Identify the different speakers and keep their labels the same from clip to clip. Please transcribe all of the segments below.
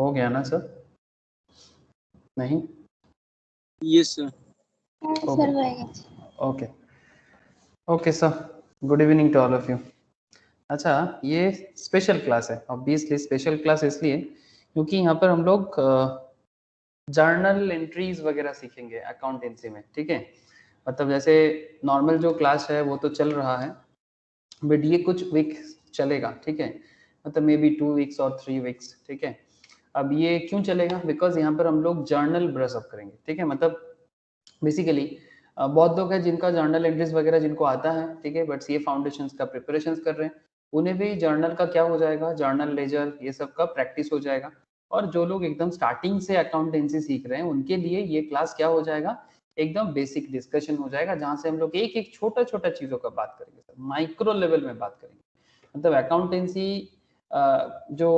Speaker 1: हो गया ना सर? नहीं?
Speaker 2: Yes sir.
Speaker 1: Okay okay sir, good evening to all of you. अच्छा, ये स्पेशल क्लास है, ऑब्वियसली स्पेशल क्लास इसलिए क्योंकि यहाँ पर हम लोग जर्नल एंट्रीज वगैरह सीखेंगे अकाउंटेंसी में, ठीक है। मतलब जैसे नॉर्मल जो क्लास है वो तो चल रहा है, बट ये कुछ वीक चलेगा, ठीक है। मतलब मे बी 2 वीक्स और 3 वीक्स, ठीक है। अब ये क्यों चलेगा? बिकॉज यहाँ पर हम लोग जर्नल ब्रश अप करेंगे, ठीक है। मतलब बेसिकली बहुत लोग हैं जिनका जर्नल एंट्रीज वगैरह जिनको आता है, ठीक है, बट ये फाउंडेशन का प्रिपरेशन कर रहे हैं, उन्हें भी जर्नल का क्या हो जाएगा, जर्नल लेजर ये सब का प्रैक्टिस हो जाएगा। और जो लोग एकदम स्टार्टिंग से अकाउंटेंसी सीख रहे हैं उनके लिए ये क्लास क्या हो जाएगा, एकदम बेसिक डिस्कशन हो जाएगा, जहां से हम लोग एक एक छोटा छोटा चीजों का बात करेंगे सर, माइक्रो लेवल में बात करेंगे। मतलब अकाउंटेंसी जो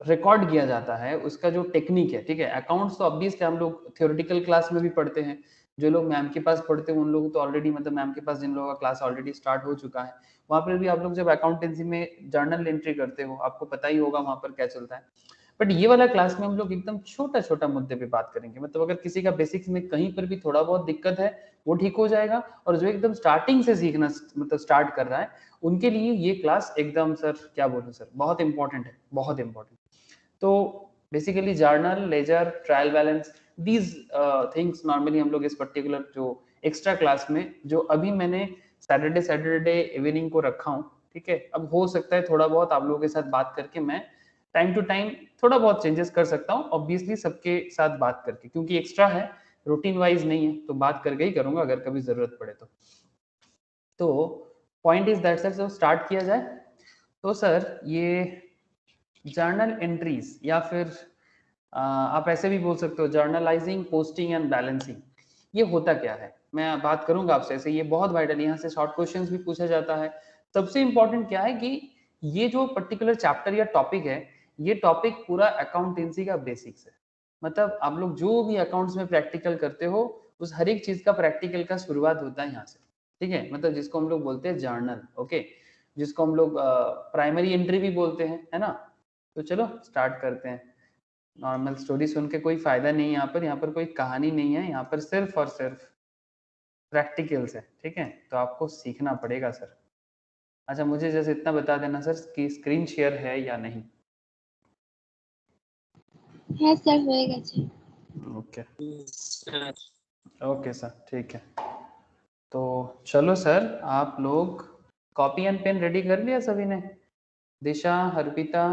Speaker 1: रिकॉर्ड किया जाता है उसका जो टेक्निक है, ठीक है। अकाउंट्स तो ऑब्वियसली हम लोग थ्योरेटिकल क्लास में भी पढ़ते हैं, जो लोग मैम के पास पढ़ते हैं उन लोग तो ऑलरेडी, मतलब मैम के पास जिन लोगों का क्लास ऑलरेडी स्टार्ट हो चुका है, वहां पर भी आप लोग जब अकाउंटेंसी में जर्नल एंट्री करते हो आपको पता ही होगा वहां पर क्या चलता है। बट ये वाला क्लास में हम लोग एकदम छोटा छोटा मुद्दे पे बात करेंगे। मतलब अगर किसी का बेसिक्स में कहीं पर भी थोड़ा बहुत दिक्कत है वो ठीक हो जाएगा, और जो एकदम स्टार्टिंग से सीखना मतलब स्टार्ट कर रहा है उनके लिए ये क्लास एकदम, सर क्या बोलूं सर, बहुत इंपॉर्टेंट है, बहुत इंपॉर्टेंट। तो basically journal ledger trial balance these things normally हम लोग इस पर्टिकुलर जो एक्स्ट्रा क्लास में, जो अभी मैंने सैटरडे इवनिंग को रखा हूँ, ठीक है। अब हो सकता है थोड़ा बहुत आप लोगों के साथ बात करके मैं टाइम टू टाइम थोड़ा बहुत चेंजेस कर सकता हूँ, ऑब्वियसली सबके साथ बात करके, क्योंकि एक्स्ट्रा है, रूटीन वाइज नहीं है, तो बात करके ही करूंगा अगर कभी जरूरत पड़े तो point is that sir, start किया जाए। तो सर ये जर्नल एंट्रीज या फिर आप ऐसे भी बोल सकते हो जर्नलाइजिंग, पोस्टिंग एंड बैलेंसिंग, ये होता क्या है, मैं बात करूंगा आपसे ऐसे। ये बहुत वाइटल, यहाँ से शॉर्ट क्वेश्चंस भी पूछा जाता है। सबसे इंपॉर्टेंट क्या है कि ये जो पर्टिकुलर चैप्टर या टॉपिक है, ये टॉपिक पूरा अकाउंटेंसी का बेसिक्स है। मतलब आप लोग जो भी अकाउंट्स में प्रैक्टिकल करते हो उस हर एक चीज का प्रैक्टिकल का शुरुआत होता है यहाँ से, ठीक है। मतलब जिसको हम लोग बोलते हैं जर्नल, ओके, जिसको हम लोग प्राइमरी एंट्री भी बोलते हैं, है ना। तो चलो स्टार्ट करते हैं। नॉर्मल स्टोरी सुन के कोई फायदा नहीं है, यहाँ पर कोई कहानी नहीं है, यहाँ पर सिर्फ और सिर्फ प्रैक्टिकल्स है, ठीक है। तो आपको सीखना पड़ेगा सर। अच्छा, मुझे जैसे इतना बता देना सर कि स्क्रीन शेयर है या नहीं।
Speaker 3: है सर, होएगा जी।
Speaker 1: ओके
Speaker 2: सर
Speaker 1: ओके सर, ठीक है। तो चलो सर, आप लोग कॉपी एंड पेन रेडी कर लिया सभी ने? Disha, Harpita,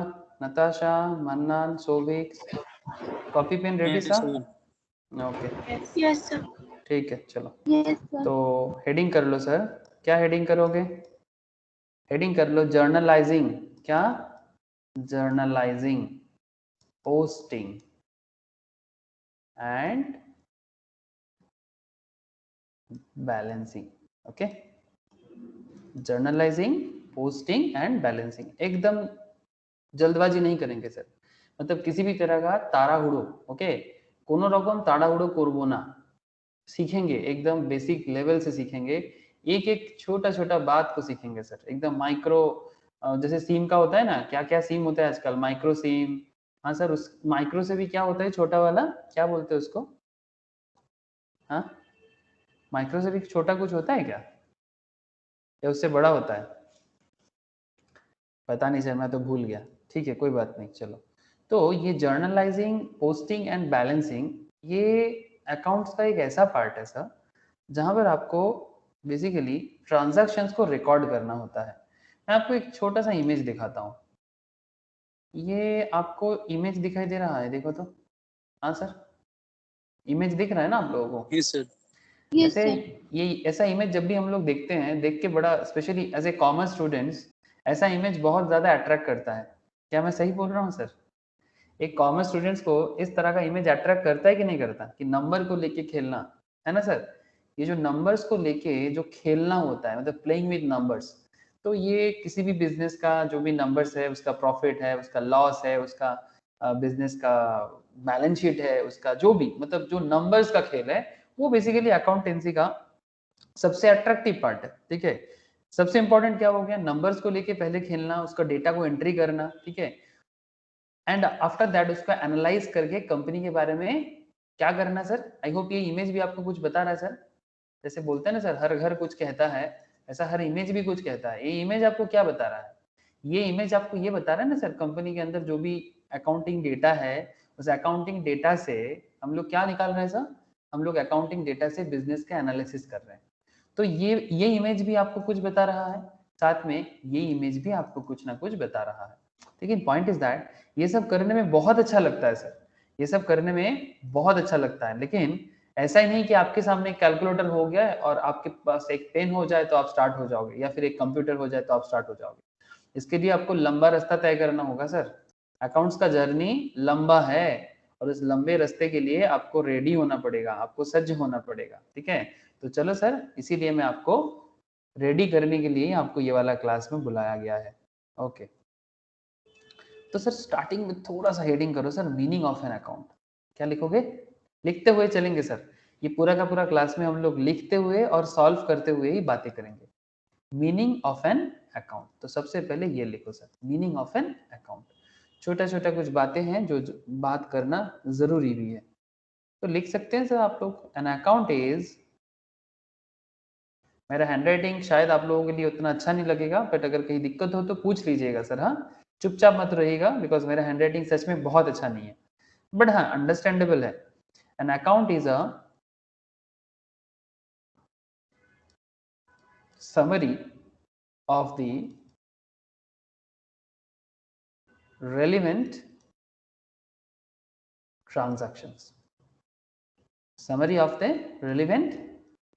Speaker 1: Natasha, Mannan, Sobhik, copy pen ready sir? Okay
Speaker 3: yes sir.
Speaker 1: ठीक है, चलो।
Speaker 3: Yes sir.
Speaker 1: तो हेडिंग कर लो सर, क्या हेडिंग करोगे? हेडिंग कर लो जर्नलाइजिंग, क्या? Journalizing, posting and balancing, okay. Journalizing, posting and balancing, एकदम जल्दबाजी नहीं करेंगे सर। मतलब किसी भी तरह का ताड़ाहुड़ो, ओके, कोनो रकम ताड़ाहुड़ो करबो ना, सीखेंगे एकदम बेसिक लेवल से सीखेंगे, एक एक छोटा छोटा बात को सीखेंगे सर, एकदम माइक्रो। जैसे सीम का होता है ना, क्या क्या सीम होता है आजकल, माइक्रो सीम। हाँ सर, उस माइक्रो से भी क्या होता है, छोटा वाला, क्या बोलते हैं उसको? हाँ, माइक्रो से भी छोटा कुछ होता है क्या, या उससे बड़ा होता है? पता नहीं सर, मैं तो भूल गया। ठीक है, कोई बात नहीं, चलो। तो ये जर्नलाइजिंग, पोस्टिंग एंड बैलेंसिंग, ये अकाउंट्स का एक ऐसा पार्ट है सर जहां पर आपको बेसिकली ट्रांजैक्शंस को रिकॉर्ड करना होता है। मैं आपको एक छोटा सा इमेज दिखाता हूँ। ये आपको इमेज दिखाई दे रहा है, देखो तो। हाँ सर, इमेज दिख रहा है ना आप लोगों को?
Speaker 2: Yes sir.
Speaker 3: यस
Speaker 1: ऐसे
Speaker 3: सर।
Speaker 1: ये ऐसा इमेज जब भी हम लोग देखते हैं, देख के बड़ा, specially as a commerce students, ऐसा इमेज बहुत ज्यादा अट्रैक्ट करता है। क्या मैं सही बोल रहा हूँ सर? एक कॉमर्स स्टूडेंट्स को इस तरह का इमेज अट्रैक्ट करता है कि नहीं करता, कि नंबर को लेके खेलना, है ना सर। ये जो नंबर्स को लेके जो खेलना होता है, मतलब प्लेइंग विद नंबर्स, तो ये किसी भी बिजनेस का जो भी नंबर्स है, उसका प्रॉफिट है, उसका लॉस है, उसका बिजनेस का बैलेंस शीट है, उसका जो भी, मतलब जो नंबर्स का खेल है, वो बेसिकली अकाउंटेंसी का सबसे अट्रैक्टिव पार्ट है, ठीक है। सबसे इंपॉर्टेंट क्या हो गया, नंबर्स को लेके पहले खेलना, उसका डेटा को एंट्री करना, ठीक है। एंड आफ्टर दैट उसको एनालाइज करके कंपनी के बारे में क्या करना सर। आई होप ये इमेज भी आपको कुछ बता रहा है सर। जैसे बोलते हैं ना सर, हर घर कुछ कहता है, ऐसा हर इमेज भी कुछ कहता है। ये इमेज आपको क्या बता रहा है? ये इमेज आपको ये बता रहा है ना सर, कंपनी के अंदर जो भी अकाउंटिंग डेटा है, उस अकाउंटिंग डेटा से हम लोग क्या निकाल रहे हैं सर? हम लोग अकाउंटिंग डेटा से बिजनेस का एनालिसिस कर रहे हैं। तो ये इमेज भी आपको कुछ बता रहा है, साथ में ये इमेज भी आपको कुछ ना कुछ बता रहा है। लेकिन पॉइंट इज दैट ये सब करने में बहुत अच्छा लगता है सर, ये सब करने में बहुत अच्छा लगता है। लेकिन ऐसा ही नहीं कि आपके सामने कैलकुलेटर हो गया है और आपके पास एक पेन हो जाए तो आप स्टार्ट हो जाओगे, या फिर एक कंप्यूटर हो जाए तो आप स्टार्ट हो जाओगे। इसके लिए आपको लंबा रास्ता तय करना होगा सर। अकाउंट्स का जर्नी लंबा है और इस लंबे रास्ते के लिए आपको रेडी होना पड़ेगा, आपको सज्ज होना पड़ेगा। ठीक है, तो चलो सर, इसीलिए मैं आपको रेडी करने के लिए आपको ये वाला क्लास में बुलाया गया है। ओके, तो सर स्टार्टिंग में थोड़ा सा हेडिंग करो sir, meaning of an account. क्या लिखोगे? लिखते हुए चलेंगे सर। ये पूरा का पूरा क्लास में हम लोग लिखते हुए और सॉल्व करते हुए ही बातें करेंगे। मीनिंग ऑफ एन अकाउंट, तो सबसे पहले ये लिखो sir, meaning of an account. छोटा छोटा कुछ बातें हैं जो बात करना जरूरी भी है, तो लिख सकते हैं सर आप लोग। एन अकाउंट इज, मेरा हैंडराइटिंग शायद आप लोगों के लिए उतना अच्छा नहीं लगेगा, बट अगर कहीं दिक्कत हो तो पूछ लीजिएगा सर। हाँ, चुपचाप मत रहिएगा, बिकॉज मेरा हैंडराइटिंग सच में बहुत अच्छा नहीं है, बट हाँ अंडरस्टैंडेबल है। An account is a summary of the relevant transactions, summary of the relevant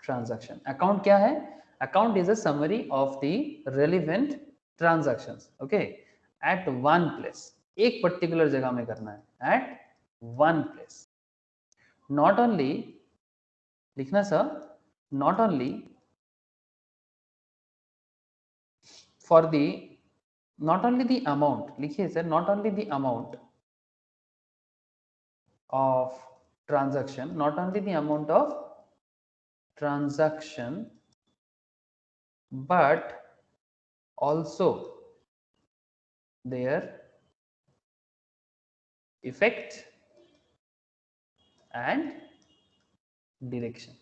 Speaker 1: transaction। account क्या है? account is a summary of the relevant transactions, okay, at one place, एक पर्टिकुलर जगह में करना है, at one place। not only, लिखना sir, not only for the, not only the amount, लिखिए sir, not only the amount of transaction, not only the amount of transaction, but also their effect and direction,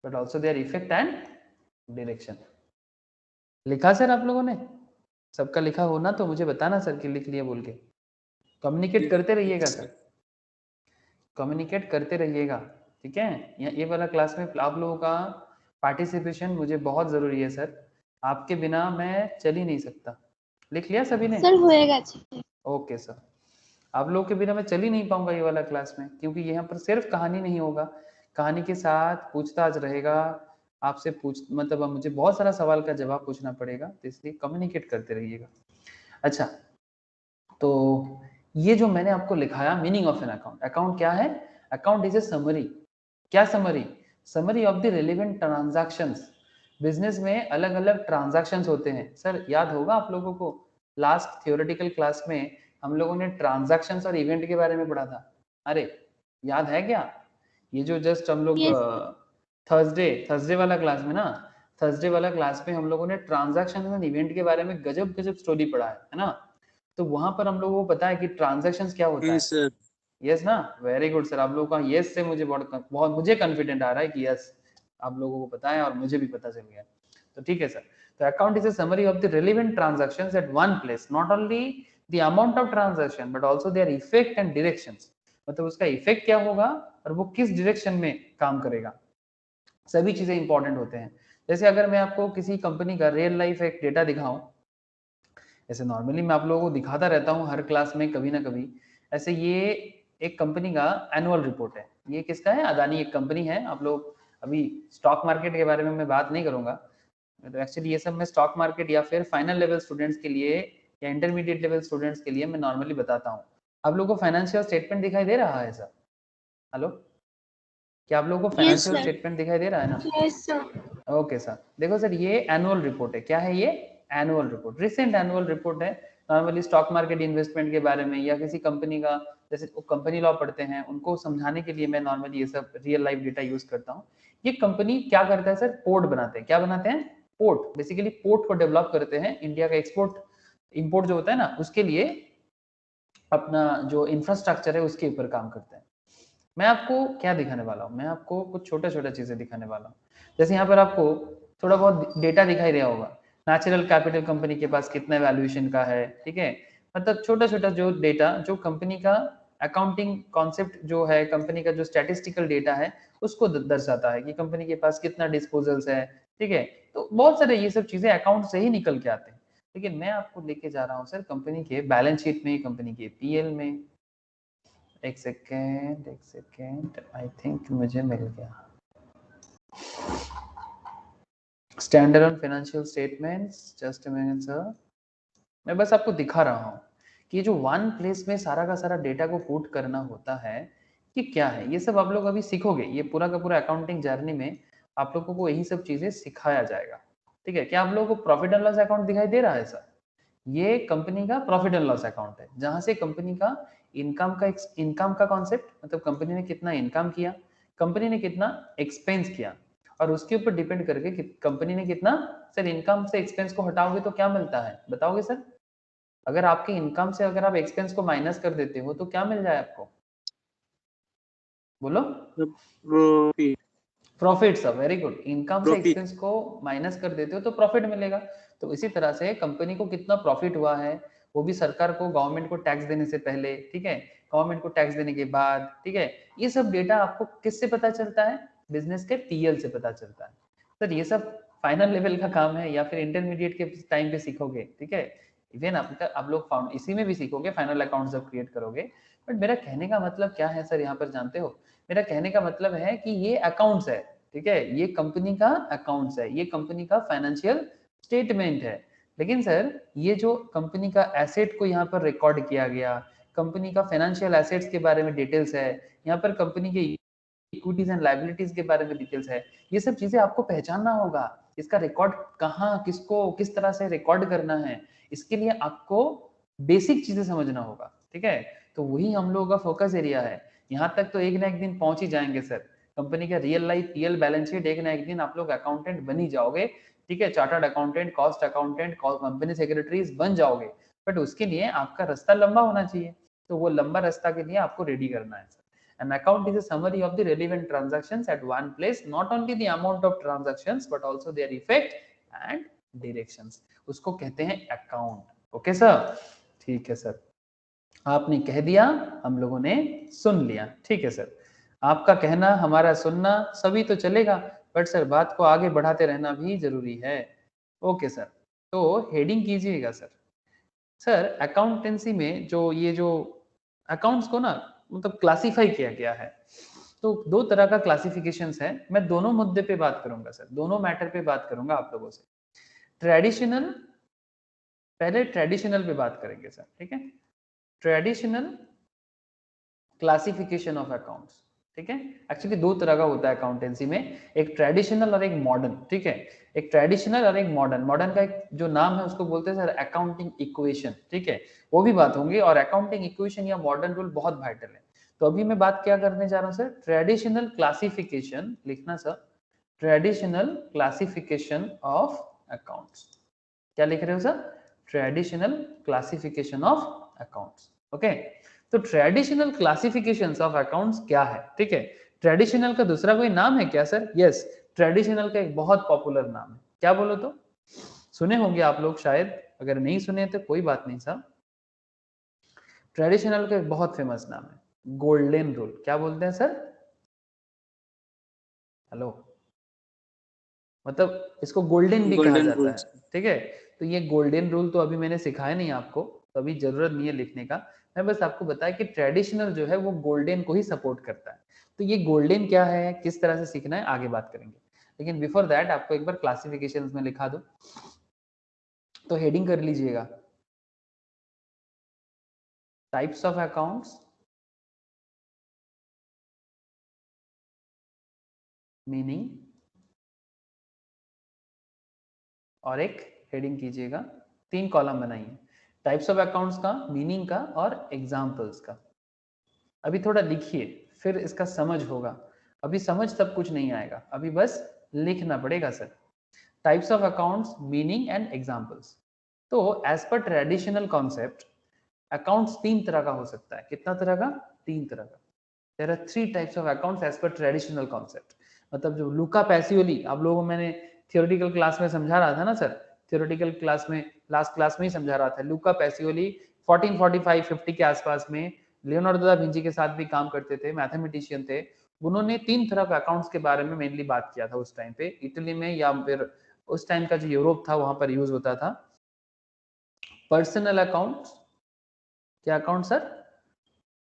Speaker 1: but also their effect and direction। लिखा sir आप लोगों ने? सबका लिखा होना तो मुझे बताना सर कि लिख लिया बोल के। कम्युनिकेट करते रहिएगा सर, कम्युनिकेट करते रहिएगा, ठीक है। ये वाला क्लास में आप लोगों का पार्टिसिपेशन मुझे बहुत जरूरी है सर, आपके बिना मैं चल ही नहीं सकता। लिख लिया सभी ने?
Speaker 3: सर होएगा।
Speaker 1: ओके सर, आप लोगों के बिना मैं चल ही नहीं पाऊंगा ये वाला क्लास में, क्योंकि यहाँ पर सिर्फ कहानी नहीं होगा, कहानी के साथ पूछताछ रहेगा, आपसे मतलब अब मुझे बहुत सारा सवाल का जवाब पूछना पड़ेगा, तो इसलिए कम्युनिकेट करते रहिएगा। अच्छा, तो ये जो मैंने आपको लिखाया meaning of an account, account क्या है? Account is a summary. क्या summary? Summary of the relevant transactions. Business में अलग अलग ट्रांजैक्शंस होते हैं सर, याद होगा आप लोगों को, लास्ट थियोरेटिकल क्लास में हम लोगों ने ट्रांजैक्शंस और इवेंट के बारे में पढ़ा था। अरे याद है क्या? ये जो जस्ट हम लोग थर्सडे वाला क्लास में ना, थर्सडे वाला क्लास में हम लोगों ने ट्रांजैक्शन और इवेंट के बारे में गजब गजब स्टोरी पढ़ा है ना। तो वहां पर हम लोगों को पता है कि ट्रांजैक्शंस क्या होता है।
Speaker 2: सर
Speaker 1: यस ना, वेरी गुड सर, आप लोगों का यस से मुझे बहुत मुझे कॉन्फिडेंट आ रहा है कि यस आप लोगों को पता है और मुझे भी पता चल गया। तो ठीक है सर, तो account is a summary of the relevant transactions at one place, not only the amount of transaction but also their effect and directions. मतलब उसका इफेक्ट क्या होगा और वो किस डायरेक्शन में काम करेगा, सभी चीजें इंपॉर्टेंट होते हैं। जैसे अगर मैं आपको किसी कंपनी का रियल लाइफ एक डेटा दिखाऊं, ऐसे नॉर्मली मैं आप लोगों को दिखाता रहता हूँ हर क्लास में कभी ना कभी, ऐसे ये एक कंपनी का एनुअल रिपोर्ट है। ये किसका है? अदानी एक कंपनी है। आप लोग, अभी स्टॉक मार्केट के बारे में मैं बात नहीं करूंगा, तो एक्चुअली ये सब मैं स्टॉक मार्केट या फिर फाइनल लेवल स्टूडेंट्स के लिए या इंटरमीडिएट लेवल स्टूडेंट्स के लिए मैं नॉर्मली बताता हूँ। आप लोगों को फाइनेंशियल स्टेटमेंट दिखाई दे रहा है सर? हेलो, क्या आप लोगों को फाइनेंशियल स्टेटमेंट दिखाई दे रहा है ना?
Speaker 3: Yes sir.
Speaker 1: ओके सर, देखो सर ये एनुअल रिपोर्ट है। क्या है ये? Annual report, recent annual report है। नॉर्मली स्टॉक मार्केट इन्वेस्टमेंट के बारे में या किसी कंपनी का, जैसे कंपनी लॉ पढ़ते हैं उनको समझाने के लिए मैं नॉर्मली ये सब रियल लाइफ डेटा यूज करता हूँ। ये कंपनी क्या करता है सर? पोर्ट बनाते हैं। क्या बनाते हैं? पोर्ट। बेसिकली पोर्ट को डेवलप करते हैं। इंडिया का एक्सपोर्ट इंपोर्ट जो होता है ना उसके लिए अपना जो इंफ्रास्ट्रक्चर है उसके ऊपर काम करते हैं। मैं आपको क्या दिखाने वाला हूँ, मैं आपको कुछ छोटा छोटा चीजें दिखाने वाला हूँ। जैसे यहाँ पर आपको थोड़ा बहुत डेटा दिखाई दिया होगा, नेचुरल कैपिटल कंपनी के पास कितना वैल्यूएशन का है, ठीक है। मतलब छोटा छोटा जो डेटा जो कंपनी का अकाउंटिंग कॉन्सेप्ट जो है, कंपनी का जो स्टैटिस्टिकल डेटा है उसको दर्शाता है कि कंपनी के पास कितना डिस्पोजल्स है, ठीक है। तो बहुत सारे ये सब चीजें अकाउंट से ही निकल के आते हैं। लेकिन मैं आपको लेके जा रहा हूँ सर कंपनी के बैलेंस शीट में, कंपनी के पीएल में। एक सेकेंड, आई थिंक मुझे मिल गया। Standard on financial statements, just a minute sir. मैं बस आपको दिखा रहा हूँ कि जो वन प्लेस में सारा का सारा डेटा को पुट करना होता है कि क्या है, ये सब आप लोग अभी सीखोगे। ये पूरा का पूरा अकाउंटिंग जर्नी में आप लोगों को यही सब चीजें सिखाया जाएगा, ठीक है। क्या आप लोगों को प्रॉफिट एंड लॉस अकाउंट दिखाई दे रहा है सर? ये कंपनी का प्रॉफिट एंड लॉस अकाउंट है, जहां से कंपनी का इनकम का कॉन्सेप्ट, मतलब कंपनी ने कितना इनकम किया, कंपनी ने कितना एक्सपेंस किया, और उसके ऊपर डिपेंड करके कंपनी ने कितना, सर इनकम से एक्सपेंस को हटाओगे तो क्या मिलता है बताओगे सर? अगर आपके इनकम से अगर आप एक्सपेंस को माइनस कर देते हो तो क्या मिल जाए आपको, बोलो?
Speaker 2: Profit.
Speaker 1: Profit sir, very good. Income से
Speaker 2: प्रॉफिट।
Speaker 1: एक्सपेंस को माइनस कर देते हो तो प्रॉफिट मिलेगा। तो इसी तरह से कंपनी को कितना प्रॉफिट हुआ है, वो भी सरकार को, गवर्नमेंट को टैक्स देने से पहले, ठीक है, गवर्नमेंट को टैक्स देने के बाद, ठीक है। ये सब डेटा आपको किससे पता चलता है? बिजनेस के पीएल से पता चलता है। सर ये सब फाइनल लेवल का काम है या फिर इंटरमीडिएट के टाइम पे सीखोगे, ठीक है। इवन आप लोग इसी में भी सीखोगे फाइनल अकाउंट जब क्रिएट करोगे। बट मेरा कहने का मतलब क्या है सर यहाँ पर जानते हो? मेरा कहने का मतलब है कि ये अकाउंट्स है, ठीक है, ये कंपनी का अकाउंट्स है, ये कंपनी का फाइनेंशियल स्टेटमेंट है। लेकिन सर ये जो कंपनी का एसेट को यहाँ पर रिकॉर्ड किया गया, कंपनी का फाइनेंशियल एसेट्स के बारे में डिटेल्स है, यहाँ पर कंपनी के इक्विटीज एंड लायबिलिटीज के बारे में डिटेल्स है, ये सब चीजें आपको पहचानना होगा। इसका रिकॉर्ड कहाँ, किसको किस तरह से रिकॉर्ड करना है, इसके लिए आपको बेसिक चीजें समझना होगा, ठीक है। तो वही हम लोगों का फोकस एरिया है। यहाँ तक तो एक ना एक दिन पहुंच ही जाएंगे सर। कंपनी का real life PL balance sheet एक ना एक दिन आप लोग अकाउंटेंट बन ही जाओगे, ठीक है। Chartered accountant, cost accountant, company secretaries बन जाओगे। बट उसके लिए आपका रास्ता लंबा होना चाहिए, तो वो लंबा रास्ता के लिए आपको रेडी करना है sir. An account is a summary of the relevant transactions at one place, not only the amount of transactions but also their effect and directions. उसको कहते हैं अकाउंट। ओके सर, ठीक है सर, आपने कह दिया, हम लोगों ने सुन लिया, ठीक है सर। आपका कहना हमारा सुनना सभी तो चलेगा, बट सर बात को आगे बढ़ाते रहना भी जरूरी है। ओके सर, तो हेडिंग कीजिएगा सर। सर अकाउंटेंसी में जो ये जो अकाउंट्स को ना मतलब क्लासिफाई किया गया है, तो दो तरह का क्लासिफिकेशंस है। मैं दोनों मुद्दे पे बात करूंगा सर, दोनों मैटर पे बात करूंगा आप लोगों से। ट्रेडिशनल, पहले ट्रेडिशनल पे बात करेंगे सर, ठीक है। ट्रेडिशनल क्लासिफिकेशन ऑफ अकाउंट्स, ठीक है। एक्चुअली दो तरह का होता है अकाउंटेंसी में, एक ट्रेडिशनल और एक मॉडर्न, ठीक है। एक ट्रेडिशनल और एक मॉडर्न। मॉडर्न का एक जो नाम है उसको बोलते हैं सर अकाउंटिंग इक्वेशन, ठीक है। वो भी बात होंगी, और अकाउंटिंग इक्वेशन या मॉडर्न रूल बहुत वाइटल है। तो अभी मैं बात क्या करने जा रहा हूँ सर, ट्रेडिशनल क्लासिफिकेशन, लिखना sir, traditional classification of accounts. क्या लिख रहे हो sir? Traditional classification of accounts. Okay, तो ट्रेडिशनल क्लासिफिकेशंस ऑफ अकाउंट्स क्या है, ठीक है। ट्रेडिशनल का दूसरा कोई नाम है क्या सर? यस, ट्रेडिशनल का एक बहुत पॉपुलर नाम है, क्या बोलो तो? सुने होंगे आप लोग शायद, अगर नहीं सुने तो कोई बात नहीं साहब। ट्रेडिशनल का एक बहुत फेमस नाम है गोल्डन रूल। क्या बोलते हैं सर? हेलो, मतलब इसको गोल्डन भी कहा
Speaker 2: गोल्डन
Speaker 1: जाता
Speaker 2: रूल्स।
Speaker 1: है, ठीक है। तो ये गोल्डन रूल तो अभी मैंने सिखाया नहीं आपको, तो अभी जरूरत नहीं है लिखने का। मैं बस आपको बताया कि ट्रेडिशनल जो है वो गोल्डन को ही सपोर्ट करता है। तो ये गोल्डन क्या है, किस तरह से सीखना है, आगे बात करेंगे। लेकिन बिफोर दैट आपको एक बार क्लासिफिकेशंस में लिखा दो, तो हेडिंग कर लीजिएगा, टाइप्स ऑफ अकाउंट्स, मीनिंग, और एक हेडिंग कीजिएगा, 3 कॉलम बनाइए, टाइप्स ऑफ अकाउंट्स का, मीनिंग का और एग्जाम्पल्स का। अभी थोड़ा लिखिए, फिर इसका समझ होगा। अभी समझ सब कुछ नहीं आएगा, अभी बस लिखना पड़ेगा sir. Types of accounts, meaning and examples. तो as per traditional concept accounts 3 तरह का हो सकता है। कितना तरह का? 3 तरह का। There are 3 types of accounts as per traditional concept. मतलब जो लुका पैसियोली आप लोगों को मैंने थियोरेटिकल क्लास में समझा रहा था ना सर, थियोरेटिकल क्लास में लास्ट क्लास में ही समझा रहा था। लुका पैसियोली 1445-50 के आसपास में लियोनार्डो दा विंची के साथ भी काम करते थे, मैथमेटिशियन थे। उन्होंने 3 तरह के अकाउंट्स के बारे में मेनली बात किया था उस टाइम पे, इटली में या फिर उस टाइम का जो यूरोप था वहां पर यूज होता था। पर्सनल अकाउंट्स, क्या अकाउंट सर?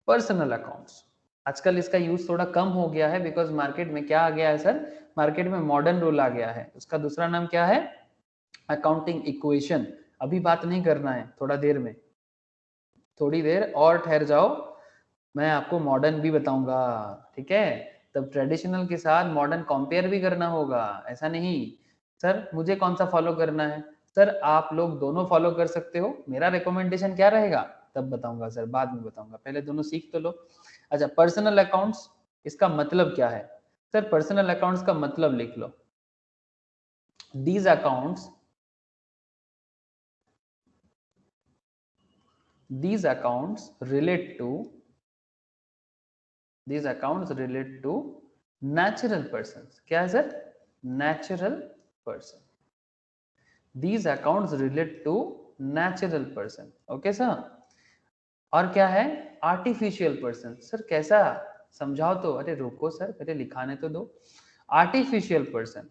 Speaker 1: Personal accounts. आजकल इसका यूज थोड़ा कम हो गया है बिकॉज मार्केट में क्या आ गया है सर? मार्केट में मॉडर्न रूल आ गया है। उसका दूसरा नाम क्या है? Accounting equation. अभी बात नहीं करना है, थोड़ा देर में, थोड़ी देर और ठहर जाओ, मैं आपको मॉडर्न भी बताऊंगा, ठीक है? तब ट्रेडिशनल के साथ मॉडर्न कंपेयर भी करना होगा। ऐसा नहीं सर मुझे कौन सा फॉलो करना है, सर आप लोग दोनों फॉलो कर सकते हो। मेरा रिकमेंडेशन क्या रहेगा तब बताऊंगा सर, बाद में बताऊंगा, पहले दोनों सीख तो लो। अच्छा, पर्सनल अकाउंट्स, इसका मतलब क्या है सर? पर्सनल अकाउंट्स का मतलब लिख लो, these accounts, these accounts relate to natural persons। क्या है sir? natural person। these accounts relate to natural person। Okay sir. और क्या है? Artificial person. सर कैसा? समझाओ तो। अरे रुको सर, पहले लिखाने तो दो। आर्टिफिशियल पर्सन,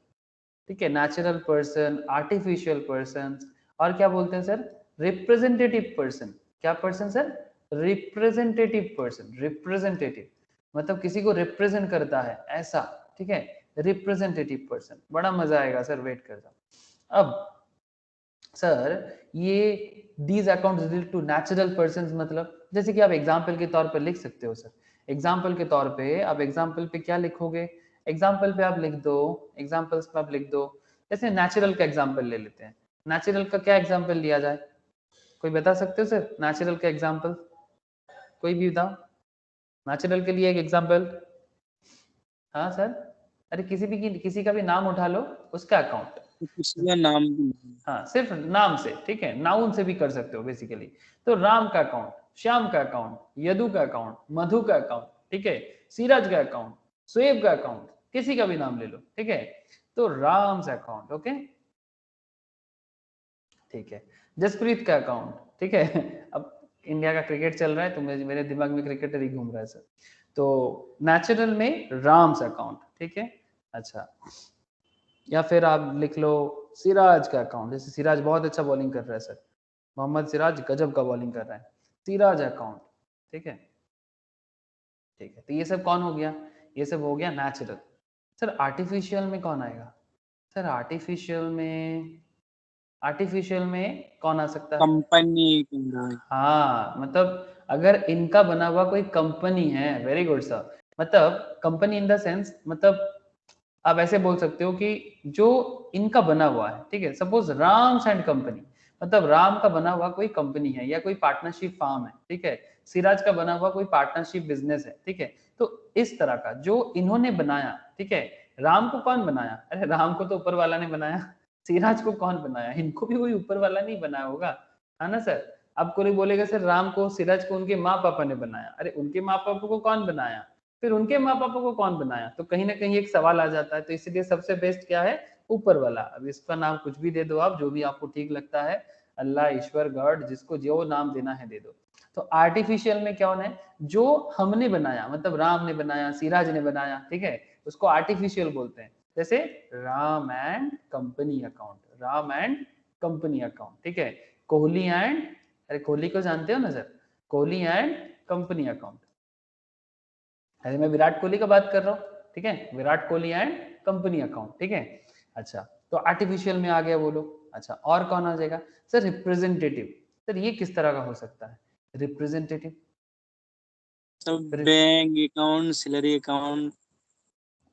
Speaker 1: ठीक है? नेचुरल पर्सन, आर्टिफिशियल पर्सन, और क्या बोलते हैं सर? Representative person. क्या person sir? Representative person. Representative मतलब किसी को रिप्रेजेंट करता है ऐसा, ठीक है? रिप्रेजेंटेटिव पर्सन, बड़ा मजा आएगा सर, वेट कर जाओ। अब सर ये these accounts relate to natural person मतलब जैसे कि आप एग्जाम्पल के तौर पर लिख सकते हो सर। एग्जाम्पल के तौर पे आप एग्जाम्पल पे क्या लिखोगे? एग्जाम्पल पे आप लिख दो, एग्जाम्पल्स पे आप लिख दो, जैसे नेचुरल का एग्जाम्पल ले लेते हैं। नेचुरल का क्या एग्जाम्पल लिया जाए? कोई बता सकते हो सर नेचुरल का एग्जाम्पल? कोई भी बताओ नेचुरल के लिए एक एग्जाम्पल। हाँ सर, अरे किसी का भी नाम उठा लो, उसका अकाउंट।
Speaker 2: किसी का नाम भी नहीं।
Speaker 1: हाँ सिर्फ नाम से, ठीक है? नाउन से भी कर सकते हो बेसिकली। तो राम का अकाउंट, श्याम का अकाउंट, यदु का अकाउंट, मधु का अकाउंट, ठीक है? सीराज का अकाउंट, सुएब का अकाउंट, किसी का भी नाम ले लो, ठीक है? तो राम से अकाउंट, ओके, ठीक है? जसप्रीत का अकाउंट, ठीक है? अब इंडिया का क्रिकेट चल रहा है तो मेरे दिमाग में क्रिकेटर ही घूम रहा है सर। तो नेचुरल में राम से अकाउंट, ठीक है? अच्छा, या फिर आप लिख लो सिराज का अकाउंट। जैसे सिराज बहुत अच्छा बॉलिंग कर रहा है सर, मोहम्मद सिराज गजब का बॉलिंग कर रहा है, सिराज अकाउंट, ठीक है? ठीक है, तो ये सब कौन हो गया? ये सब हो गया नेचुरल। सर आर्टिफिशियल में कौन आएगा? सर आर्टिफिशियल में कौन आ सकता है?
Speaker 2: कंपनी
Speaker 1: हाँ मतलब अगर इनका बना हुआ कोई कंपनी है, वेरी गुड सर, मतलब कंपनी इन द सेंस, मतलब आप ऐसे बोल सकते हो कि जो इनका बना हुआ है, ठीक है? सपोज राम्स एंड कंपनी, मतलब राम का बना हुआ कोई कंपनी है या कोई पार्टनरशिप फार्म है, ठीक है? सिराज का बना हुआ कोई पार्टनरशिप बिजनेस है, ठीक है? तो इस तरह का जो इन्होंने बनाया, ठीक है? राम को कौन बनाया? अरे राम को तो ऊपर वाला ने बनाया। सिराज को कौन बनाया? इनको भी कोई ऊपर वाला नहीं बनाया होगा, है ना सर? अब कोई बोलेगा सर राम को, सिराज को उनके माँ पापा ने बनाया। अरे उनके माँ पापा को कौन बनाया? फिर उनके माँ पापा को कौन बनाया? तो कहीं ना कहीं एक सवाल आ जाता है। तो इसलिए सबसे बेस्ट क्या है? ऊपर वाला। अब इसका नाम कुछ भी दे दो आप, जो भी आपको ठीक लगता है, अल्लाह, ईश्वर, गॉड, जिसको जो नाम देना है दे दो। तो आर्टिफिशियल में क्या होना है? जो हमने बनाया, मतलब राम ने बनाया, सिराज ने बनाया, ठीक है? उसको आर्टिफिशियल बोलते हैं। जैसे Ram and company account, Ram and company account, ठीक है? कोहली एंड, अरे कोहली को जानते हो ना sir? Kohli and company account. अरे मैं विराट कोहली का बात कर रहा हूँ, ठीक है? Virat Kohli and company account, ठीक है? अच्छा, तो आर्टिफिशियल में आ गया वो लोग। अच्छा, और कौन आ जाएगा सर? रिप्रेजेंटेटिव। सर ये किस तरह का हो सकता है रिप्रेजेंटेटिव?
Speaker 2: सब बैंक अकाउंट, सैलरी अकाउंट।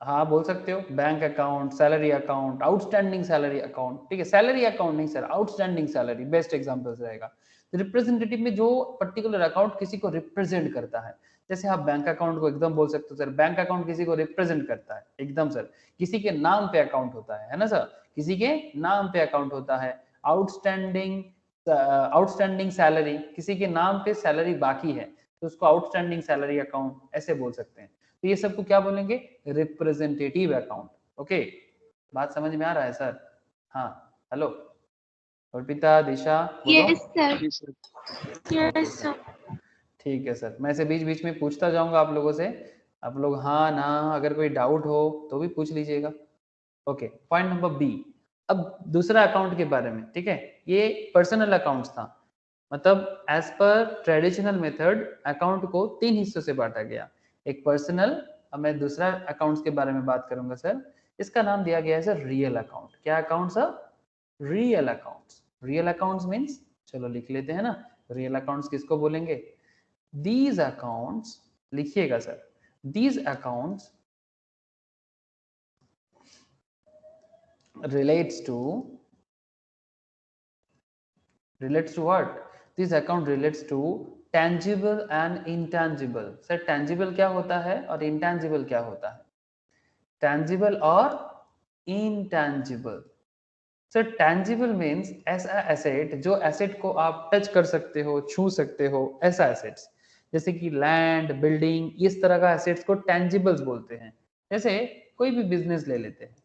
Speaker 1: हाँ बोल सकते हो, bank account, salary account, outstanding salary account, ठीक है? सैलरी अकाउंट नहीं sir, outstanding salary best example रहेगा। रिप्रेजेंटेटिव में जो पर्टिकुलर अकाउंट किसी को रिप्रेजेंट करता है, जैसे आप बैंक अकाउंट को एकदम बोल सकते हो सर, बैंक अकाउंट किसी को रिप्रेजेंट करता है एकदम सर, किसी के नाम पे अकाउंट होता है ना सर? किसी के नाम पे अकाउंट होता है। आउटस्टैंडिंग आउटस्टैंडिंग सैलरी, किसी के नाम पे सैलरी बाकी है तो उसको आउटस्टैंडिंग सैलरी अकाउंट ऐसे बोल सकते हैं। तो ये सबको क्या बोलेंगे? Representative account. ओके, बात समझ में आ रहा है सर? हाँ, हेलो अर्पिता, दिशा, बोलो।
Speaker 3: Yes sir.
Speaker 2: Yes, sir.
Speaker 3: Yes sir.
Speaker 1: ठीक है सर, मैं ऐसे बीच बीच में पूछता जाऊंगा आप लोगों से, आप लोग हाँ ना, अगर कोई डाउट हो तो भी पूछ लीजिएगा। Okay, point number B. अब दूसरा अकाउंट के बारे में, ठीक है, ये पर्सनल अकाउंट्स था, मतलब as per traditional method account को 3 हिस्सों से बांटा गया। एक पर्सनल, अब मैं दूसरा अकाउंट्स के बारे में बात करूंगा सर, इसका नाम दिया गया है सर रियल अकाउंट। क्या account sir? Real accounts. Real accounts means, चलो लिख लेते हैं ना, रियल अकाउंट्स किसको बोलेंगे? These accounts, लिखिएगा sir, these accounts relates to what? This account relates to tangible and intangible। Sir tangible क्या होता है और intangible क्या होता है? tangible और intangible। सर tangible means ऐसा एसेट जो एसेट को आप टच कर सकते हो, छू सकते हो, ऐसा एसेट्स, जैसे कि लैंड, बिल्डिंग, इस तरह का एसेट्स को टैंजिबल्स बोलते हैं। जैसे कोई भी बिजनेस ले लेते हैं,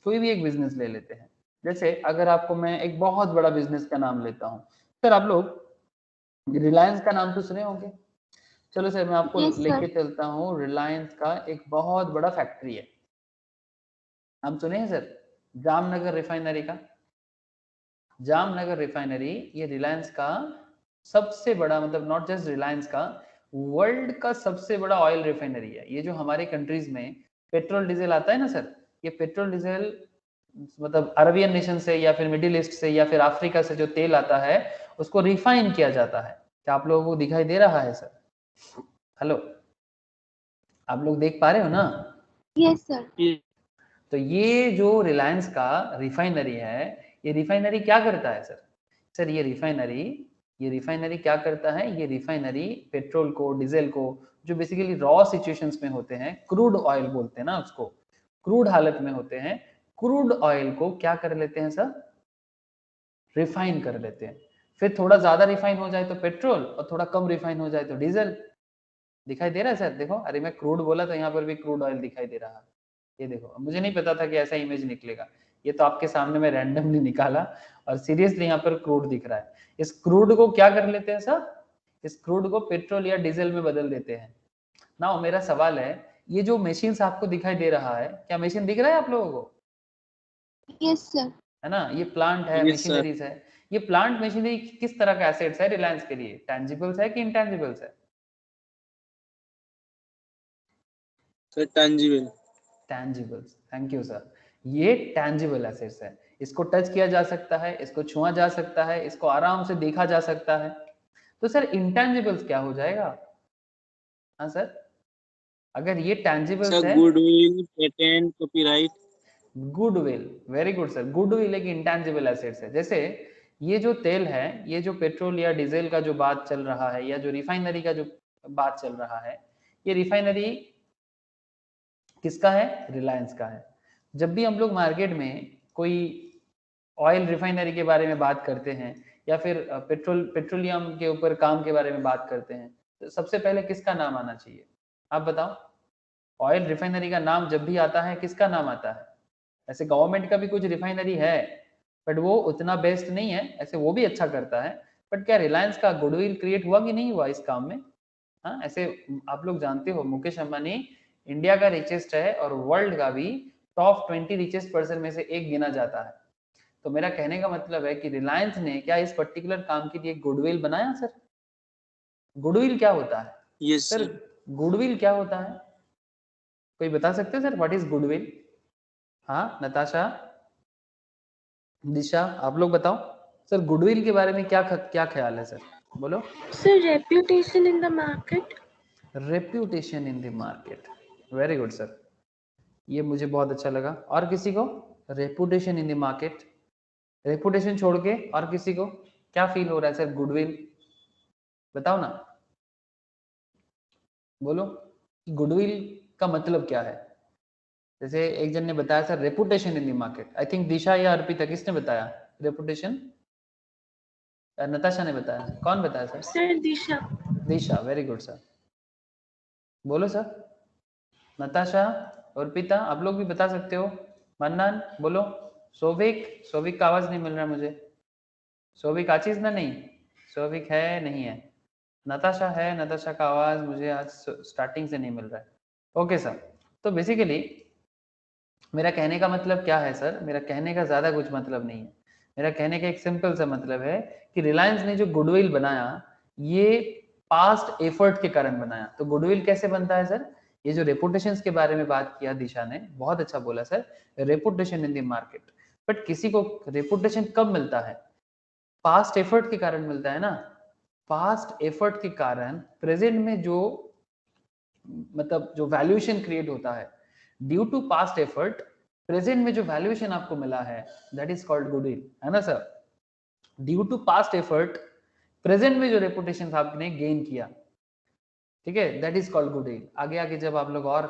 Speaker 1: कोई भी एक बिजनेस ले लेते हैं, जैसे अगर आपको मैं एक बहुत बड़ा बिजनेस का नाम लेता हूँ, सर आप लोग रिलायंस का नाम तो सुने होंगे। चलो सर मैं आपको
Speaker 3: Yes, sir.
Speaker 1: लेके चलता हूँ, रिलायंस का एक बहुत बड़ा फैक्ट्री है, हम सुने हैं सर, जामनगर रिफाइनरी का। जामनगर रिफाइनरी ये रिलायंस का सबसे बड़ा, मतलब नॉट जस्ट रिलायंस का, वर्ल्ड का सबसे बड़ा ऑयल रिफाइनरी है। ये जो हमारे कंट्रीज में पेट्रोल डीजल आता है ना सर, ये पेट्रोल डीजल मतलब अरबियन नेशन से या फिर मिडिल ईस्ट से या फिर अफ्रीका से जो तेल आता है उसको रिफाइन किया जाता है। क्या आप लोगों को दिखाई दे रहा है सर? हेलो, आप लोग देख पा रहे हो ना?
Speaker 3: Yes, sir.
Speaker 2: Yes,
Speaker 1: तो ये जो रिलायंस का रिफाइनरी है, ये रिफाइनरी क्या करता है सर? सर ये रिफाइनरी क्या करता है? ये रिफाइनरी पेट्रोल को, डीजल को, जो बेसिकली रॉ सिचुएशंस में होते हैं, क्रूड ऑयल बोलते हैं ना उसको, क्रूड हालत में होते हैं, क्रूड ऑयल को क्या कर लेते हैं सर? रिफाइन कर लेते हैं। फिर थोड़ा ज्यादा रिफाइन हो जाए तो पेट्रोल और थोड़ा कम रिफाइन हो जाए तो डीजल। दिखाई दे रहा है सर? देखो, अरे मैं क्रूड बोला तो यहाँ पर भी क्रूड ऑयल दिखाई दे रहा है। ये देखो, मुझे नहीं पता था कि ऐसा इमेज निकलेगा, ये तो आपके सामने मैं रैंडमली निकाला और सीरियसली यहाँ पर क्रूड दिख रहा है। इस क्रूड को क्या कर लेते हैं सर? इस क्रूड को पेट्रोल या डीजल में बदल देते हैं ना। मेरा सवाल है, ये जो मशीन आपको दिखाई दे रहा है, क्या मशीन दिख रहा है आप लोगों को?
Speaker 3: Yes, sir.
Speaker 1: है ना, ये प्लांट है,
Speaker 2: yes, sir.
Speaker 1: मशीनरीज है। ये प्लांट मशीनरी किस तरह का एसेट्स है रिलायंस के लिए? टैंजिबल्स है कि इंटैंजिबल्स है?
Speaker 2: Sir, tangible.
Speaker 1: Tangibles, thank you sir. ये टैंजिबल एसेट्स है, इसको टच किया जा सकता है, इसको छुआ जा सकता है, इसको आराम से देखा जा सकता है। तो सर इंटैंजिबल्स क्या हो जाएगा? हाँ सर, अगर ये टैंजिबल्स
Speaker 2: Sir,
Speaker 1: है,
Speaker 2: goodwill, patent, copyright.
Speaker 1: Goodwill, very good sir, goodwill एक इंटैंजिबल एसेट्स है। जैसे ये जो तेल है, ये जो पेट्रोल या डीजल का जो बात चल रहा है, या जो रिफाइनरी का जो बात चल रहा है, ये रिफाइनरी किसका है? रिलायंस का है। जब भी हम लोग मार्केट में कोई ऑयल रिफाइनरी के बारे में बात करते हैं या फिर पेट्रोलियम के ऊपर काम के बारे में बात करते हैं, तो सबसे पहले किसका नाम आना चाहिए? आप बताओ। ऑयल रिफाइनरी का नाम जब भी आता है, किसका नाम आता है? ऐसे गवर्नमेंट का भी कुछ रिफाइनरी है, बट वो उतना बेस्ट नहीं है, ऐसे वो भी अच्छा करता है, बट क्या रिलायंस का गुडविल क्रिएट हुआ कि नहीं हुआ इस काम में? हाँ, ऐसे आप लोग जानते हो मुकेश अंबानी इंडिया का रिचेस्ट है और वर्ल्ड का भी टॉप 20 रिचेस्ट पर्सन में से एक गिना जाता है। तो मेरा कहने का मतलब है कि रिलायंस ने क्या इस पर्टिकुलर काम के लिए गुडविल बनाया सर? गुडविल क्या होता है
Speaker 2: Yes,
Speaker 1: सर?
Speaker 2: sir.
Speaker 1: गुडविल क्या होता है, कोई बता सकते हैं सर? What is goodwill? हाँ नताशा, दिशा, आप लोग बताओ सर, गुडविल के बारे में क्या ख्याल है सर? बोलो।
Speaker 3: Sir, reputation in the market.
Speaker 1: Reputation in the market, very good sir, ये मुझे बहुत अच्छा लगा। और किसी को? Reputation in the market, reputation छोड़ के और किसी को क्या फील हो रहा है सर? गुडविल बताओ ना, बोलो, गुडविल का मतलब क्या है? जैसे एक जन ने बताया sir reputation in the market, I think Disha या अर्पिता, किसने बताया रेपुटेशन? नताशा ने बताया, कौन बताया सर?
Speaker 3: Sir, Disha.
Speaker 1: दिशा, वेरी गुड सर। बोलो सर। नताशा और पिता, आप लोग भी बता सकते हो। मन्नान बोलो। सोविक, सोविक का आवाज नहीं मिल रहा मुझे। सोविक आचीज ना? नहीं, सोविक है नहीं है। नताशा है, नताशा का आवाज मुझे आज स्टार्टिंग से नहीं मिल रहा है। ओके सर, तो बेसिकली मेरा कहने का मतलब क्या है सर? मेरा कहने का ज्यादा कुछ मतलब नहीं है। मेरा कहने का एक सिंपल सा मतलब है कि रिलायंस ने जो गुडविल बनाया, ये पास्ट एफर्ट के कारण बनाया। तो गुडविल कैसे बनता है सर? ये जो रेपुटेशन के बारे में बात किया दिशा ने, बहुत अच्छा बोला sir, reputation in the market. But किसी को रेपुटेशन कब मिलता है? पास्ट एफर्ट के कारण मिलता है ना। पास्ट एफर्ट के कारण प्रेजेंट में जो मतलब जो वैल्यूएशन क्रिएट होता है due to past effort, present में जो वैल्यूएशन आपको मिला है दैट इज कॉल्ड गुडविल, है ना sir? Due to past effort present में जो रेपुटेशन आपने गेन किया, ठीक है, दैट इज कॉल्ड गुडविल। आगे आगे जब आप लोग और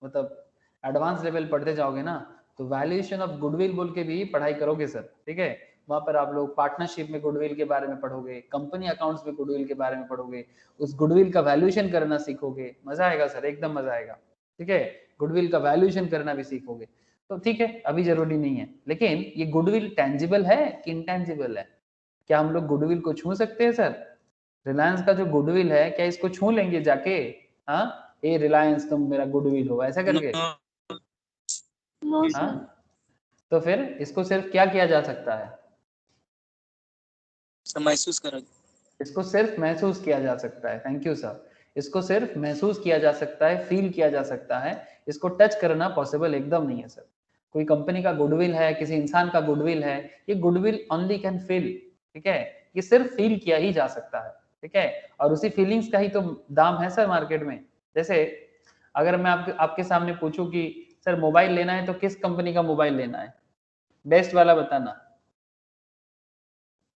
Speaker 1: मतलब एडवांस लेवल पढ़ते जाओगे ना, तो वैल्यूएशन ऑफ गुडविल बोल के भी पढ़ाई करोगे सर, ठीक है। वहां पर आप लोग पार्टनरशिप में गुडविल के बारे में पढ़ोगे, कंपनी अकाउंट्स में गुडविल के बारे में पढ़ोगे, उस गुडविल का वैल्यूएशन करना सीखोगे। मजा आएगा सर, एकदम मजा आएगा, ठीक है। गुडविल का वैल्यूएशन करना भी सीखोगे। तो ठीक है, अभी जरूरी नहीं है। लेकिन ये गुडविल टेंजिबल है कि इंटेंजिबल है? क्या हम लोग गुडविल को छू सकते हैं सर? रिलायंस का जो गुडविल है, क्या इसको छू लेंगे जाके? हाँ, ए रिलायंस तुम मेरा गुडविल हो, ऐसा करके?
Speaker 3: No,
Speaker 1: हाँ,
Speaker 3: sir.
Speaker 1: तो फिर इसको सिर्फ क्या किया जा सकता है?
Speaker 2: महसूस करा।
Speaker 1: इसको सिर्फ महसूस किया जा सकता है। Thank you sir. इसको सिर्फ महसूस किया जा सकता है, फील किया जा सकता है। इसको टच करना पॉसिबल एकदम नहीं है सर। कोई कंपनी का गुडविल है, किसी इंसान का गुडविल है, ये गुडविल ओनली कैन फील, ठीक है। ये सिर्फ फील किया ही जा सकता है, ठीक है। और उसी फीलिंग्स का ही तो दाम है सर मार्केट में। जैसे अगर मैं आपके सामने पूछूं कि सर मोबाइल लेना है तो किस कंपनी का मोबाइल लेना है, बेस्ट वाला बताना।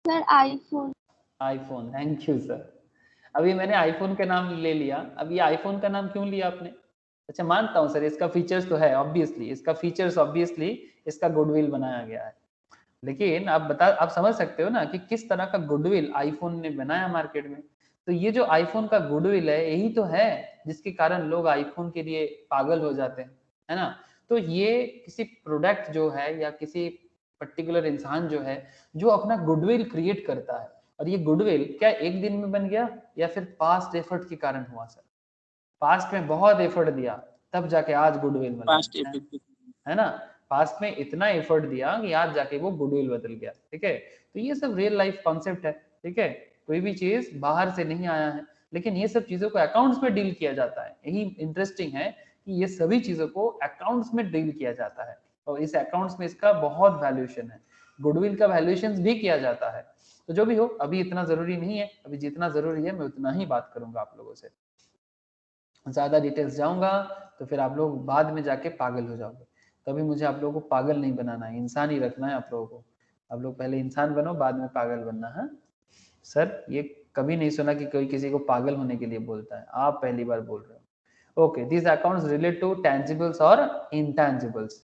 Speaker 3: Sir, iPhone.
Speaker 1: IPhone, thank you sir. अभी मैंने आईफोन का नाम ले लिया। अब ये आईफोन का नाम क्यों लिया आपने? अच्छा, मानता हूँ सर, इसका फीचर्स तो है ऑब्वियसली, इसका फीचर्स ऑब्वियसली इसका गुडविल बनाया गया है। लेकिन आप समझ सकते हो ना कि किस तरह का गुडविल आईफोन ने बनाया मार्केट में। तो ये जो आईफोन का गुडविल है, यही तो है जिसके कारण लोग आईफोन के लिए पागल हो जाते हैं, है ना। तो ये किसी प्रोडक्ट जो है या किसी पर्टिकुलर इंसान जो है, जो अपना गुडविल क्रिएट करता है, और ये गुडविल क्या एक दिन में बन गया या फिर पास्ट एफर्ट के कारण हुआ सर? पास्ट में बहुत एफर्ट दिया तब जाके आज गुडविल मिला
Speaker 2: पास्ट
Speaker 1: है
Speaker 2: इफेक्ट।
Speaker 1: है ना। पास्ट में इतना एफर्ट दिया कि आज जाके वो गुडविल बदल गया, ठीक है। तो ये सब रियल लाइफ कॉन्सेप्ट है, ठीक है। कोई भी चीज बाहर से नहीं आया है, लेकिन ये सब चीजों को अकाउंट्स में डील किया जाता है। यही इंटरेस्टिंग है कि ये सभी चीजों को अकाउंट्स में डील किया जाता है, और इस अकाउंट्स में इसका बहुत वैल्यूएशन है। गुडविल का वैल्यूएशन भी किया जाता है। तो जो भी हो, अभी इतना जरूरी नहीं है। अभी जितना जरूरी है मैं उतना ही बात करूंगा आप लोगों से। ज्यादा डिटेल्स जाऊंगा तो फिर आप लोग बाद में जाके पागल हो जाओगे। कभी मुझे आप लोगों को पागल नहीं बनाना है, इंसान ही रखना है आप लोगों को। आप लोग पहले इंसान बनो, बाद में पागल बनना है। सर ये कभी नहीं सुना कि कोई किसी को पागल होने के लिए बोलता है, आप पहली बार बोल रहे हो। Okay, this accounts relate to tangibles और इंटेंजिबल्स।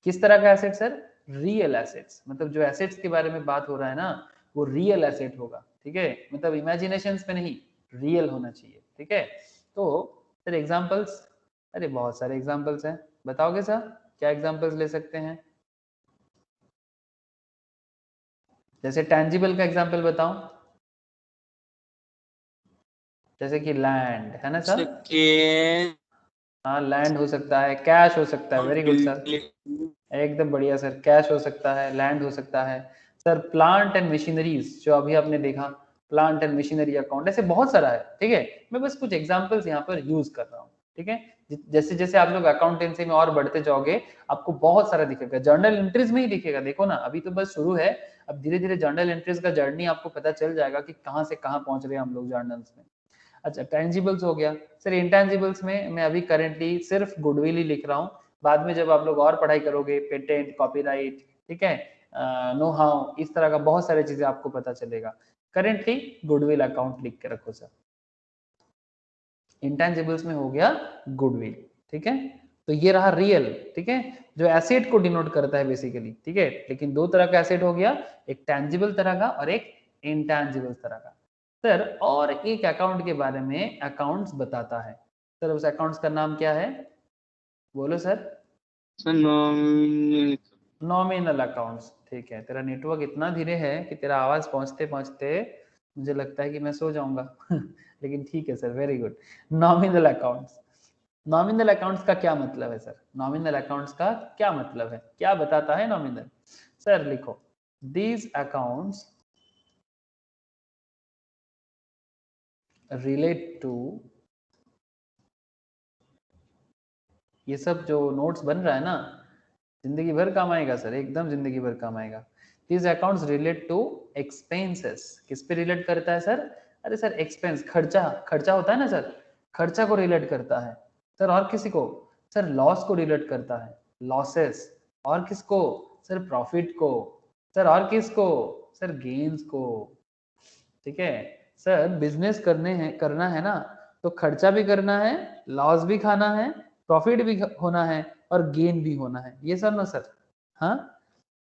Speaker 1: किस तरह का एसेट सर? Real assets. मतलब जो एसेट्स के बारे में बात हो रहा है ना, वो रियल एसेट होगा, ठीक है। मतलब इमेजिनेशन पे नहीं, रियल होना चाहिए, ठीक है। तो सर एग्जांपल्स, अरे बहुत सारे एग्जांपल्स हैं, बताओगे सर क्या एग्जांपल्स ले सकते हैं? जैसे टैंजिबल का एग्जांपल बताओ। जैसे कि लैंड, है ना सर? हाँ, लैंड हो सकता है, कैश हो सकता है। वेरी गुड सर, एकदम बढ़िया सर। कैश हो सकता है, लैंड हो सकता है सर। प्लांट एंड मशीनरीज, जो अभी आपने देखा, प्लांट एंड मशीनरी अकाउंट, ऐसे बहुत सारा है, ठीक है। मैं बस कुछ एग्जांपल्स यहाँ पर यूज कर रहा हूँ, ठीक है। जैसे जैसे आप लोग अकाउंटेंसी में और बढ़ते जाओगे, आपको बहुत सारा दिखेगा। जर्नल एंट्रीज में ही दिखेगा, देखो ना, अभी तो बस शुरू है। अब धीरे धीरे जर्नल एंट्रीज का जर्नी आपको पता चल जाएगा कि कहाँ से कहाँ पहुंच रहे हैं हम लोग जर्नल्स में। अच्छा, टेंजिबल्स हो गया सर। इंटेंजिबल्स में मैं अभी करेंटली सिर्फ गुडविल ही लिख रहा हूँ। बाद में जब आप लोग और पढ़ाई करोगे, पेटेंट, कॉपीराइट, ठीक है, नो हाउ, इस तरह का बहुत सारी चीजें आपको पता चलेगा। करेंटली गुडविल अकाउंट लिख के रखो सर। इंटेंजिबल्स में हो गया गुडविल, ठीक है। तो ये रहा रियल, ठीक है, जो एसेट को डिनोट करता है बेसिकली, ठीक है। लेकिन दो तरह का एसेट हो गया, एक टेंजिबल तरह का और एक इंटैंजिबल्स तरह का। सर और एक अकाउंट के बारे में अकाउंट्स बताता है, सर उस अकाउंट्स का नाम क्या है? बोलो sir.
Speaker 2: Sir nominal
Speaker 1: nominal accounts. ठीक है, तेरा नेटवर्क इतना धीरे है कि तेरा आवाज पहुंचते पहुंचते मुझे लगता है कि मैं सो जाऊंगा लेकिन ठीक है sir, very good. Nominal accounts. Nominal accounts का क्या मतलब है सर? नॉमिनल अकाउंट्स का क्या मतलब है, क्या बताता है नॉमिनल? सर लिखो, दीज अकाउंट्स रिलेट टू, ये सब जो नोट्स बन रहा है ना, जिंदगी भर काम आएगा सर, एकदम जिंदगी भर काम आएगा। These accounts relate to expenses. किस पे रिलेट करता है सर? अरे सर एक्सपेंस, खर्चा, खर्चा होता है ना सर, खर्चा को रिलेट करता है सर। और किसी को? सर लॉस को रिलेट करता है, लॉसेस। और किसको? सर प्रॉफिट को। सर और किसको? सर गेन्स को। ठीक है सर, बिजनेस करना है ना, तो खर्चा भी करना है, लॉस भी खाना है, प्रॉफिट भी होना है और गेन भी होना है। ये सर ना सर? हाँ,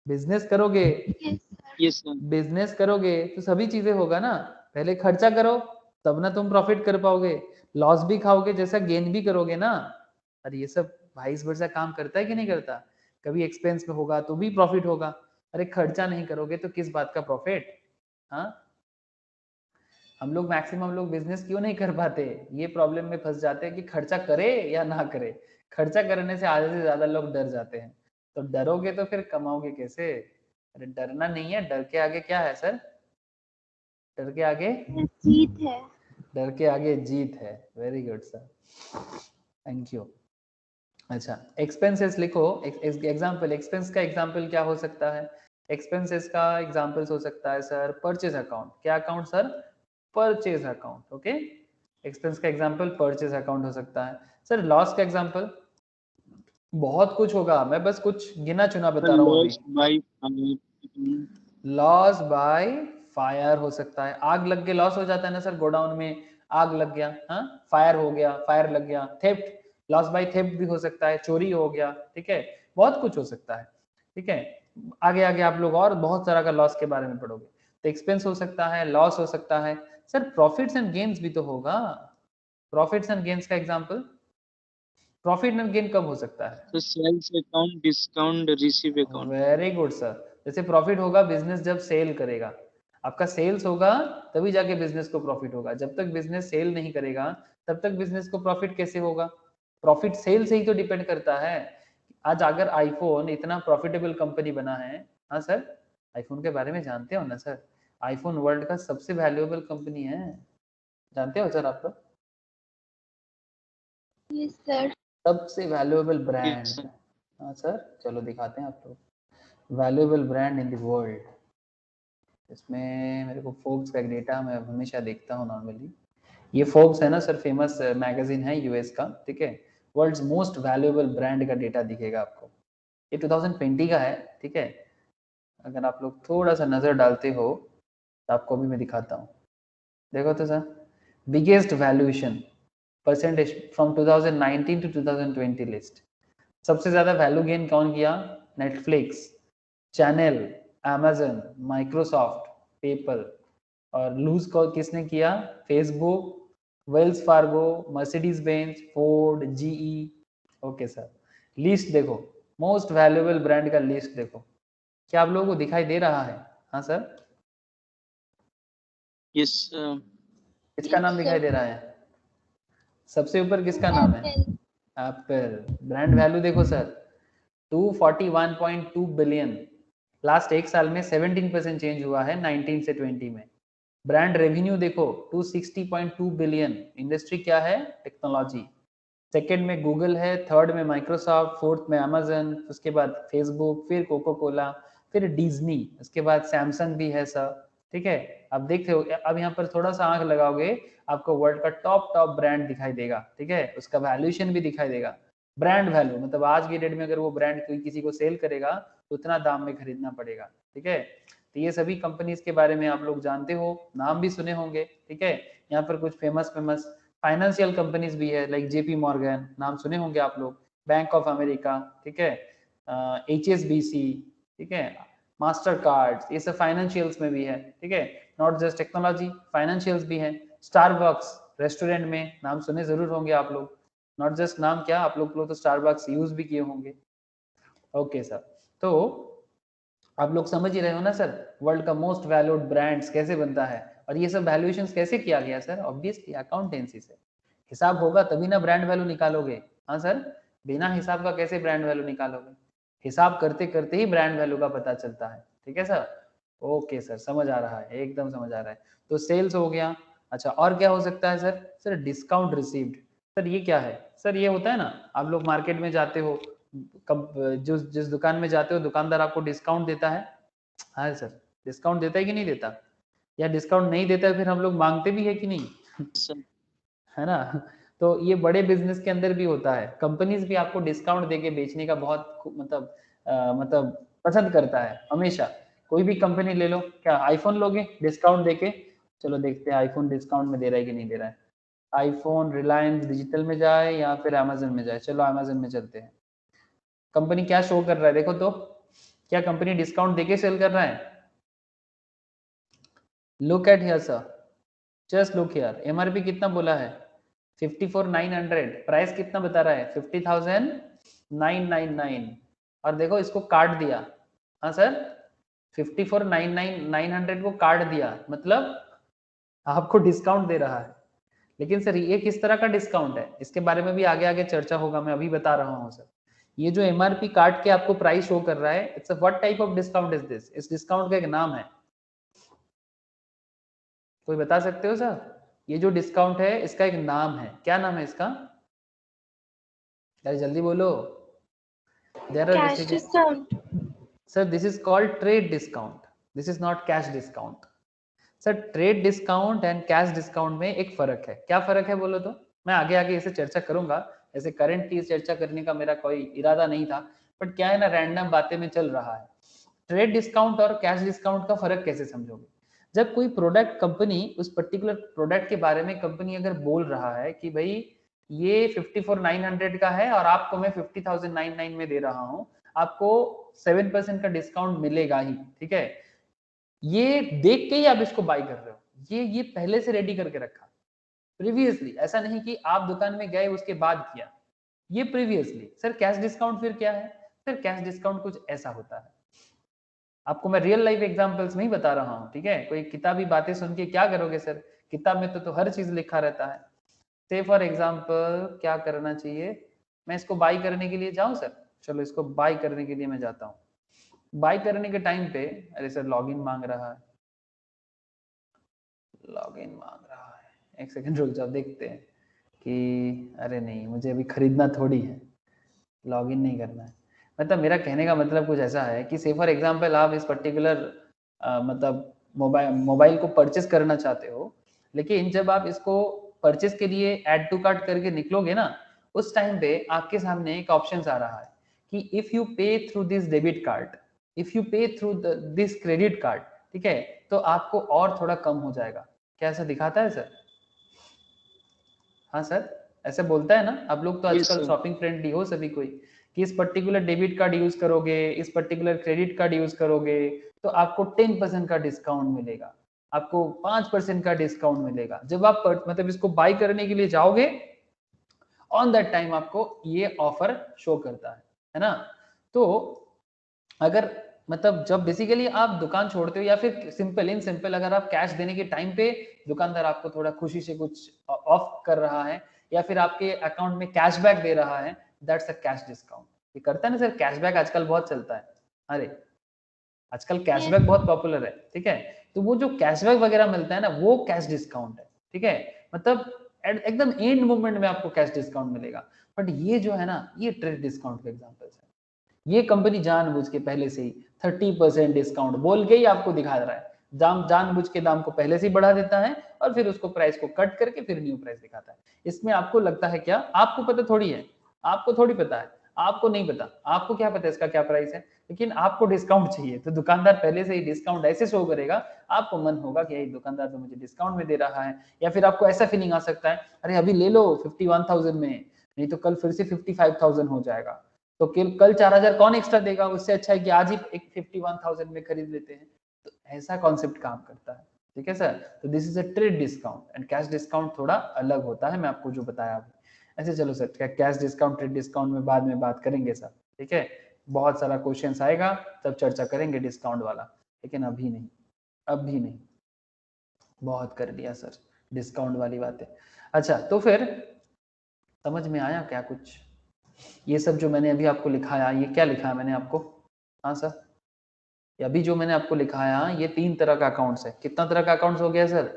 Speaker 1: बिजनेस करोगे,
Speaker 3: Yes, sir.
Speaker 2: Yes sir
Speaker 1: business करोगे तो सभी चीजें होगा ना, पहले खर्चा करो तब ना तुम प्रॉफिट कर पाओगे, लॉस भी खाओगे जैसा गेन भी करोगे ना। अरे ये सब वाइस वर्सा काम करता है कि नहीं करता? कभी एक्सपेंस में होगा तो भी प्रॉफिट होगा, अरे खर्चा नहीं करोगे तो किस बात का प्रॉफिट? हाँ, हम लोग मैक्सिमम लोग बिजनेस क्यों नहीं कर पाते? ये प्रॉब्लम में फंस जाते हैं कि खर्चा करे या ना करे। खर्चा करने से आधे से ज्यादा लोग डर जाते हैं, तो डरोगे तो फिर कमाओगे कैसे? अरे डरना नहीं है, डर के आगे क्या है सर? डर के आगे,
Speaker 3: जीत है।
Speaker 1: डर के आगे जीत है। Very good sir, thank you. अच्छा, एक्सपेंसेस लिखो। एग्जाम्पल, एक्सपेंस का एग्जाम्पल क्या हो सकता है? एक्सपेंसेस का एग्जाम्पल्स हो सकता है सर परचेज अकाउंट। क्या account sir? Purchase account. Okay, expense का एग्जाम्पल परचेज अकाउंट हो सकता है। सर लॉस का एग्जाम्पल बहुत कुछ होगा, मैं बस कुछ गिना चुना बता रहा हूँ अभी।
Speaker 2: Loss by
Speaker 1: loss by fire हो सकता है, आग लग के लॉस हो जाता है ना सर, गोडाउन में आग लग गया, हाँ फायर हो गया, फायर लग गया। थेफ्ट, लॉस बाय थेफ्ट भी हो सकता है, चोरी हो गया। ठीक है, बहुत कुछ हो सकता है। ठीक है, आगे आगे आप लोग और बहुत तरह का लॉस के बारे में पढ़ोगे। तो एक्सपेंस हो सकता है, लॉस हो सकता है सर, प्रॉफिट्स एंड गेन्स भी तो होगा। प्रॉफिट्स एंड गेन्स का एग्जांपल, प्रॉफिट एंड गेन कब हो सकता है?
Speaker 2: Sir sales account discount receive account
Speaker 1: very good sir, जैसे प्रॉफिट होगा बिजनेस जब सेल करेगा, आपका सेल्स होगा तभी जाके बिजनेस को प्रॉफिट होगा। जब तक बिजनेस सेल नहीं करेगा तब तक बिजनेस को प्रॉफिट कैसे होगा? प्रॉफिट सेल से ही तो डिपेंड करता है। आज अगर आईफोन इतना प्रॉफिटेबल कंपनी बना है, हाँ सर, आईफोन के बारे में जानते हो ना सर? आईफोन वर्ल्ड का सबसे वैल्यूएबल कंपनी है, जानते हो सर आप लोग?
Speaker 3: Yes, sir.
Speaker 1: सबसे वैल्यूएबल ब्रांड।
Speaker 2: यस सर
Speaker 1: हाँ सर, चलो दिखाते हैं आप लोग, valuable brand in the world. इसमें मेरे को फोर्ब्स का एक डेटा मैं हमेशा देखता हूँ नॉर्मली। ये फोर्ब्स है ना सर, फेमस मैगजीन है यूएस का। ठीक है, वर्ल्ड्स मोस्ट वैल्यूएबल ब्रांड का डेटा दिखेगा आपको, ये 2020 का है। ठीक है, अगर आप लोग थोड़ा सा नज़र डालते हो तो आपको भी मैं दिखाता हूँ। देखो तो sir, biggest valuation percentage from 2019 to 2020 list. सबसे ज्यादा वैल्यू गेन कौन किया? Netflix, Chanel, Amazon, Microsoft, PayPal. और लूज को किसने किया? Facebook, Wells Fargo, Mercedes Benz, Ford, GE. Okay sir, list देखो, मोस्ट वैल्यूएबल ब्रांड का लिस्ट देखो, क्या आप लोगों को दिखाई दे रहा है? हाँ सर,
Speaker 2: यस
Speaker 1: किसका
Speaker 3: Yes,
Speaker 1: नाम दिखाई
Speaker 3: sir.
Speaker 1: दे रहा है? सबसे ऊपर किसका नाम है?
Speaker 3: Apple.
Speaker 1: एप्पल। ब्रांड वैल्यू देखो सर, 241.2 बिलियन। लास्ट एक साल में 17% चेंज हुआ है 19 से 20 में। ब्रांड रेवेन्यू देखो 260.2 बिलियन। इंडस्ट्री क्या है? टेक्नोलॉजी। सेकंड में गूगल है, थर्ड में माइक्रोसॉफ्ट, फोर्थ में अमेजन, उसके बाद फेसबुक, फिर कोको कोला, फिर डिज्नी, उसके बाद सैमसंग भी है सर। ठीक है, अब देखते हो, अब यहाँ पर थोड़ा सा आंख लगाओगे आपको वर्ल्ड का टॉप टॉप ब्रांड दिखाई देगा। ठीक है, उसका वैल्यूएशन भी दिखाई देगा। ब्रांड वैल्यू मतलब आज की डेट में अगर वो ब्रांड कोई किसी को सेल करेगा तो उतना दाम में खरीदना पड़ेगा। ठीक है, तो ये सभी कंपनीज के बारे में आप लोग जानते हो, नाम भी सुने होंगे। ठीक है, यहाँ पर कुछ फेमस फेमस फाइनेंशियल कंपनीज भी है, लाइक जेपी मॉर्गन, नाम सुने होंगे आप लोग, बैंक ऑफ अमेरिका। ठीक है, HSBC। ठीक है, मास्टर कार्ड्स, ये सब फाइनेंशियल्स में भी है, ठीक है, नॉट जस्ट टेक्नोलॉजी, फाइनेंशियल्स भी है। स्टारबक्स रेस्टोरेंट में नाम सुने जरूर होंगे आप लोग, नॉट जस्ट नाम, क्या आप लोग तो स्टारबक्स यूज भी किए होंगे। ओके सर, तो आप लोग समझ ही रहे हो ना सर, वर्ल्ड का मोस्ट वैल्यूड ब्रांड्स कैसे बनता है, और ये सब वैल्यूएशंस कैसे किया गया सर, ऑब्वियसली अकाउंटेंसी से। हिसाब होगा तभी ना ब्रांड वैल्यू निकालोगे। हाँ सर, बिना हिसाब का कैसे ब्रांड वैल्यू निकालोगे, हिसाब करते करते ही ब्रांड वैल्यू का पता चलता है, ठीक है सर। ओके सर, समझ आ रहा है, एकदम समझ आ रहा है। तो सेल्स हो गया। अच्छा, और क्या हो सकता है sir? Sir discount received. Sir ये क्या है? सर ये होता है ना, आप लोग मार्केट में जाते हो, कब जिस दुकान में जाते हो दुकानदार आपको डिस्काउंट देता है। हाँ सर, डिस्काउंट देता है कि नहीं देता, या डिस्काउंट नहीं देता है फिर हम लोग मांगते भी है कि नहीं
Speaker 2: सर
Speaker 1: है ना। तो ये बड़े बिजनेस के अंदर भी होता है, कंपनीज भी आपको डिस्काउंट देके बेचने का बहुत मतलब पसंद करता है हमेशा। कोई भी कंपनी ले लो, क्या आईफोन लोगे डिस्काउंट देके? चलो देखते हैं आईफोन डिस्काउंट में दे रहा है कि नहीं दे रहा है। आईफोन रिलायंस डिजिटल में जाए या फिर अमेजन में जाए, चलो अमेजन में चलते हैं। कंपनी क्या शो कर रहा है देखो तो, क्या कंपनी डिस्काउंट देके सेल कर रहा है? Look at here sir, just look here, MRP कितना बोला है? 54,900, प्राइस कितना बता रहा है? 50,999, और देखो इसको काट दिया। हाँ सर, 54,999 को काट दिया, मतलब आपको डिस्काउंट दे रहा है। लेकिन सर ये किस तरह का डिस्काउंट है, इसके बारे में भी आगे आगे चर्चा होगा, मैं अभी बता रहा हूँ सर। ये जो एमआरपी काट के आपको प्राइस शो कर रहा है, it's what type of discount is this? इस डिस्काउंट का एक नाम है, कोई बता सकते हो सर? ये जो डिस्काउंट है इसका एक नाम है, क्या नाम है इसका? अरे जल्दी बोलो। There are
Speaker 3: Cash discount.
Speaker 1: Sir this is called trade discount, this is not cash discount. Sir trade discount and cash discount में एक फर्क है, क्या फर्क है बोलो तो? मैं आगे आगे इसे चर्चा करूंगा, ऐसे करंट चीज चर्चा करने का मेरा कोई इरादा नहीं था, बट क्या है ना, रैंडम बातें में चल रहा है। ट्रेड डिस्काउंट और कैश डिस्काउंट का फर्क कैसे समझोगे? जब कोई प्रोडक्ट कंपनी, उस पर्टिकुलर प्रोडक्ट के बारे में कंपनी अगर बोल रहा है कि भाई ये 54,900 का है और आपको मैं 50,999 में दे रहा हूं, आपको 7% का डिस्काउंट मिलेगा ही, ठीक है, ये देख के ही आप इसको बाय कर रहे हो, ये पहले से रेडी करके रखा प्रीवियसली, ऐसा नहीं कि आप दुकान में गए उसके बाद किया, ये प्रीवियसली। सर कैश डिस्काउंट फिर क्या है? सर कैश डिस्काउंट कुछ ऐसा होता है, आपको मैं रियल लाइफ एग्जांपल्स में ही बता रहा हूँ, ठीक है, कोई किताबी बातें सुन के क्या करोगे सर, किताब में तो हर चीज लिखा रहता है। से फॉर एग्जांपल क्या करना चाहिए, मैं इसको बाई करने के लिए जाऊं सर, चलो इसको बाई करने के लिए मैं जाता हूँ। बाई करने के टाइम पे, अरे सर लॉगिन मांग रहा है, लॉगिन मांग रहा है, एक सेकंड रुक जाओ, देखते हैं कि, अरे नहीं मुझे अभी खरीदना थोड़ी है, लॉगिन नहीं करना है। मतलब मेरा कहने का मतलब कुछ ऐसा है कि से फॉर एग्जांपल आप इस पर्टिकुलर मतलब मोबाइल को परचेस करना चाहते हो, लेकिन जब आप इसको परचेस के लिए ऐड टू कार्ट करके निकलोगे ना, उस टाइम पे आपके सामने एक ऑप्शन आ रहा है कि इफ यू पे through this debit card, if you पे थ्रू दिस क्रेडिट कार्ड, ठीक है, तो आपको और थोड़ा कम हो जाएगा। क्या ऐसा दिखाता है सर? हाँ सर, ऐसे बोलता है ना, आप लोग तो
Speaker 2: Yes,
Speaker 1: आजकल
Speaker 2: sir.
Speaker 1: शॉपिंग फ्रेंडली हो सभी कोई, कि इस पर्टिकुलर डेबिट कार्ड यूज करोगे, इस पर्टिकुलर क्रेडिट कार्ड यूज करोगे तो आपको 10% का डिस्काउंट मिलेगा, आपको 5% का डिस्काउंट मिलेगा। जब आप मतलब इसको बाई करने के लिए जाओगे, ऑन दैट टाइम आपको ये ऑफर शो करता है ना। तो अगर मतलब जब बेसिकली आप दुकान छोड़ते हो, या फिर सिंपल इन सिंपल अगर आप कैश देने के टाइम पे दुकानदार आपको थोड़ा खुशी से कुछ ऑफ कर रहा है, या फिर आपके अकाउंट में कैशबैक दे रहा है, दैट्स अ कैश डिस्काउंट। ये करता है ना सर, कैशबैक आजकल बहुत चलता है, अरे आजकल कैशबैक
Speaker 3: Yes.
Speaker 1: बहुत पॉपुलर है, ठीक है, तो वो जो कैशबैक वगैरह मिलता है ना, वो कैश डिस्काउंट है, ठीक है, मतलब एकदम एंड मोमेंट में आपको कैश डिस्काउंट मिलेगा। बट ये जो है ना, ये ट्रेड डिस्काउंट के एग्जांपल्स है, ये कंपनी जानबूझ के पहले से ही 30% डिस्काउंट बोल के ही आपको दिखा रहा है, दाम जानबूझ के दाम को पहले से ही बढ़ा देता है और फिर उसको प्राइस को कट करके फिर न्यू प्राइस दिखाता है। इसमें आपको लगता है क्या, आपको पता थोड़ी है, आपको थोड़ी पता है, आपको नहीं पता, आपको क्या पता इसका क्या प्राइस है, लेकिन आपको डिस्काउंट चाहिए तो दुकानदार पहले से ही डिस्काउंट ऐसे शो करेगा, आपको मन होगा कि दुकानदार तो मुझे डिस्काउंट में दे रहा है, या फिर आपको ऐसा फीलिंग आ सकता है, अरे अभी ले लो 51,000 में, नहीं तो कल फिर से 55,000 हो जाएगा, तो कल 4000 कौन एक्स्ट्रा देगा, उससे अच्छा है कि आज ही एक 51,000 में खरीद लेते हैं। तो ऐसा कॉन्सेप्ट काम करता है, ठीक है सर। तो this is a trade discount and cash discount थोड़ा अलग होता है, मैं आपको जो बताया अभी। ऐसे चलो sir, cash discount trade discount में बाद में बात करेंगे सर, ठीक है। बहुत सारा क्वेश्चंस आएगा तब चर्चा करेंगे डिस्काउंट वाला, लेकिन अभी नहीं, अभी नहीं, बहुत कर दिया सर डिस्काउंट वाली बातें। अच्छा तो फिर समझ में आया क्या कुछ? ये सब जो मैंने अभी आपको लिखाया, ये क्या लिखा है मैंने आपको? हाँ सर, अभी जो मैंने आपको लिखाया ये 3 तरह का अकाउंट्स है। कितना तरह का अकाउंट्स हो गया sir?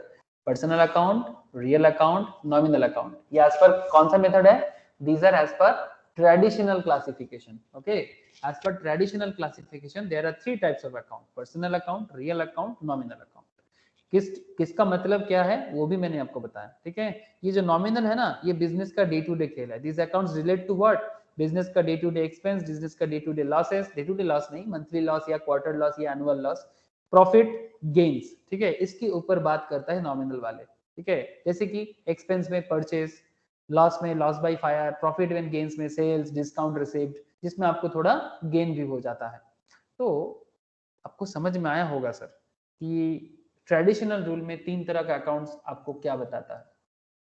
Speaker 1: Personal account, real account, nominal account. ये एज पर कौन सा मेथड है? These are as per traditional classification. Okay, as per traditional classification there are 3 types of account, personal account, real account, nominal account. किसका मतलब क्या है वो भी मैंने आपको बताया, ठीक है। ये जो नॉमिनल है ना, ये बिजनेस का डे टू डे खेल है। This accounts relate to what? Business का day to day expense, business का day to day losses, day to day loss नहीं, मंथली लॉस या क्वार्टर लॉस या एनुअल लॉस, प्रॉफिट, गेन्स, ठीक है। इसके ऊपर बात करता है नॉमिनल वाले, ठीक है। जैसे कि एक्सपेंस में परचेस, लॉस में loss by fire, profit and gains में सेल्स, डिस्काउंट रिसीव्ड, जिसमें आपको थोड़ा गेन भी हो जाता है। तो आपको समझ में आया होगा सर कि ट्रेडिशनल रूल में 3 तरह का अकाउंट्स आपको क्या बताता है?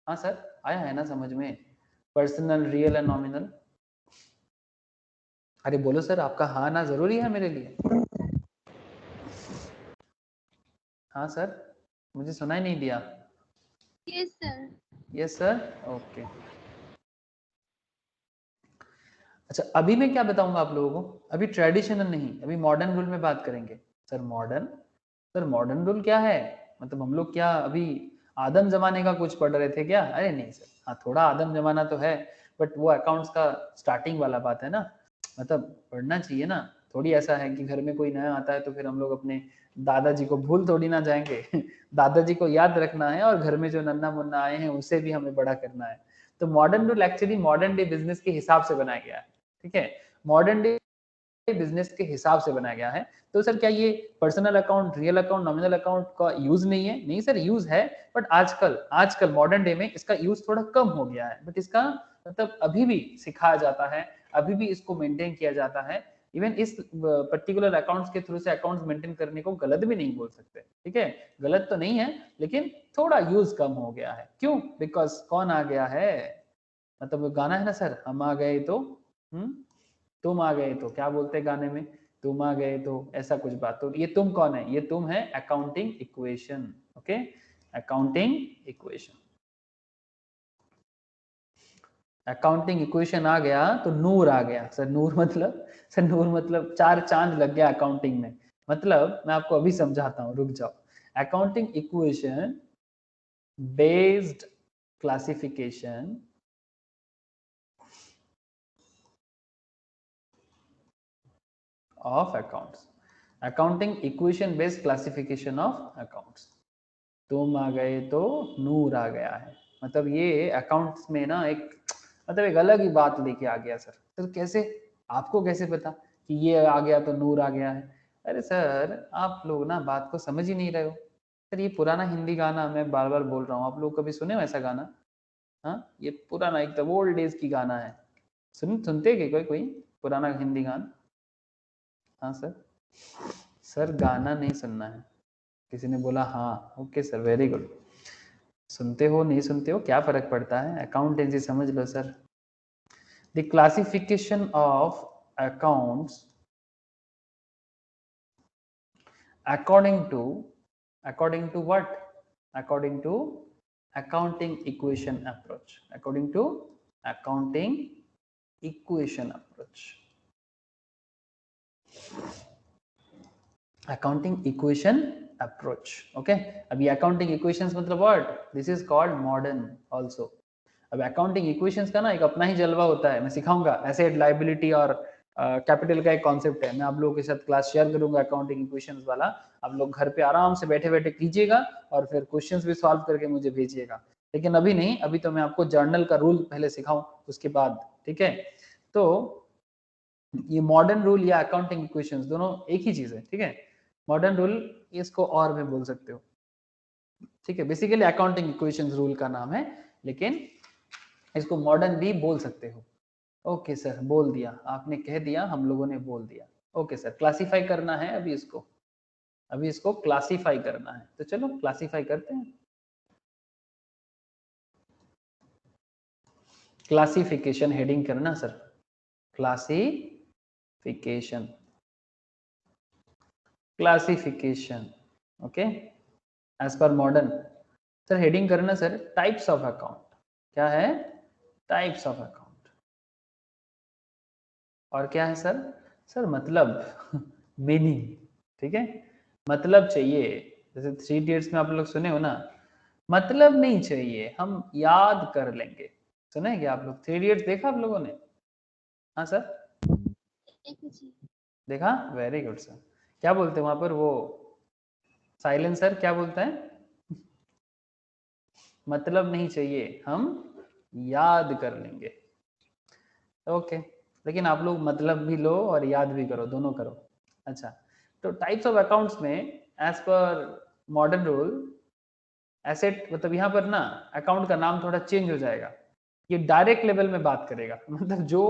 Speaker 1: हाँ सर, आया है ना समझ में? Personal, real and nominal. अरे बोलो सर, आपका हाँ ना जरूरी है मेरे लिए। हाँ सर, मुझे सुनाई नहीं दिया।
Speaker 3: Yes sir.
Speaker 1: Yes sir, okay. अच्छा अभी मैं क्या बताऊंगा आप लोगों को? अभी ट्रेडिशनल नहीं, अभी मॉडर्न रूल में बात करेंगे। Sir modern, sir modern rule क्या है? मतलब हम लोग क्या अभी आदम जमाने का कुछ पढ़ रहे थे क्या? अरे नहीं सर, हाँ थोड़ा आदम जमाना तो है, बट वो अकाउंट्स का स्टार्टिंग वाला बात है ना। मतलब पढ़ना चाहिए ना। थोड़ी ऐसा है कि घर में कोई नया आता है तो फिर हम लोग अपने दादाजी को भूल थोड़ी ना जाएंगे दादाजी को याद रखना है, और घर में जो नन्ना मुन्ना आए हैं उसे भी हमें बड़ा करना है। तो modern rule actually modern day business के हिसाब से बनाया गया है, ठीक है। मॉडर्न डे बिजनेस के हिसाब से बनाया गया है। तो सर क्या ये personal account, real account, nominal account का यूज नहीं है? नहीं सर, यूज है, बट आजकल आजकल मॉडर्न डे में इसका यूज थोड़ा कम हो गया है। बट इसका मतलब अभी भी सिखाया जाता है, अभी भी इसको मेंटेन किया जाता है। इवन इस पर्टिकुलर अकाउंट्स के थ्रू से अकाउंट्स मेंटेन करने को गलत भी नहीं बोल सकते, ठीक है। गलत तो नहीं है, लेकिन थोड़ा यूज कम हो गया है। क्यों? बिकॉज कौन आ गया है? मतलब वो गाना है ना सर, हम आ गए तो तुम आ गए तो, क्या बोलते हैं गाने में? तुम आ गए तो, ऐसा कुछ बात। तो ये तुम कौन है? ये तुम है accounting equation. Okay, accounting equation. Accounting equation आ गया तो नूर आ गया। सर नूर मतलब, सर नूर मतलब 4 चांद लग गया अकाउंटिंग में। मतलब मैं आपको अभी समझाता हूँ, रुक जाओ। Accounting equation based classification of accounts, accounting equation based classification of accounts। तुम आ गए तो नूर आ गया है। मतलब ये अकाउंट्स में ना एक मतलब एक अलग ही बात लेके आ गया सर। सर कैसे? आपको कैसे पता कि ये आ गया तो नूर आ गया है? अरे सर आप लोग ना बात को समझ ही नहीं रहे हो। सर ये पुराना हिंदी गाना मैं बार बार बोल रहा हूँ, आप लोग कभी सुने हो ऐसा गाना? हाँ, ये पुराना एकदम ओल्ड डेज की गाना है। सुनते क्या कोई पुराना हिंदी गाना? हाँ सर, सर गाना नहीं सुनना है। किसी ने बोला हाँ, ओके सर, वेरी गुड। सुनते हो नहीं सुनते हो क्या फर्क पड़ता है, अकाउंटेंसी समझ लो sir. The classification of accounts according to what? According to accounting equation approach. According to accounting equation approach. Accounting equation approach. Okay, अब ये अकाउंटिंग इक्वेशंस मतलब what? This is called modern also. अब accounting equations का ना एक अपना ही जलवा होता है, मैं सिखाऊंगा। एसेट, लायबिलिटी और कैपिटल का एक कॉन्सेप्ट है, मैं आप लोगों के साथ क्लास शेयर करूंगा अकाउंटिंग इक्वेशंस वाला। आप लोग घर पे आराम से बैठे बैठे कीजिएगा और फिर क्वेश्चंस भी सॉल्व करके मुझे भेजिएगा। लेकिन अभी नहीं, अभी तो मैं आपको जर्नल का रूल पहले सिखाऊं उसके बाद, ठीक है। तो ये मॉडर्न रूल या अकाउंटिंग इक्वेशंस दोनों एक ही चीज है, ठीक है। मॉडर्न रूल इसको और भी बोल सकते हो, ठीक है। बेसिकली अकाउंटिंग इक्वेशंस रूल का नाम है, लेकिन इसको मॉडर्न भी बोल सकते हो। ओके सर, बोल दिया आपने, कह दिया, हम लोगों ने बोल दिया। ओके सर, क्लासिफाई करना है अभी इसको क्लासिफाई करना है, तो चलो क्लासिफाई करते हैं। क्लासिफिकेशन हेडिंग करना sir, classification okay, as per modern. Sir heading करना सर, टाइप्स ऑफ अकाउंट। क्या है? Types of account. और क्या है सर? सर मतलब मीनिंग, ठीक है, मतलब चाहिए। जैसे 3 इडियट्स में आप लोग सुने हो ना, मतलब नहीं चाहिए, हम याद कर लेंगे। सुने हैं क्या आप लोग? 3 इडियट्स देखा आप लोगों ने? हाँ सर, देखा, वेरी गुड सर। क्या बोलते हैं वहां पर वो साइलेंसर, क्या बोलता है? मतलब नहीं चाहिए, हम याद कर लेंगे। ओके, लेकिन आप लोग मतलब भी लो और याद भी करो, दोनों करो। अच्छा, तो टाइप्स ऑफ अकाउंट्स में as per modern rule, asset मतलब यहाँ पर ना अकाउंट का नाम थोड़ा चेंज हो जाएगा। ये डायरेक्ट लेवल में बात करेगा, मतलब जो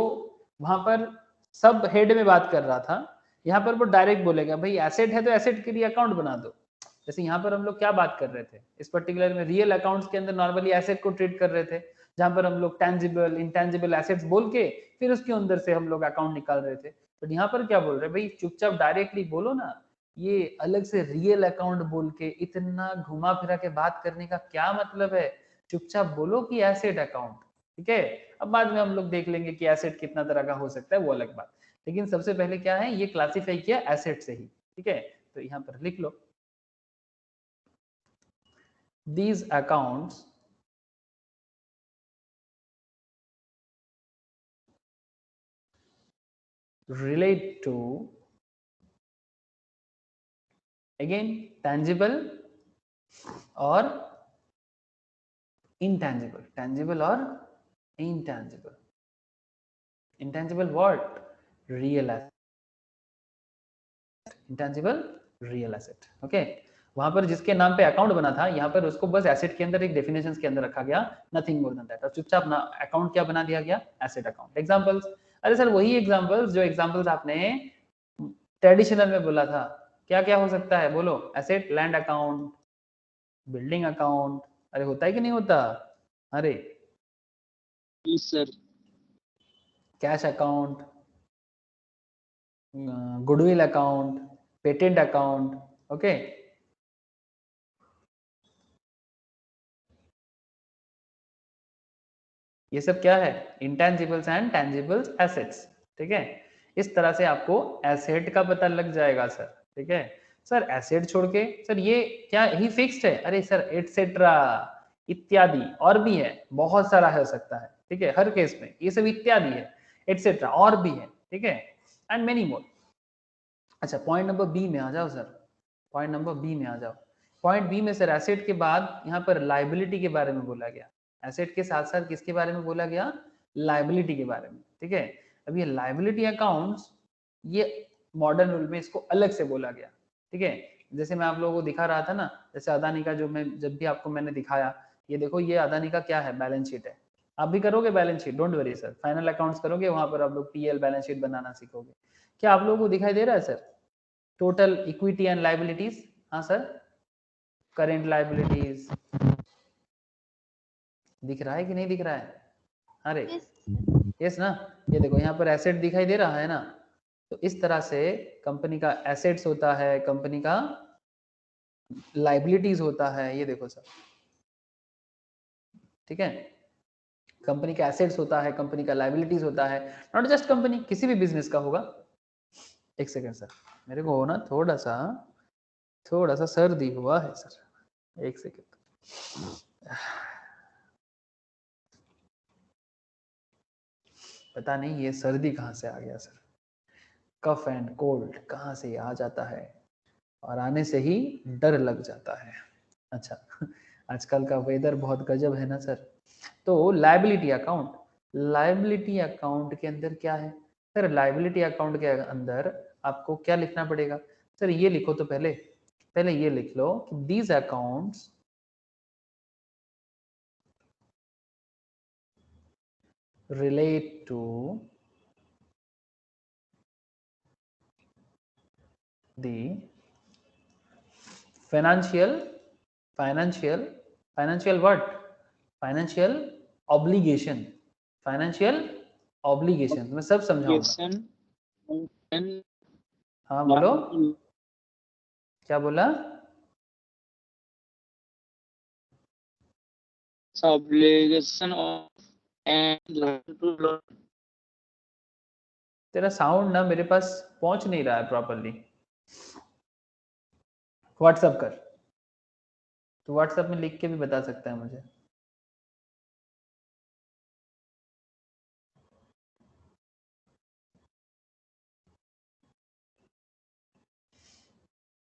Speaker 1: वहां पर सब हेड में बात कर रहा था, यहाँ पर वो डायरेक्ट बोलेगा भाई एसेट है तो एसेट के लिए अकाउंट बना दो। जैसे यहाँ पर हम लोग क्या बात कर रहे थे इस पर्टिकुलर में, रियल अकाउंट्स के अंदर नॉर्मली एसेट को ट्रीट कर रहे थे, जहां पर हम लोग टेंजिबल इंटेंजिबल एसेट्स बोल के फिर उसके अंदर से हम लोग अकाउंट निकाल रहे थे। बट यहाँ पर क्या बोल रहे हैं भाई, चुपचाप डायरेक्टली बोलो ना, ये अलग से रियल अकाउंट बोल के इतना घुमा फिरा के बात करने का क्या मतलब है? चुपचाप बोलो कि एसेट अकाउंट, ठीक है। अब बाद में हम लोग देख लेंगे कि एसेट कितना तरह का हो सकता है, वो अलग बात। लेकिन सबसे पहले क्या है, ये क्लासिफाई किया एसेट से ही, ठीक है। तो यहाँ पर लिख लो, these accounts relate to again tangible और intangible, tangible और intangible, intangible what? Real asset, intangible real asset, okay। वहां पर जिसके नाम पे अकाउंट बना था, यहाँ पर उसको बस एसेट के अंदर एक डेफिनेशन के अंदर रखा गया, नथिंग मोर देन दैट, और चुपचाप ना अकाउंट क्या बना दिया गया, एसेट अकाउंट। एग्जांपल्स, अरे सर वही एग्जांपल्स जो एग्जांपल्स आपने ट्रेडिशनल में बोला था, क्या क्या हो सकता है बोलो? Asset, land account, building account, अरे होता है कि नहीं होता? अरे
Speaker 2: Yes, sir.
Speaker 1: Cash account, goodwill account, patent account, okay. ये सब क्या है? इंटेंजिबल्स एंड टेंजिबल्स एसेट्स, ठीक है। इस तरह से आपको एसेट का पता लग जाएगा सर, ठीक है। सर एसेट छोड़ के सर ये क्या ही फिक्स्ड है? अरे सर एटसेट्रा, इत्यादि, और भी है, बहुत सारा हो सकता है, ठीक है। हर केस में ये सब इत्यादि है, एटसेट्रा, और भी है, ठीक है, एंड मेनी मोर। अच्छा, पॉइंट नंबर बी में आ जाओ सर, पॉइंट नंबर बी में आ जाओ। पॉइंट बी में सर एसेट के बाद यहाँ पर लाइबिलिटी के बारे में बोला गया, एसेट के साथ साथ किसके बारे में बोला गया? लाइबिलिटी के बारे में, ठीक है। अब ये लाइबिलिटी अकाउंट्स, ये मॉडर्न रूल में इसको अलग से बोला गया, ठीक है। जैसे मैं आप लोगों को दिखा रहा था ना, जैसे अदानी का, जो मैं जब भी आपको मैंने दिखाया, ये देखो ये अदानी का क्या है, बैलेंस शीट है। आप भी करोगे balance sheet, don't worry sir, final accounts करोगे, वहां पर आप लोग पीएल बैलेंस शीट बनाना सीखोगे। क्या आप लोगों को दिखाई दे रहा है sir? Total equity and liabilities, हाँ सर, करेंट लाइबिलिटीज, दिख रहा है कि नहीं दिख रहा है? अरे यस ना, ये देखो यहाँ पर एसेट दिखाई दे रहा है ना। तो इस तरह से कंपनी का एसेट्स होता है, कंपनी का लाइबिलिटीज होता है, ये देखो सर, ठीक है। कंपनी का एसेट्स होता है, कंपनी का लाइबिलिटीज होता है, नॉट जस्ट कंपनी, किसी भी बिजनेस का होगा। एक सेकेंड सर, मेरे को ना थोड़ा सा सर्दी हुआ है सर, एक सेकेंड। पता नहीं ये सर्दी कहाँ से आ गया सर, कफ एंड कोल्ड कहाँ से आ जाता है, और आने से ही डर लग जाता है। अच्छा, आजकल का वेदर बहुत गजब है ना सर। तो लाइबिलिटी अकाउंट, लाइबिलिटी अकाउंट के अंदर क्या है सर? लाइबिलिटी अकाउंट के अंदर आपको क्या लिखना पड़ेगा सर? ये लिखो तो पहले, पहले ये लिख लो कि these relate to the financial what? Financial obligation, financial obligation मैं सब समझाऊंगा।
Speaker 2: Obligation and
Speaker 1: हाँ बोलो, क्या बोला?
Speaker 2: obligation of and liable to loan.
Speaker 1: तेरा साउंड ना मेरे पास पहुंच नहीं रहा है प्रॉपरली। व्हाट्सएप कर, तो व्हाट्सएप में लिख के भी बता सकता है मुझे।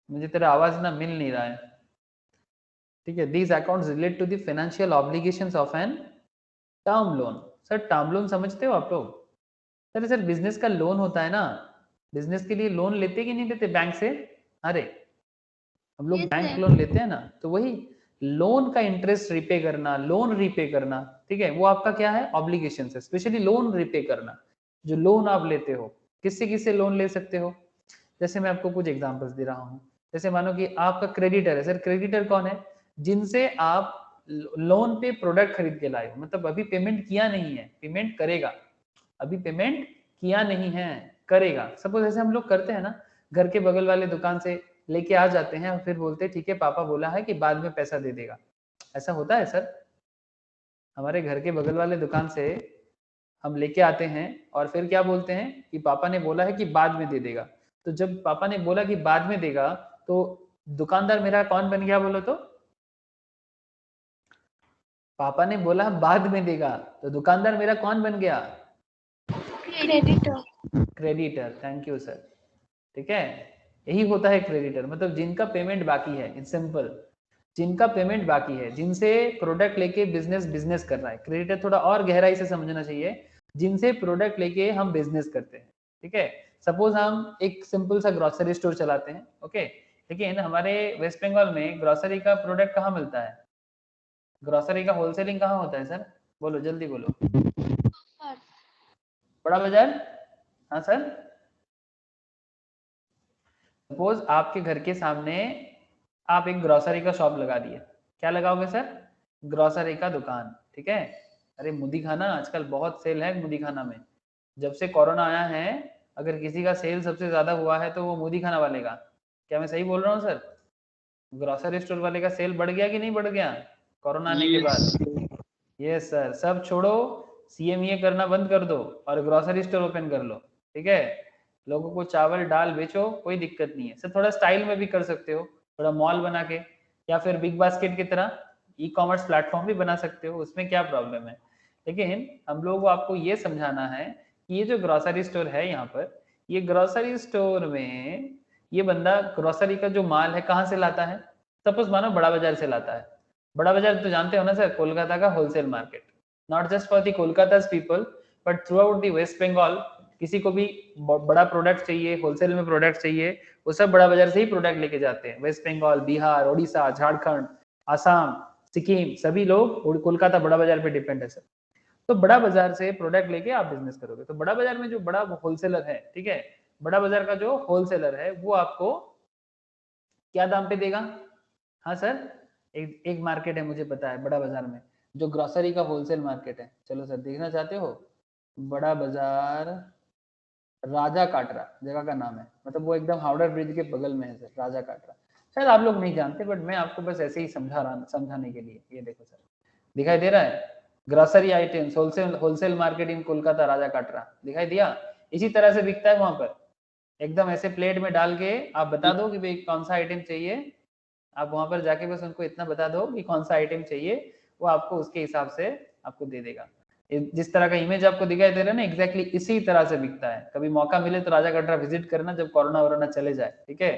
Speaker 1: मुझे तेरा आवाज ना मिल नहीं रहा है, ठीक है। These accounts relate to the financial obligations of an term loan. Sir term loan समझते हो आप लोग? सर बिजनेस का लोन होता है ना, बिजनेस के लिए लोन लेते कि नहीं लेते बैंक से? अरे हम लोग
Speaker 3: Yes,
Speaker 1: बैंक
Speaker 3: sir.
Speaker 1: लोन लेते हैं ना, तो वही लोन का इंटरेस्ट रिपे करना, लोन रिपे करना, ठीक है, वो आपका क्या है? ऑब्लिगेशन है। स्पेशली लोन रिपे करना, जो लोन आप लेते हो, किससे किससे लोन ले सकते हो? जैसे मैं आपको कुछ एग्जांपल्स दे रहा हूँ। जैसे मानो कि आपका क्रेडिटर है। सर क्रेडिटर कौन है? जिनसे आप लोन पे प्रोडक्ट खरीद के लाए हो, मतलब अभी पेमेंट किया नहीं है, पेमेंट करेगा, अभी पेमेंट किया नहीं है, करेगा। सपोज ऐसे हम लोग करते हैं ना, घर के बगल वाले दुकान से लेके आ जाते हैं और फिर बोलते हैं ठीक है पापा बोला है कि बाद में पैसा दे देगा। ऐसा होता है सर? हमारे घर के बगल वाले दुकान से हम लेके आते हैं और फिर क्या बोलते हैं कि पापा ने बोला है कि बाद में दे देगा। तो जब पापा ने बोला कि बाद में देगा, तो दुकानदार मेरा कौन बन गया बोलो तो? पापा ने बोला बाद में देगा, तो दुकानदार मेरा कौन बन गया?
Speaker 3: Creditor.
Speaker 1: Creditor. Thank you sir. ठीक है, यही होता है क्रेडिटर, मतलब जिनका पेमेंट बाकी है। इन सिंपल, जिनका पेमेंट बाकी है, जिनसे प्रोडक्ट लेके बिजनेस कर रहा है। क्रेडिटर थोड़ा और गहराई से समझना चाहिए, जिनसे प्रोडक्ट लेके हम बिजनेस करते हैं। ठीक है, सपोज हम एक सिंपल सा ग्रोसरी स्टोर चलाते हैं, ओके, लेकिन हमारे वेस्ट बंगाल में ग्रोसरी का प्रोडक्ट कहाँ मिलता है? ग्रोसरी का होलसेलिंग कहाँ होता है सर? बोलो जल्दी बोलो।
Speaker 3: Sir.
Speaker 1: बड़ा बाजार। हाँ सर। सपोज आपके घर के सामने आप एक ग्रोसरी का शॉप लगा दिए, क्या लगाओगे सर? ग्रोसरी का दुकान। ठीक है, अरे मुदी खाना आजकल बहुत सेल है मुदी खाना में। जब से कोरोना आया है, अगर किसी का सेल सबसे ज्यादा हुआ है तो वो मुदी खाना वाले का। क्या मैं सही बोल रहा हूँ सर? ग्रोसरी स्टोर वाले का सेल बढ़ गया कि नहीं बढ़ गया कोरोना आने के बाद?
Speaker 2: Yes.
Speaker 1: यस सर, सब छोड़ो, सीएमईए करना बंद कर दो और ग्रोसरी स्टोर ओपन कर लो। ठीक है, लोगों को चावल दाल बेचो, कोई दिक्कत नहीं है सर। थोड़ा स्टाइल में भी कर सकते हो, थोड़ा मॉल बना के, या फिर बिग बास्केट की तरह ई कॉमर्स प्लेटफॉर्म भी बना सकते हो, उसमें क्या प्रॉब्लम है। लेकिन हम लोग को आपको ये समझाना है कि ये जो ग्रोसरी स्टोर है यहाँ पर, ये ग्रोसरी स्टोर में ये बंदा ग्रोसरी का जो माल है कहाँ से लाता है? सपोज मानो बड़ा बाजार से लाता है। बड़ा बाजार तो जानते हो ना सर, कोलकाता का wholesale market. Not just for the Kolkata people but throughout the West Bengal. किसी को भी बड़ा प्रोडक्ट चाहिए, होलसेल में प्रोडक्ट चाहिए, वो सब बड़ा बाजार से ही प्रोडक्ट लेके जाते हैं। वेस्ट बंगाल, बिहार, उड़ीसा, झारखंड, आसाम, सिक्किम, सभी लोग कोलकाता बड़ा बाजार पे डिपेंड है सर। तो बड़ा बाजार से प्रोडक्ट लेके आप बिजनेस करोगे, तो बड़ा बाजार में जो बड़ा होलसेलर है, ठीक है, बड़ा बाजार का जो होलसेलर है वो आपको क्या दाम पे देगा? हाँ सर, एक मार्केट है मुझे पता है बड़ा बाजार में, जो ग्रोसरी का होलसेल मार्केट है। चलो सर देखना चाहते हो? बड़ा बाजार राजा काटरा जगह का नाम है, मतलब वो एकदम हावड़ा ब्रिज के बगल में है सर, राजा काटरा। शायद आप लोग नहीं जानते, बट मैं आपको बस ऐसे ही समझाने के लिए। ये देखो सर, दिखाई दे रहा है? Grocery items wholesale market in Kolkata Raja Katra, दिखाई दिया? इसी तरह से बिकता है वहां पर, एकदम ऐसे प्लेट में डाल के आप बता दो कि भाई कौन सा आइटम चाहिए। आप वहां पर जाके बस उनको इतना बता दो कि कौन सा आइटम चाहिए, वो आपको उसके हिसाब से आपको दे देगा। जिस तरह का इमेज आपको दिखाई दे रहा है ना, एग्जैक्टली इसी तरह से बिकता है। कभी मौका मिले तो राजा कटरा विजिट करना, जब कोरोना वोरोना चले जाए। ठीक है,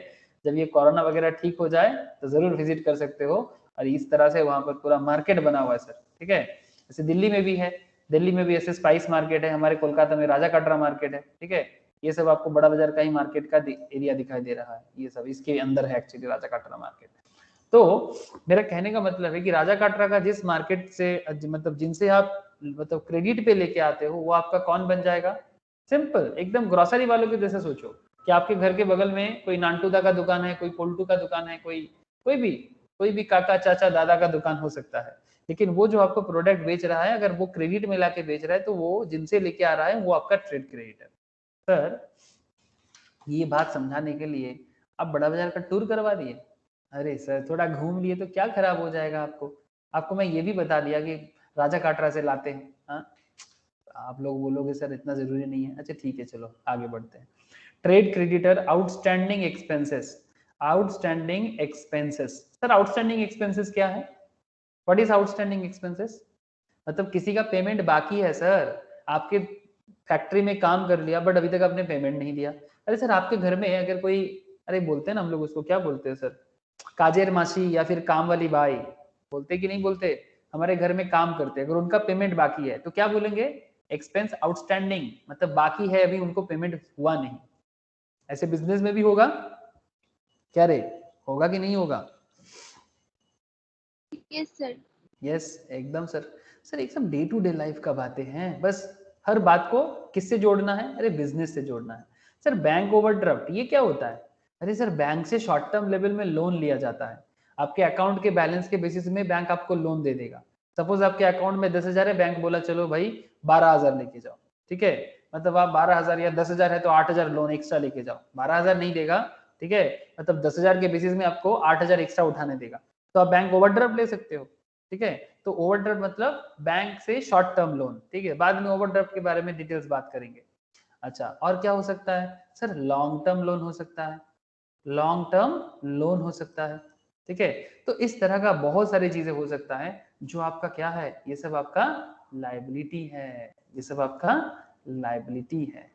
Speaker 1: जब ये कोरोना वगैरह ठीक हो जाए तो जरूर विजिट कर सकते हो। और इस तरह से वहां पर पूरा मार्केट बना हुआ है सर। ठीक है, जैसे दिल्ली में भी है, दिल्ली में भी ऐसे स्पाइस मार्केट है, हमारे कोलकाता में राजा कटरा मार्केट है। ठीक है, ये सब आपको बड़ा बाजार का ही मार्केट का एरिया दिखाई दे रहा है, ये सब इसके अंदर है एक्चुअली राजा काटरा मार्केट। तो मेरा कहने का मतलब है कि राजा काटरा का जिस मार्केट से, मतलब जिनसे आप मतलब क्रेडिट पे लेके आते हो वो आपका कौन बन जाएगा? सिंपल, एकदम ग्रोसरी वालों के जैसे सोचो कि आपके घर के बगल में कोई नानटूदा का दुकान है, कोई पोल्टू का दुकान है, कोई भी काका चाचा दादा का दुकान हो सकता है, लेकिन वो जो आपको प्रोडक्ट बेच रहा है अगर वो क्रेडिट में लाके बेच रहा है तो वो जिनसे लेके आ रहा है वो आपका ट्रेड क्रेडिट है। सर ये बात समझाने के लिए आप बड़ा बाजार का टूर करवा दिए। अरे सर थोड़ा घूम लिए तो क्या खराब हो जाएगा आपको? आपको मैं ये भी बता दिया कि राजा काटरा से लाते हैं। हाँ, आप लोग बोलोगे सर इतना जरूरी नहीं है। अच्छा ठीक है, चलो आगे बढ़ते हैं। Trade creditor outstanding expenses. Outstanding expenses, sir outstanding expenses क्या है? What is outstanding expenses? मतलब किसी का पेमेंट बाकी है सर, आपके फैक्ट्री में काम कर लिया बट अभी तक आपने पेमेंट नहीं दिया। अरे सर आपके घर में अगर कोई, अरे बोलते हैं ना हम लोग उसको क्या बोलते हैं सर, काजेर मासी या फिर काम वाली बाई, बोलते कि नहीं बोलते? हमारे घर में काम करते हैं, अगर उनका पेमेंट बाकी है तो क्या बोलेंगे? एक्सपेंस आउटस्टैंडिंग, मतलब बाकी है अभी उनको पेमेंट हुआ नहीं। ऐसे बिजनेस में भी होगा क्या रे? होगा कि नहीं होगा?
Speaker 3: Yes, sir.
Speaker 1: यस एकदम सर। सर एकदम डे टू डे लाइफ का बातें हैं, बस हर बात को किससे जोड़ना है? अरे बिजनेस से जोड़ना है। सर बैंक ओवरड्राफ्ट ये क्या होता है? अरे सर बैंक से शॉर्ट टर्म लेवल में लोन लिया जाता है, आपके अकाउंट के बैलेंस के बेसिस में बैंक आपको लोन दे देगा। सपोज आपके अकाउंट में 10,000 है, बैंक बोला चलो भाई 12,000 लेके जाओ, ठीक है? मतलब आप 12,000 या 10,000 है तो 8,000 लोन एक्स्ट्रा लेके जाओ, 12,000 नहीं देगा, ठीक है? मतलब 10,000 के बेसिस में आपको 8,000 एक्स्ट्रा उठाने देगा, तो आप बैंक ओवरड्राफ्ट ले सकते हो, ठीक है? तो ओवरड्राफ्ट मतलब बैंक से शॉर्ट टर्म लोन, ठीक है? बाद में ओवरड्राफ्ट के बारे में डिटेल्स बात करेंगे। अच्छा और क्या हो सकता है? सर लॉन्ग टर्म लोन हो सकता है, लॉन्ग टर्म लोन हो सकता है, ठीक है? तो इस तरह का बहुत सारी चीजें हो सकता है जो आपका क्या है, ये सब आपका लायबिलिटी है, ये सब आपका लायबिलिटी है।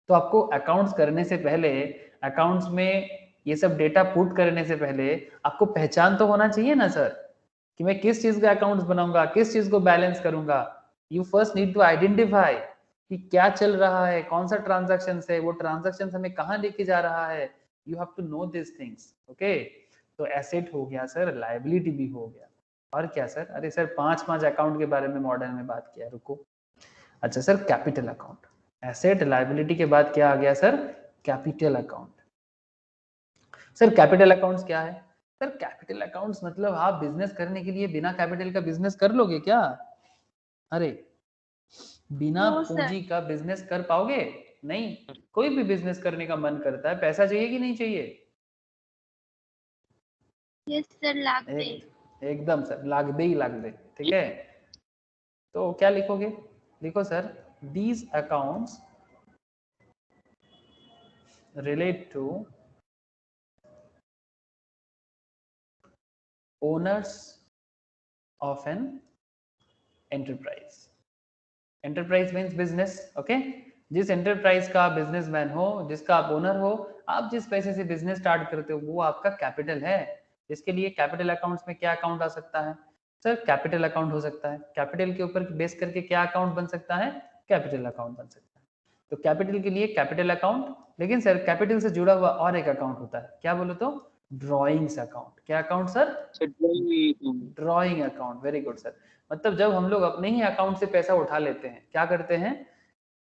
Speaker 1: तो आपको अकाउंट्स करने से पहले, अकाउंट्स में ये सब डेटा पुट करने से पहले आपको पहचान तो होना चाहिए ना सर, कि मैं किस चीज का अकाउंट्स बनाऊंगा, किस चीज को बैलेंस करूंगा। You first need to identify कि क्या चल रहा है, कौन सा ट्रांजैक्शन है, वो ट्रांजैक्शन हमें कहाँ लेके जा रहा है। You have to know this things, okay? तो एसेट हो गया सर, लायबिलिटी भी हो गया, और क्या सर? अरे सर पांच अकाउंट के बारे में मॉडर्न में बात किया, रुको। अच्छा sir capital account, asset liability के बाद क्या आ गया sir? Capital account. Sir capital accounts क्या है? सर कैपिटल अकाउंट्स मतलब आप बिजनेस करने के लिए बिना कैपिटल का बिजनेस कर लोगे क्या? अरे बिना
Speaker 3: No, sir.
Speaker 1: पूंजी का बिजनेस कर पाओगे? नहीं। कोई भी बिजनेस करने का मन करता है, पैसा चाहिए कि नहीं चाहिए?
Speaker 3: Yes, sir. Lagde.
Speaker 1: एकदम सर, लाग दे ही लाग दे, ठीक है? तो क्या लिखोगे? लिखो sir, these accounts relate to owners of an enterprise. Enterprise means business, okay? जिस एंटरप्राइज का आप बिजनेसमैन हो, जिसका आप ओनर हो, आप जिस पैसे से बिजनेस स्टार्ट करते हो वो आपका कैपिटल है। इसके लिए कैपिटल अकाउंट्स में क्या अकाउंट आ सकता है? सर कैपिटल अकाउंट हो सकता है। कैपिटल के ऊपर बेस करके क्या अकाउंट बन सकता है? कैपिटल अकाउंट बन सकता है। तो कैपिटल के लिए कैपिटल अकाउंट, लेकिन सर कैपिटल से जुड़ा हुआ और एक अकाउंट होता है, क्या बोलो तो? Drawings account. क्या account sir? Drawing account, very good sir. मतलब जब हम लोग अपने ही अकाउंट से पैसा उठा लेते हैं, क्या करते हैं?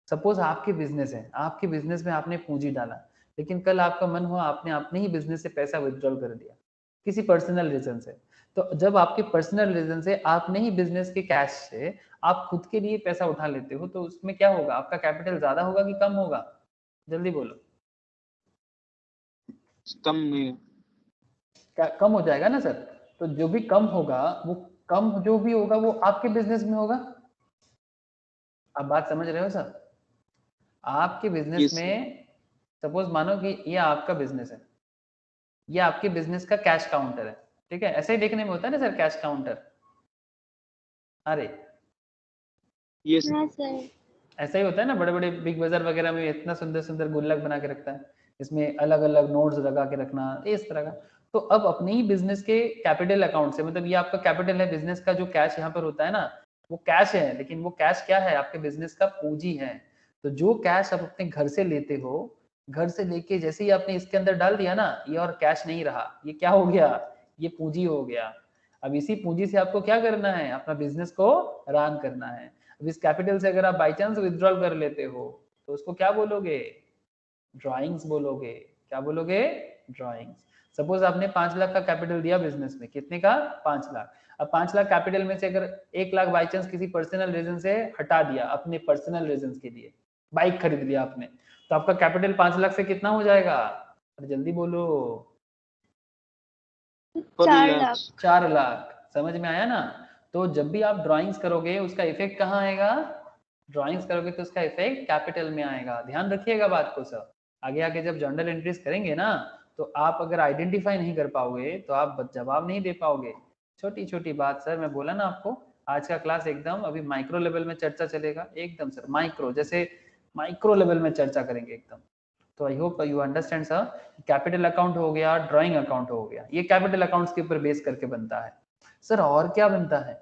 Speaker 1: सपोज आपके बिजनेस है, आपके बिजनेस में आपने पूंजी डाला, लेकिन कल आपका मन हुआ आपने अपने ही बिजनेस से पैसा विड्रॉल कर दिया किसी पर्सनल रीजन से। तो जब आपके पर्सनल रीजन से आपने ही बिजनेस के कैश से आप खुद के लिए पैसा उठा लेते हो, तो उसमें क्या होगा? आपका कैपिटल ज्यादा होगा कि कम होगा? जल्दी बोलो।
Speaker 2: कम में।
Speaker 1: क्या कम हो जाएगा ना सर? तो जो भी कम होगा वो कम जो भी होगा वो आपके बिजनेस में होगा। आप बात समझ रहे हो सर? आपके बिजनेस
Speaker 2: Yes, sir.
Speaker 1: में सपोज मानो कि ये आपका बिजनेस है, ये आपके बिजनेस का कैश काउंटर है, ठीक है? ऐसे ही देखने में होता है ना सर कैश काउंटर। अरे
Speaker 2: Yes, sir.
Speaker 3: No, sir.
Speaker 1: ऐसा ही होता है ना, बड़े बड़े बिग बाजार वगैरह में इतना सुंदर सुंदर गुल्लक बना के रखता है, इसमें अलग अलग नोट्स लगा के रखना, इस तरह का। तो अब अपने ही बिजनेस के कैपिटल अकाउंट से, मतलब ये आपका कैपिटल है, बिजनेस का जो कैश यहाँ पर होता है ना, वो कैश है, लेकिन वो कैश क्या है? आपके बिजनेस का पूंजी है। तो जो कैश आप अपने घर से लेते हो, घर से लेके जैसे ही आपने इसके अंदर डाल दिया ना, ये और कैश नहीं रहा, ये क्या हो गया? ये पूंजी हो गया। अब इसी पूंजी से आपको क्या करना है, अपना बिजनेस को रन करना है। अब इस कैपिटल से अगर आप बाई चांस विथड्रॉल कर लेते हो तो उसको क्या बोलोगे, ड्रॉइंग्स बोलोगे। क्या बोलोगे, ड्रॉइंग्स। सपोज आपने 5 लाख का कैपिटल दिया बिजनेस में, कितने का, 5 लाख। अब 5 लाख कैपिटल में से अगर 1 लाख बाई चांस किसी पर्सनल रीजन से हटा दिया, अपने पर्सनल रीजन के लिए बाइक खरीद लिया आपने, तो आपका कैपिटल 5 लाख से कितना हो जाएगा, अरे जल्दी बोलो,
Speaker 3: 4 लाख।
Speaker 1: 4 लाख। समझ में आया ना। तो जब भी आप ड्राइंग्स करोगे उसका इफेक्ट कहाँ आएगा, ड्राइंग्स करोगे तो उसका इफेक्ट कैपिटल में आएगा। ध्यान रखिएगा बात को सब। आगे आगे जब जर्नल एंट्रीज करेंगे ना, तो आप अगर आइडेंटिफाई नहीं कर पाओगे तो आप जवाब नहीं दे पाओगे। छोटी छोटी बात सर, मैं बोला ना आपको, आज का क्लास एकदम अभी माइक्रो लेवल में चर्चा चलेगा, एकदम सर माइक्रो, जैसे माइक्रो लेवल में चर्चा करेंगे एकदम। तो I hope you understand sir. Capital account हो गया, ड्राइंग अकाउंट हो गया, ये कैपिटल अकाउंट्स के ऊपर बेस करके बनता है। सर और क्या बनता है,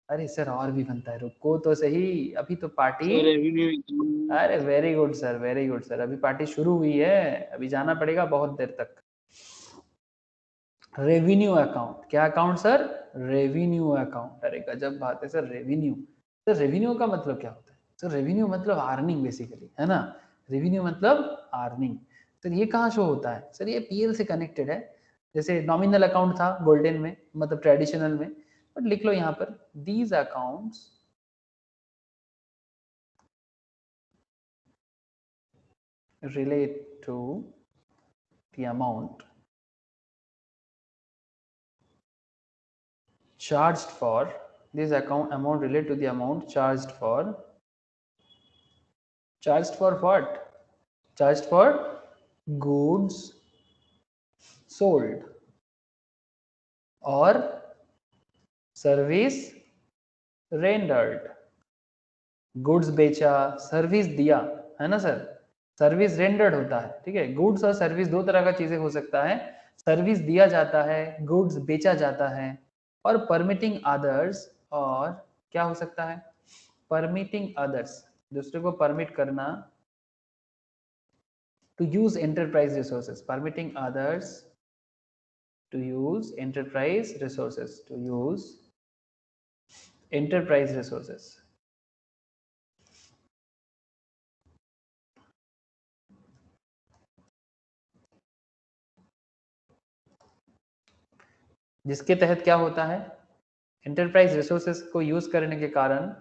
Speaker 1: अरे सर और भी बनता है, रुको तो सही, अभी तो पार्टी, अरे very good sir, very good sir, अभी पार्टी शुरू हुई है, अभी जाना पड़ेगा बहुत देर तक। रेवेन्यू अकाउंट, क्या अकाउंट सर, रेवेन्यू अकाउंट। अरे गजब बात है सर, रेवेन्यू। सर रेवेन्यू का मतलब क्या होता है, सर रेवेन्यू मतलब अर्निंग बेसिकली, है ना। रेवेन्यू मतलब अर्निंग। सर ये कहाँ शो होता है, सर ये पीएल से कनेक्टेड है। जैसे नॉमिनल अकाउंट था गोल्डन में, मतलब ट्रेडिशनल में, बट लिख लो यहाँ पर, these accounts relate to the amount charged for, this amount relate to the amount charged for what, charged for goods sold और सर्विस रेंडर्ड। गुड्स बेचा, सर्विस दिया, है ना सर, सर्विस रेंडर्ड होता है, ठीक है। गुड्स और सर्विस दो तरह का चीजें हो सकता है, सर्विस दिया जाता है, गुड्स बेचा जाता है, और परमिटिंग अदर्स, और क्या हो सकता है, परमिटिंग अदर्स, दूसरे को परमिट करना, to use enterprise resources, permitting others to use enterprise resources, to use enterprise resources। जिसके तहत क्या होता है, एंटरप्राइज रिसोर्सेज को यूज करने के कारण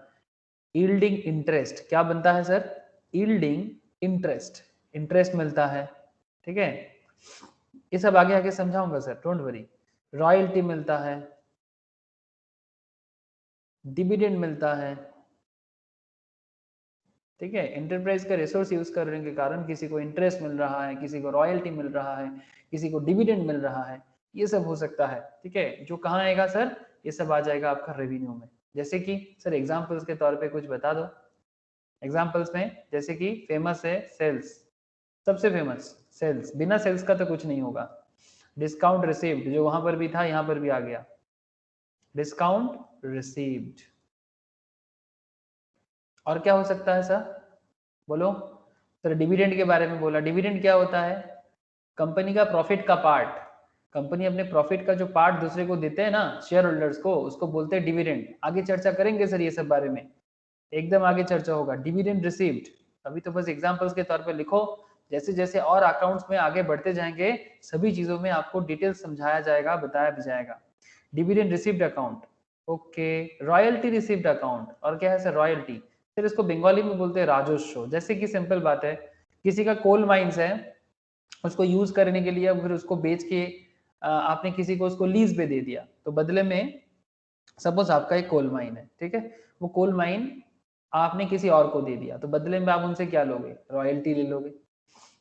Speaker 1: यील्डिंग इंटरेस्ट, क्या बनता है सर, यील्डिंग इंटरेस्ट, इंटरेस्ट मिलता है, ठीक है। ये सब आगे आगे समझाऊंगा सर, डोंट वरी। रॉयल्टी मिलता है, डिविडेंड मिलता है, ठीक है। एंटरप्राइज का रिसोर्स यूज करने के कारण किसी को इंटरेस्ट मिल रहा है, किसी को रॉयल्टी मिल रहा है, किसी को डिविडेंड मिल रहा है, ये सब हो सकता है, ठीक है। जो कहाँ आएगा सर, ये सब आ जाएगा आपका रेवेन्यू में। जैसे कि सर एग्जांपल्स के तौर पे कुछ बता दो। एग्जांपल्स में जैसे कि फेमस है सेल्स, सबसे फेमस सेल्स, बिना सेल्स का तो कुछ नहीं होगा। डिस्काउंट रिसीव्ड, जो वहां पर भी था यहाँ पर भी आ गया, डिस्काउंट रिसीव्ड। और क्या हो सकता है सर, बोलो सर। डिविडेंड के बारे में बोला, डिविडेंड क्या होता है, कंपनी का प्रॉफिट का पार्ट, कंपनी अपने प्रॉफिट का जो पार्ट दूसरे को देते हैं ना, शेयर होल्डर्स को, उसको बोलते हैं डिविडेंड। आगे चर्चा करेंगे सर ये सब बारे में, एकदम आगे चर्चा होगा। डिविडेंड रिसीव्ड, अभी तो बस एग्जांपल्स के तौर पे लिखो, जैसे जैसे और अकाउंट्स में आगे बढ़ते जाएंगे सभी चीजों में आपको डिटेल समझाया जाएगा, बताया भी जाएगा। Dividend received account, okay. Royalty received account, और क्या है सर, रॉयल्टी, फिर इसको बंगाली में बोलते हैं राजस्व। जैसे कि सिंपल बात है, किसी का कोल माइंस है, उसको यूज करने के लिए, फिर उसको बेच के आपने किसी को उसको लीज पे दे दिया, तो बदले में सपोज आपका एक कोल माइन है, ठीक है, वो कोल माइन आपने किसी और को दे दिया, तो बदले में आप उनसे क्या लोगे, रॉयल्टी ले लोगे।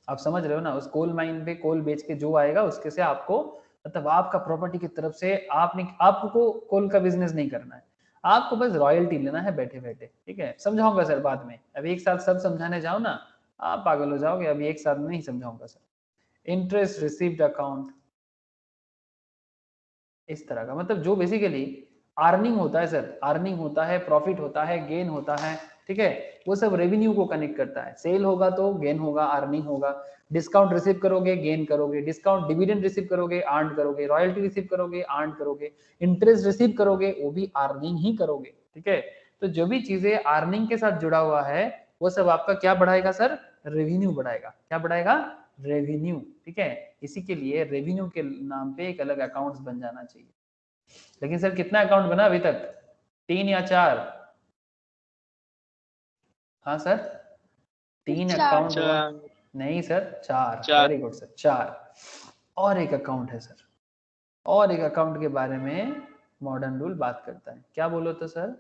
Speaker 1: आप समझ रहे हो ना, उस कोल माइन पे कोल बेच के जो आएगा उसके से आपको, मतलब आपका प्रॉपर्टी की तरफ से आपको कोल का बिजनेस नहीं करना है, आपको बस रॉयल्टी लेना है बैठे बैठे, ठीक है। समझाऊंगा सर बाद में, अभी एक साथ सब समझाने जाओ ना आप पागल हो जाओगे, अभी एक साथ नहीं समझाऊंगा सर। इंटरेस्ट रिसीव्ड अकाउंट, इस तरह का, मतलब जो बेसिकली अर्निंग होता है सर, अर्निंग होता है, प्रॉफिट होता है, गेन होता है, ठीक है, वो सब रेवेन्यू को कनेक्ट करता है। सेल होगा तो गेन होगा, अर्निंग होगा, डिस्काउंट रिसीव करोगे गेन करोगे, डिस्काउंट डिविडेंड रिसीव करोगे अर्न करोगे, रॉयल्टी रिसीव करोगे अर्न करोगे, इंटरेस्ट रिसीव करोगे वो भी अर्निंग ही करोगे, ठीक है। तो जो भी चीजें अर्निंग के साथ जुड़ा हुआ है वो सब आपका क्या बढ़ाएगा सर, रेवेन्यू बढ़ाएगा। क्या बढ़ाएगा, रेवेन्यू, ठीक है। इसी के लिए रेवेन्यू के नाम पे एक अलग अकाउंट्स बन जाना चाहिए। लेकिन सर कितना अकाउंट बना अभी तक, 3 या 4? हाँ सर, 3
Speaker 3: चार।
Speaker 1: अकाउंट हुआ।
Speaker 2: चार।
Speaker 1: नहीं सर, 4।
Speaker 2: चार।
Speaker 1: Very good sir, 4। और एक अकाउंट है सर, और एक अकाउंट के बारे में मॉडर्न रूल बात करता है। क्या बोलो तो सर,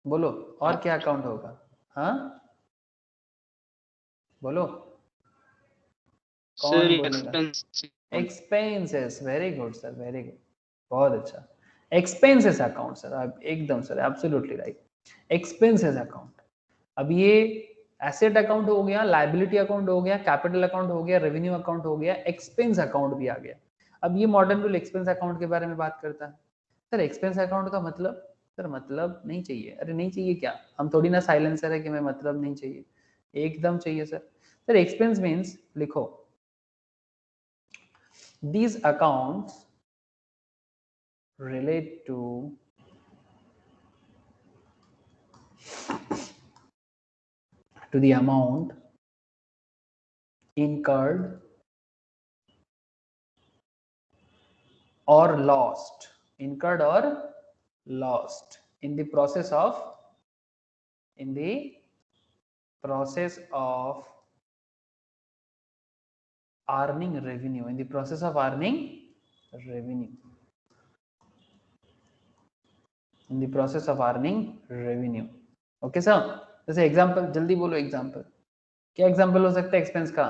Speaker 1: बोलो और क्या अकाउंट होगा? हाँ बोलो,
Speaker 2: सर
Speaker 1: कौन बोलेगा?
Speaker 2: Expense.
Speaker 1: Expenses, very good sir, very good, बहुत अच्छा। एक्सपेंसेस अकाउंट सर, आप एकदम sir absolutely right, expenses account. अब ये एसेट अकाउंट हो गया, लायबिलिटी अकाउंट हो गया, कैपिटल अकाउंट हो गया, रेवेन्यू अकाउंट हो गया, एक्सपेंस अकाउंट भी आ गया। अब ये मॉडर्न रूल एक्सपेंस अकाउंट के बारे में बात करता है। सर एक्सपेंस अकाउंट का मतलब, सर मतलब नहीं चाहिए। अरे नहीं चाहिए क्या, हम थोड़ी ना साइलेंसर है कि मैं मतलब नहीं चाहिए, एकदम चाहिए सर। सर एक्सपेंस मीन्स, लिखो, these accounts relate to the amount incurred or lost, incurred or lost in the process of, in the process of earning revenue, in the process of earning revenue, in the process of earning revenue। Okay sir, जैसे example जल्दी बोलो, example क्या example हो सकता है expense का?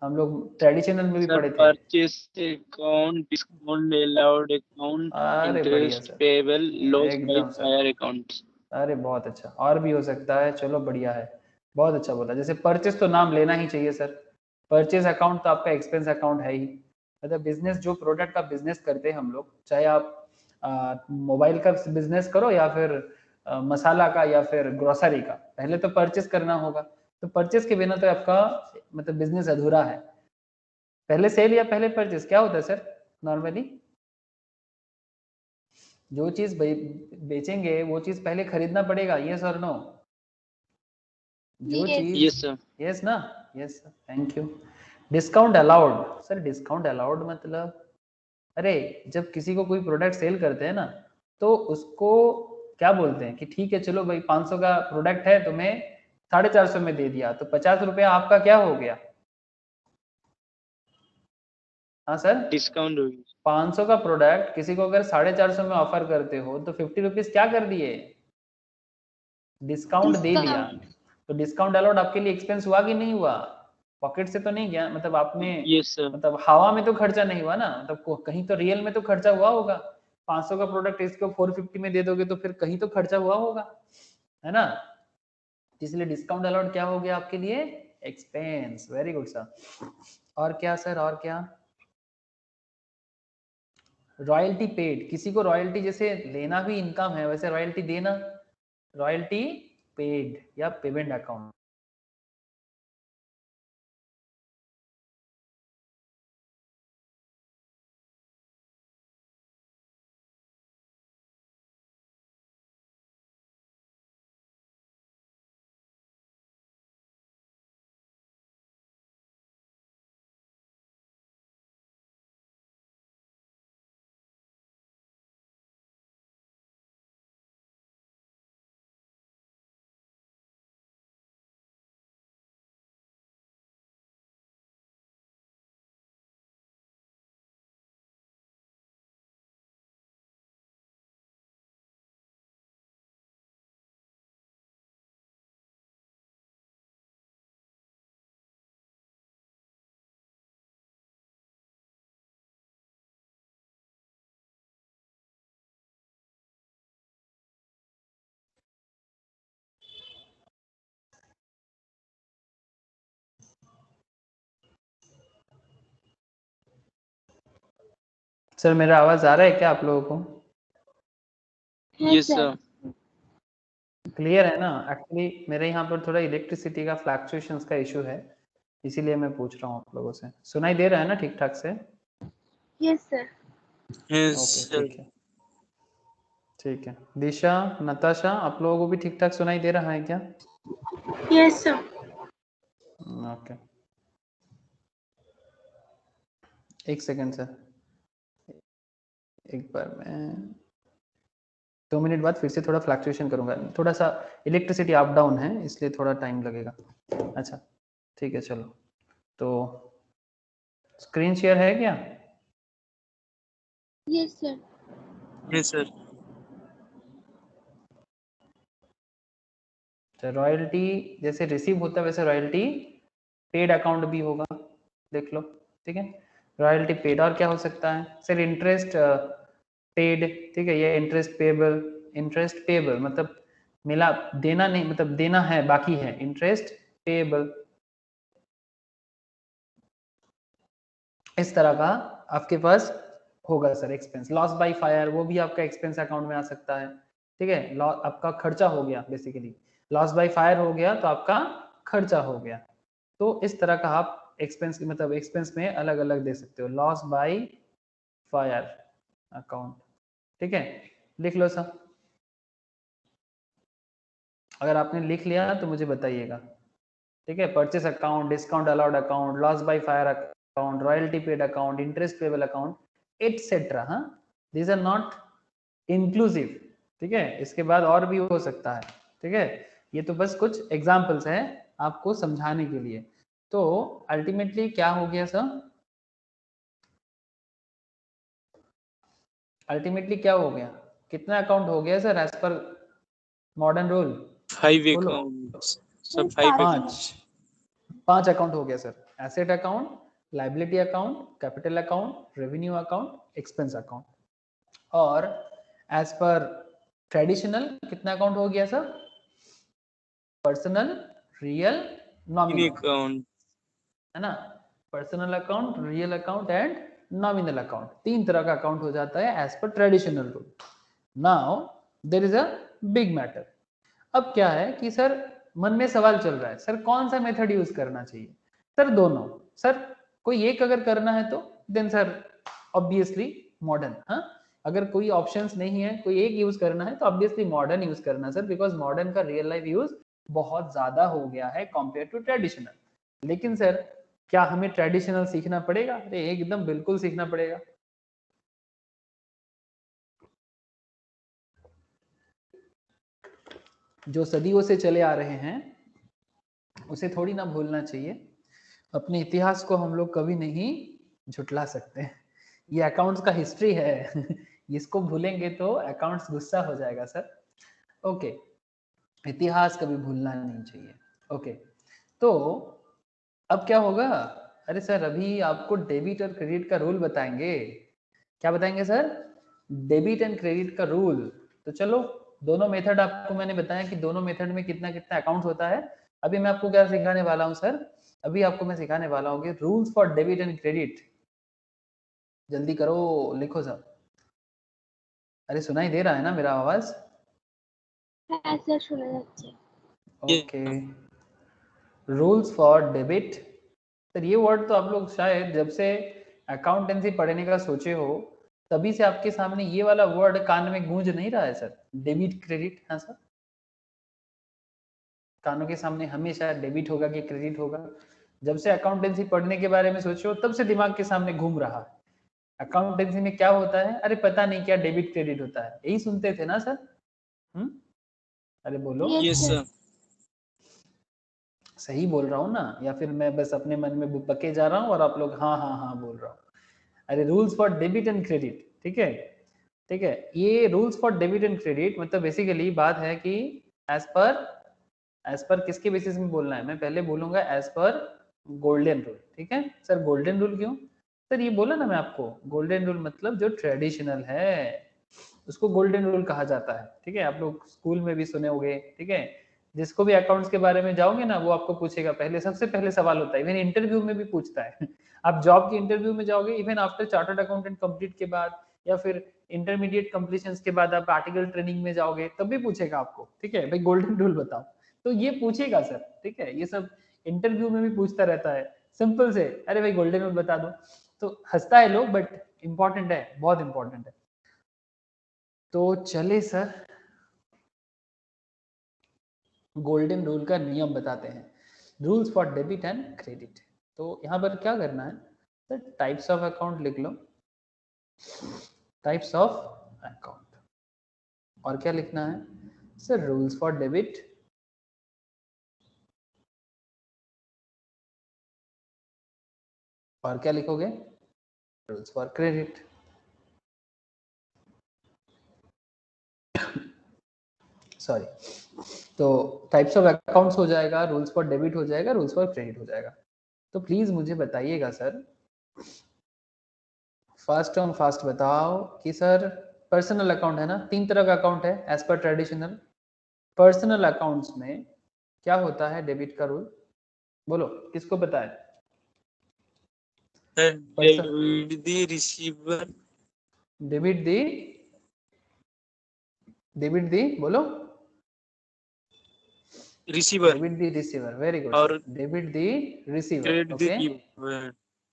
Speaker 1: हम लोग ट्रेडिशनल में भी
Speaker 2: सर
Speaker 1: पढ़े थे।
Speaker 2: Purchase account, discount allowed account,
Speaker 1: अरे बढ़िया
Speaker 2: interest
Speaker 1: sir,
Speaker 2: payable, loss by
Speaker 1: एकदम सर,
Speaker 2: फायर अकाउंट्स।
Speaker 1: अरे बहुत अच्छा, और भी हो सकता है, चलो बढ़िया है, बहुत अच्छा बोला। जैसे परचेस तो नाम लेना ही चाहिए सर, परचेस अकाउंट तो आपका एक्सपेंस अकाउंट है ही। मतलब बिजनेस, जो प्रोडक्ट का बिजनेस करते हैं हम लोग, चाहे आप मोबाइल का बिजनेस करो या फिर मसाला का या फिर ग्रोसरी का, पहले तो परचेस करना होगा। तो परचेस के बिना तो आपका मतलब बिजनेस अधूरा है। पहले सेल या पहले परचेस, क्या होता है सर नॉर्मली? जो चीज बेचेंगे वो चीज पहले खरीदना पड़ेगा, यस और नो? जो
Speaker 3: Yes.
Speaker 1: चीज,
Speaker 2: यस सर।
Speaker 1: यस ना, yes, thank you. Discount allowed, sir discount allowed मतलब, अरे जब किसी को कोई प्रोडक्ट सेल करते हैं ना, तो उसको क्या बोलते हैं कि ठीक है चलो भाई 500 का प्रोडक्ट है तो मैं 450 में दे दिया, तो 50 रुपया आपका क्या हो गया? हाँ सर,
Speaker 2: डिस्काउंट होगी।
Speaker 1: 500 का प्रोडक्ट किसी को अगर 450 में ऑफर करते हो तो 50 रुपीज क्या कर दिए? डिस्काउंट दे दिया।
Speaker 3: Discount.
Speaker 1: तो डिस्काउंट अलाउड आपके लिए एक्सपेंस हुआ कि नहीं हुआ? पॉकेट से तो नहीं गया, मतलब आपने,
Speaker 2: यस सर।
Speaker 1: मतलब हवा में तो खर्चा नहीं हुआ ना, मतलब कहीं तो रियल में तो खर्चा हुआ होगा। 500 का प्रोडक्ट इसको 450 में दे दोगे तो फिर कहीं तो खर्चा हुआ होगा, है ना? इसलिए डिस्काउंट अलाउड क्या हो गया आपके लिए? एक्सपेंस। Very good sir. और क्या सर, और क्या? रॉयल्टी पेड, किसी को रॉयल्टी जैसे लेना भी इनकम है वैसे रॉयल्टी देना, रॉयल्टी पेड या पेमेंट अकाउंट। सर मेरा आवाज आ रहा है क्या आप लोगों को?
Speaker 2: Yes, sir.
Speaker 1: क्लियर है ना? एक्चुअली मेरे यहाँ पर थोड़ा इलेक्ट्रिसिटी का फ्लक्चुएशंस का इशू है, इसीलिए मैं पूछ रहा हूँ आप लोगों से। सुनाई दे रहा है ना ठीक ठाक से?
Speaker 3: Yes, sir.
Speaker 2: Yes,
Speaker 1: okay
Speaker 2: sir.
Speaker 1: ठीक है, ठीक है। दिशा, नताशा, आप लोगों को भी ठीक ठाक सुनाई दे रहा है क्या?
Speaker 3: Yes, sir.
Speaker 1: ओके, एक सेकेंड सर, एक बार मैं 2 मिनट बाद फिर से थोड़ा फ्लक्चुएशन करूंगा, थोड़ा सा इलेक्ट्रिसिटी अप डाउन है इसलिए थोड़ा टाइम लगेगा। अच्छा ठीक है, चलो तो स्क्रीन शेयर है क्या?
Speaker 3: Yes, sir.
Speaker 2: Yes, sir.
Speaker 1: Royalty जैसे रिसीव होता है वैसे रॉयल्टी पेड अकाउंट भी होगा, देख लो, ठीक है। रॉयल्टी पेड और क्या हो सकता है सर? इंटरेस्ट पेड, ठीक है, ये इंटरेस्ट पेबल। इंटरेस्ट पेबल मतलब मिला, देना नहीं, मतलब देना है बाकी है, इंटरेस्ट पेबल। इस तरह का आपके पास होगा sir expense. Loss by fire वो भी आपका एक्सपेंस अकाउंट में आ सकता है, ठीक है। लॉस आपका खर्चा हो गया, बेसिकली लॉस बाय फायर हो गया तो आपका खर्चा हो गया। तो इस तरह का आप एक्सपेंस मतलब एक्सपेंस में अलग अलग दे सकते हो, लॉस बाय फायर अकाउंट, ठीक है। लिख लो सर, अगर आपने लिख लिया तो मुझे बताइएगा, ठीक है। Purchase account, discount allowed account, loss by fire account, royalty paid account, interest payable account, etcetera. हाँ, दीज आर नॉट इंक्लूसिव, ठीक है। इसके बाद और भी हो सकता है, ठीक है। ये तो बस कुछ एग्जांपल्स हैं आपको समझाने के लिए। तो अल्टीमेटली क्या हो गया सर? अल्टीमेटली क्या हो गया? कितना अकाउंट हो गया sir as per modern rule?
Speaker 2: 5
Speaker 1: बोलो।
Speaker 2: accounts. Sir,
Speaker 3: Yes,
Speaker 2: 5
Speaker 3: 5
Speaker 2: accounts.
Speaker 1: पांच, 5 अकाउंट हो गया sir. Asset account, liability account, capital account, revenue account, expense account. और एज पर ट्रेडिशनल कितना अकाउंट हो गया sir? Personal, real,
Speaker 2: In
Speaker 1: nominal,
Speaker 2: account.
Speaker 1: है ना। Personal account, real account and nominal account, 3 तरह का अकाउंट हो जाता है as per traditional rule. Now there is a big matter. अब क्या है कि सर मन में सवाल चल रहा है, सर कौन सा मेथड यूज करना चाहिए? सर दोनों। सर कोई एक अगर करना है तो देन सर ऑब्वियसली मॉडर्न। हाँ, अगर कोई ऑप्शंस नहीं है, कोई एक यूज करना है तो ऑब्वियसली मॉडर्न यूज करना सर, बिकॉज मॉडर्न का रियल लाइफ यूज बहुत ज्यादा हो गया है कंपेयर टू ट्रेडिशनल। लेकिन सर क्या हमें ट्रेडिशनल सीखना पड़ेगा? अरे एकदम बिल्कुल सीखना पड़ेगा। जो सदियों से चले आ रहे हैं उसे थोड़ी ना भूलना चाहिए। अपने इतिहास को हम लोग कभी नहीं झुटला सकते। ये अकाउंट्स का हिस्ट्री है इसको भूलेंगे तो अकाउंट्स गुस्सा हो जाएगा सर। ओके, इतिहास कभी भूलना नहीं चाहिए। ओके, तो अब क्या होगा? अरे सर अभी आपको डेबिट और क्रेडिट का रूल बताएंगे। क्या बताएंगे सर? डेबिट एंड क्रेडिट का रूल। तो चलो, दोनों मेथड आपको मैंने बताया कि दोनों मेथड में कितना कितना अकाउंट होता है। अभी मैं आपको क्या सिखाने वाला हूँ सर? अभी आपको मैं सिखाने वाला हूँ कि rules for debit and credit. जल्दी करो, लिखो सर। अरे सुनाई दे रहा है ना मेरा आवाज?
Speaker 3: হ্যাঁ স্যার শোনা যাচ্ছে।
Speaker 1: Okay, rules for debit. Sir ये वर्ड तो आप लोग शायद जब से अकाउंटेंसी पढ़ने का सोचे हो तभी से आपके सामने ये वाला वर्ड कान में गूंज नहीं रहा है सर, डेबिट क्रेडिट। हाँ सर, कानों के सामने हमेशा डेबिट होगा कि क्रेडिट होगा। जब से अकाउंटेंसी पढ़ने के बारे में सोचे हो तब से दिमाग के सामने घूम रहा है, अकाउंटेंसी में क्या होता है? अरे पता नहीं क्या डेबिट क्रेडिट होता है, यही सुनते थे ना सर? अरे बोलो।
Speaker 3: Yes,
Speaker 2: Yes,
Speaker 3: sir.
Speaker 2: sir.
Speaker 1: सही बोल रहा हूँ ना, या फिर मैं बस अपने मन में बके जा रहा हूँ और आप लोग हाँ हाँ हाँ बोल रहा हूँ? अरे rules for debit and credit, ठीक है, ठीक है। ये rules for debit and credit मतलब बेसिकली बात है कि एज पर किसके बेसिस में बोलना है? मैं पहले बोलूंगा एज पर गोल्डन रूल, ठीक है सर। गोल्डन रूल क्यों सर? ये बोला ना मैं आपको, गोल्डन रूल मतलब जो ट्रेडिशनल है उसको गोल्डन रूल कहा जाता है, ठीक है। आप लोग स्कूल में भी सुने होंगे, ठीक है। जिसको भी अकाउंट्स के बारे में जाओगे ना वो आपको पूछेगा, पहले सबसे पहले सवाल होता है, इवन इंटरव्यू में भी पूछता है आप जॉब के इंटरव्यू में जाओगे, even after chartered accountant complete के बाद या फिर इंटरमीडिएट कंप्लीशन के बाद आप आर्टिकल ट्रेनिंग में जाओगे, तब भी पूछेगा आपको, ठीक है भाई गोल्डन रूल बताओ, तो ये पूछेगा सर, ठीक है, ये सब इंटरव्यू में भी पूछता रहता है, सिंपल से, अरे भाई गोल्डन रूल बता दो, तो हंसता है लोग, बट इंपॉर्टेंट है, बहुत इंपॉर्टेंट है। तो चले सर गोल्डन रूल का नियम बताते हैं, rules for debit and credit. तो यहाँ पर क्या करना है सर, टाइप्स ऑफ अकाउंट लिख लो, टाइप्स ऑफ अकाउंट, और क्या लिखना है सर, रूल्स फॉर डेबिट और क्या लिखोगे, रूल्स फॉर क्रेडिट। सॉरी, तो टाइप्स ऑफ अकाउंट्स हो जाएगा, रूल्स फॉर डेबिट हो जाएगा, रूल्स फॉर क्रेडिट हो जाएगा। तो प्लीज मुझे बताइएगा सर, फास्ट बताओ कि सर पर्सनल अकाउंट है ना, 3 तरह का अकाउंट है as per traditional, personal accounts में क्या होता है डेबिट का रूल, बोलो किसको पता है?
Speaker 2: Debit the receiver,
Speaker 1: debit the बोलो,
Speaker 2: रिसीवर,
Speaker 1: डेबिट दी रिसीवर, वेरी गुड
Speaker 2: और
Speaker 1: sir, debit the receiver,
Speaker 2: credit the
Speaker 1: okay,
Speaker 2: giver.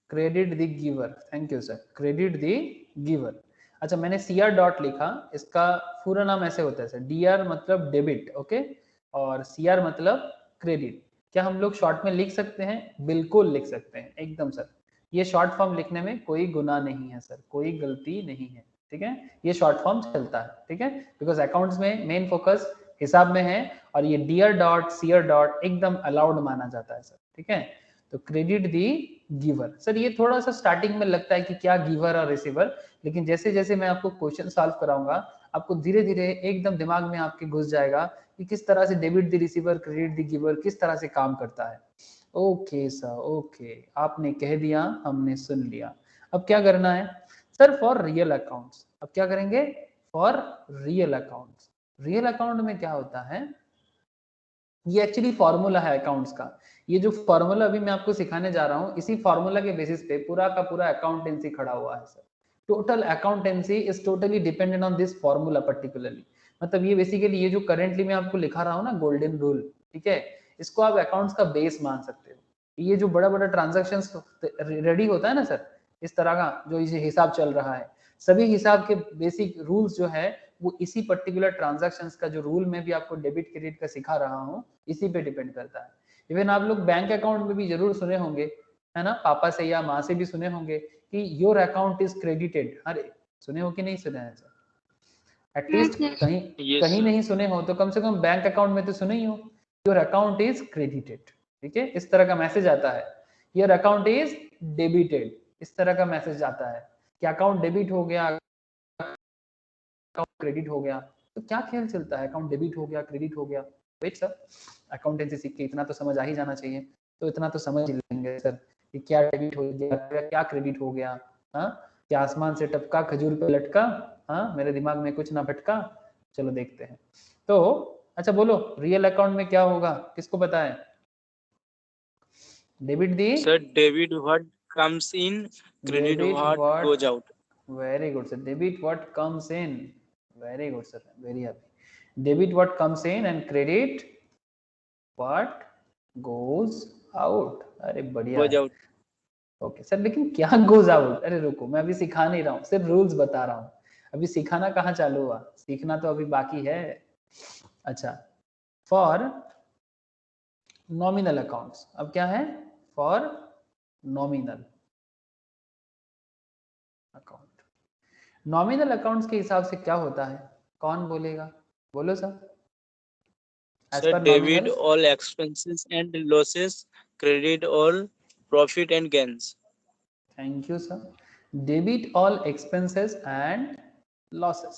Speaker 1: Credit the giver, thank you sir, credit the giver. अच्छा मैंने सीआर डॉट लिखा, इसका पूरा नाम ऐसे होता है सर, डीआर मतलब डेबिट, ओके, और सीआर मतलब क्रेडिट। क्या हम लोग शॉर्ट में लिख सकते हैं? बिल्कुल लिख सकते हैं, एकदम सर, ये शॉर्ट फॉर्म लिखने में कोई गुनाह नहीं है सर, कोई गलती नहीं है, ठीक है, ये शॉर्ट फॉर्म चलता है, ठीक है, बिकॉज अकाउंट्स में मेन फोकस हिसाब में है, और ये डीआर डॉट सीआर डॉट एकदम अलाउड माना जाता है सर, ठीक है। तो क्रेडिट दी गिवर, सर ये थोड़ा सा स्टार्टिंग में लगता है कि क्या गिवर और रिसीवर, लेकिन जैसे जैसे मैं आपको क्वेश्चन सॉल्व कराऊंगा, आपको धीरे धीरे एकदम दिमाग में आपके घुस जाएगा कि किस तरह से डेबिट दी रिसीवर, क्रेडिट दी गिवर किस तरह से काम करता है। ओके सर, ओके, आपने कह दिया, हमने सुन लिया। अब क्या करना है सर, फॉर रियल अकाउंट्स, अब क्या करेंगे, for real accounts. Real account में क्या होता है, ये एक्चुअली फॉर्मूला है अकाउंट्स का, ये जो फॉर्मूला अभी मैं आपको सिखाने जा रहा हूँ, इसी फॉर्मूला के बेसिस पे पूरा का पूरा अकाउंटेंसी खड़ा हुआ है sir. Total accountancy is totally dependent on this formula particularly, मतलब ये बेसिकली ये जो करेंटली मैं आपको लिखा रहा हूँ ना गोल्डन रूल, ठीक है, इसको आप अकाउंट्स का बेस मान सकते हो। ये जो बड़ा बड़ा ट्रांजेक्शन रेडी होता है ना सर, इस तरह का जो इसे हिसाब चल रहा है, सभी हिसाब के बेसिक रूल्स जो है वो इसी पर्टिकुलर ट्रांजैक्शंस का जो रूल में भी आपको डेबिट क्रेडिट का सिखा रहा हूँ, इसी पे डिपेंड करता है। इवन आप लोग बैंक अकाउंट में भी जरूर सुने होंगे, है ना, पापा से या माँ से भी सुने होंगे कि योर अकाउंट इज क्रेडिटेड, अरे सुने हो कि नहीं सुने हैं सर? एटलीस्ट कहीं कहीं नहीं सुने हो तो कम से कम बैंक अकाउंट में तो सुने ही हो, योर अकाउंट इज क्रेडिटेड, ठीक है, इस तरह का मैसेज आता है, योर अकाउंट इज डेबिटेड, इस तरह का मैसेज आता है कि अकाउंट डेबिट हो गया, अकाउंट क्रेडिट हो गया। तो क्या खेल चलता है, अकाउंट डेबिट हो गया, क्रेडिट हो गया, वेट सर, अकाउंटेंसी सीख के इतना तो समझ आ ही जाना चाहिए, तो इतना तो समझ ही लेंगे सर कि क्या डेबिट हो गया, क्या क्रेडिट हो गया, हाँ, क्या आसमान से टपका खजूर पे लटका, हाँ, मेरे दिमाग में कुछ ना भटका, चलो देखते हैं। तो अच्छा बोलो रियल अकाउंट में क्या होगा, किसको पता है? Debit the
Speaker 2: sir debit what comes in, credit what goes out.
Speaker 1: Very good sir, debit what comes in, very good sir, very happy, debit what comes in and credit what goes out, अरे बढ़िया
Speaker 2: goes
Speaker 1: है,
Speaker 2: out.
Speaker 1: Okay sir, लेकिन क्या goes out, अरे रुको मैं अभी सिखा नहीं रहा हूँ, सिर्फ रूल्स बता रहा हूँ, अभी सिखाना कहाँ चालू हुआ, सीखना तो अभी बाकी है। अच्छा, फॉर नॉमिनल अकाउंट्स, अब क्या है, for nominal account, nominal accounts के हिसाब से क्या होता है, कौन बोलेगा, बोलो सर, एज
Speaker 2: सर
Speaker 1: पर
Speaker 2: debit
Speaker 1: nominal,
Speaker 2: all expenses and losses, credit all profit and gains.
Speaker 1: Thank you sir, debit all expenses and losses,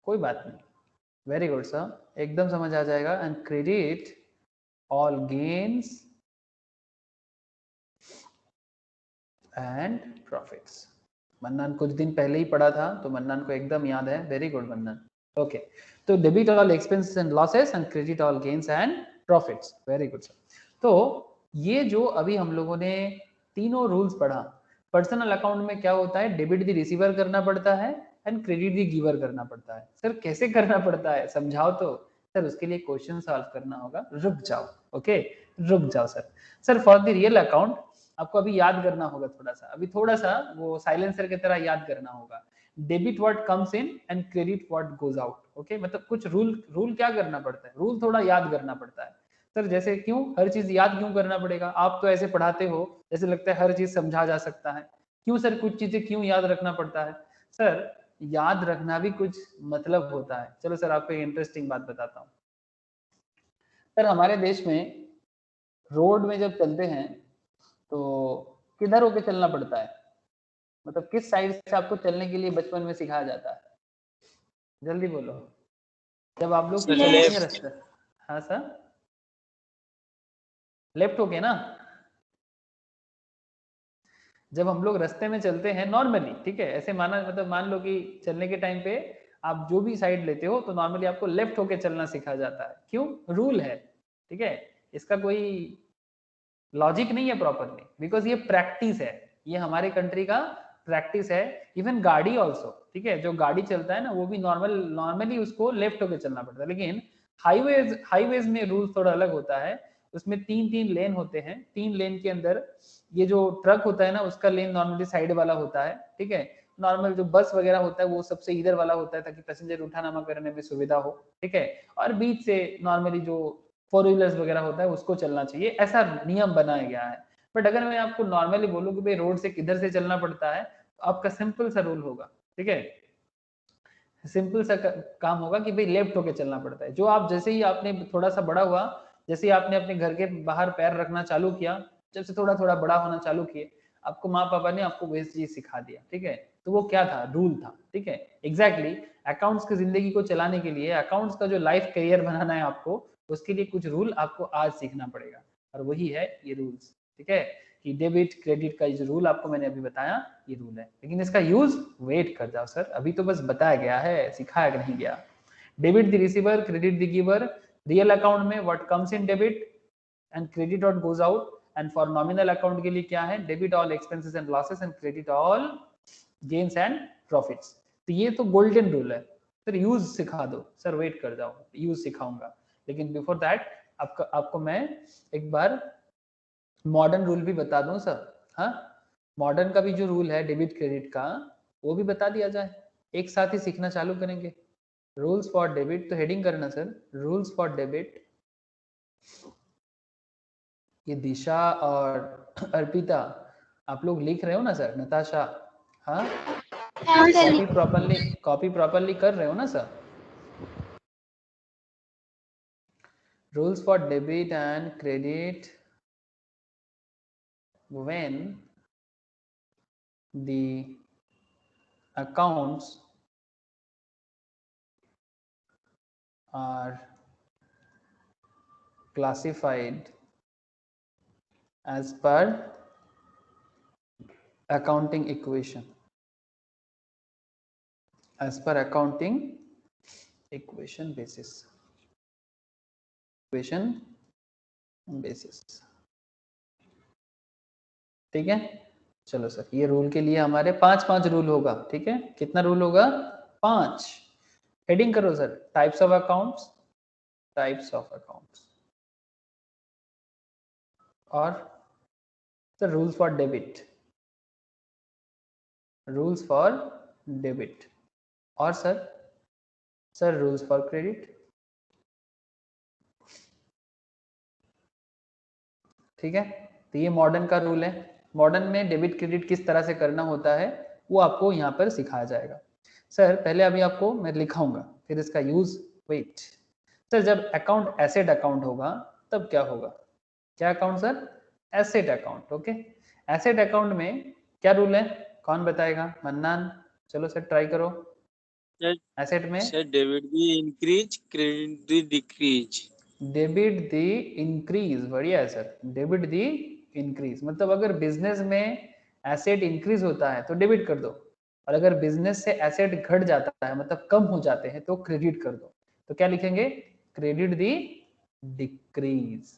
Speaker 1: कोई बात नहीं, वेरी गुड सर, एकदम समझ आ जाएगा, and credit all gains and profits. Mannan कुछ दिन पहले ही पढ़ा था तो मन्नान को एकदम याद है, वेरी गुड मन्नान, ओके। तो debit all expenses and losses and credit all gains and profits, very good sir. तो ये जो अभी हम लोगों ने तीनों रूल्स पढ़ा। पर्सनल अकाउंट में क्या होता है, डेबिट द रिसीवर करना पड़ता है एंड क्रेडिट द गिवर करना पड़ता है। सर कैसे करना पड़ता है, समझाओ तो। सर उसके लिए क्वेश्चन सॉल्व करना होगा, रुक जाओ। ओके रुक जाओ sir. Sir for the real account आपको अभी याद करना होगा, थोड़ा सा अभी थोड़ा सा वो साइलेंसर की तरह याद करना होगा। Debit what comes in and credit what goes out. Okay मतलब कुछ रूल क्या करना पड़ता है, रूल थोड़ा याद करना पड़ता है। सर जैसे क्यों, हर चीज याद क्यों करना पड़ेगा, आप तो ऐसे पढ़ाते हो जैसे लगता है हर चीज समझा जा सकता है। क्यों सर कुछ चीजें क्यों याद रखना पड़ता है। सर याद रखना भी कुछ मतलब होता है। चलो सर आपको एक इंटरेस्टिंग बात बताता हूँ। सर हमारे देश में रोड में जब चलते हैं तो किधर होके चलना पड़ता है, मतलब किस साइड से आपको चलने के लिए बचपन में सिखाया जाता है, जल्दी बोलो। जब आप लोग
Speaker 2: सर
Speaker 1: चलते हैं
Speaker 2: लेफ्ट।
Speaker 1: रास्ते, हाँ सर लेफ्ट हो गया ना। जब हम लोग रास्ते में चलते हैं नॉर्मली, ठीक है, ऐसे माना मतलब मान लो कि चलने के टाइम पे आप जो भी साइड लेते हो तो नॉर्मली आपको लेफ्ट होके चलना सिखाया जाता है। क्यों, रूल है, ठीक है, इसका कोई लॉजिक नहीं है प्रॉपरली, बिकॉज ये प्रैक्टिस है, ये हमारे कंट्री का प्रैक्टिस है। इवन गाड़ी ऑल्सो, ठीक है, जो गाड़ी चलता है ना वो भी नॉर्मली उसको लेफ्ट होके चलना पड़ता है। लेकिन हाईवेज में रूल थोड़ा अलग होता है। उसमें तीन लेन होते हैं, 3 लेन के अंदर ये जो ट्रक होता है ना उसका लेन नॉर्मली साइड वाला होता है, ठीक है। नॉर्मल जो बस वगैरह होता है वो सबसे इधर वाला होता है ताकि पैसेंजर उठानामा करने में सुविधा हो, ठीक है। और बीच से नॉर्मली जो 4 व्हीलर्स वगैरह होता है उसको चलना चाहिए, ऐसा नियम बनाया गया है। बट अगर मैं आपको नॉर्मली बोलूँ कि भाई रोड से किधर से चलना पड़ता है, तो आपका सिंपल सा रूल होगा, ठीक है, सिंपल सा काम होगा कि भाई लेफ्ट होके चलना पड़ता है। जो आप जैसे ही आपने थोड़ा सा बड़ा हुआ, जैसे ही आपने अपने घर के बाहर पैर रखना चालू किया, जब से थोड़ा थोड़ा बड़ा होना चालू किए, आपको माँ पापा ने आपको वही चीज सिखा दिया, ठीक है। तो वो क्या था, रूल था, ठीक है। एग्जैक्टली अकाउंट्स की जिंदगी को चलाने के लिए, अकाउंट्स का जो लाइफ करियर बनाना है आपको, उसके लिए कुछ रूल आपको आज सीखना पड़ेगा, और वही है ये रूल्स, ठीक है। कि डेबिट क्रेडिट का जो रूल आपको मैंने अभी बताया ये रूल है, लेकिन इसका यूज वेट कर जाओ सर, अभी तो बस बताया गया है, सिखाया नहीं गया। Debit the receiver, credit the giver. Real account में what comes in debit and credit what goes out. And for nominal account के लिए क्या है, debit all expenses and losses and credit all gains and profits. तो ये तो golden rule है। Sir use सिखा दो, सर वेट कर जाओ, यूज सिखाऊंगा, लेकिन बिफोर दैट आपको मैं एक बार मॉडर्न रूल भी बता दूं सर। हाँ, मॉडर्न का भी जो रूल है डेबिट क्रेडिट का, वो भी बता दिया जाए, एक साथ ही सीखना चालू करेंगे। रूल्स फॉर डेबिट, तो हेडिंग करना सर, रूल्स फॉर डेबिट। ये दिशा और अर्पिता आप लोग लिख रहे हो ना सर, नताशा, हाँ कॉपी प्रॉपरली कर रहे हो ना sir. Rules for debit and credit when the accounts are classified as per accounting equation, as per accounting equation basis, ठीक है। चलो सर, ये रूल के लिए हमारे 5 रूल होगा, ठीक है। कितना रूल होगा, 5। हेडिंग करो sir, types of accounts, types of accounts, और sir rules for debit, rules for debit, और सर रूल्स फॉर क्रेडिट, ठीक है। तो ये मॉडर्न का रूल है। मॉडर्न में डेबिट क्रेडिट किस तरह से करना होता है वो आपको यहाँ पर सिखाया जाएगा। सर पहले अभी आपको मैं लिखाऊंगा, फिर इसका यूज, वेट। सर जब अकाउंट एसेट अकाउंट होगा तब क्या होगा, क्या account sir, asset account, okay. Asset account में क्या रूल है, कौन बताएगा, मन्नान, चलो सर ट्राई करो। एसेट में
Speaker 2: सर डेबिट दी इंक्रीज, क्रेडिट दी डिक्रीज।
Speaker 1: डेबिट दी इंक्रीज, बढ़िया है सर, डेबिट दी इंक्रीज, मतलब अगर बिजनेस में एसेट इंक्रीज होता है तो डेबिट कर दो, और अगर बिजनेस से एसेट घट जाता है मतलब कम हो जाते हैं तो क्रेडिट कर दो। तो क्या लिखेंगे, क्रेडिट दी डिक्रीज,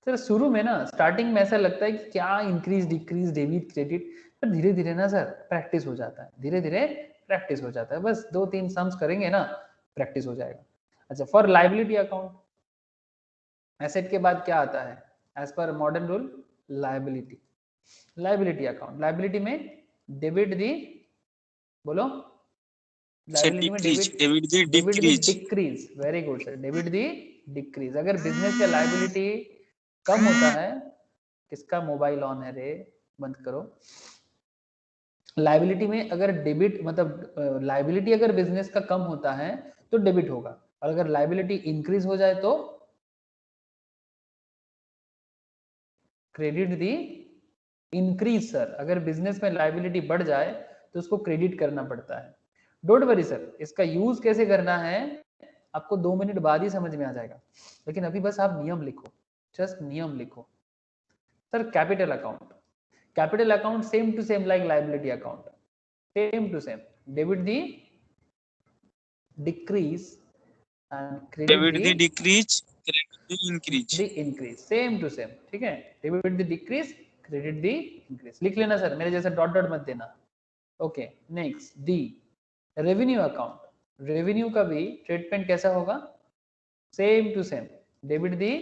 Speaker 1: सर शुरू में ना स्टार्टिंग में ऐसा लगता है कि क्या इंक्रीज डिक्रीज डेबिट क्रेडिट, पर धीरे धीरे ना सर प्रैक्टिस हो जाता है, धीरे धीरे प्रैक्टिस हो जाता है, बस 2-3 सम्स करेंगे ना प्रैक्टिस हो जाएगा। अच्छा, फॉर लाइबिलिटी अकाउंट, एसेट के बाद क्या आता है as per modern rule? Liability. Liability account, liability में डेबिट दी, बोलो, लाइबिलिटी में
Speaker 2: decrease,
Speaker 1: debit, debit the
Speaker 2: decrease.
Speaker 1: Decrease, very good sir, debit the decrease. अगर बिजनेस का लाइबिलिटी कम होता है, किसका मोबाइल ऑन है रे, बंद करो। लाइबिलिटी में अगर डेबिट मतलब लाइबिलिटी अगर बिजनेस का कम होता है तो डेबिट होगा, और अगर लाइबिलिटी इंक्रीज हो जाए तो क्रेडिट दी इंक्रीज। सर अगर बिजनेस में लाइबिलिटी बढ़ जाए तो उसको क्रेडिट करना पड़ता है। डोंट वरी सर, इसका यूज कैसे करना है आपको 2 मिनट बाद ही समझ में आ जाएगा, लेकिन अभी बस आप नियम लिखो, जस्ट नियम लिखो। Sir capital account, capital account same to same like liability account, same to same, debit the decrease and credit
Speaker 2: Debit
Speaker 1: दी
Speaker 2: the decrease, credit the increase.
Speaker 1: The increase, same to same, ठीक है। Debit the decrease, credit the increase, लिख लेना sir, मेरे जैसे dot dot मत देना। Okay next D, revenue account, revenue का भी ट्रीटमेंट कैसा होगा? Same to same, debit the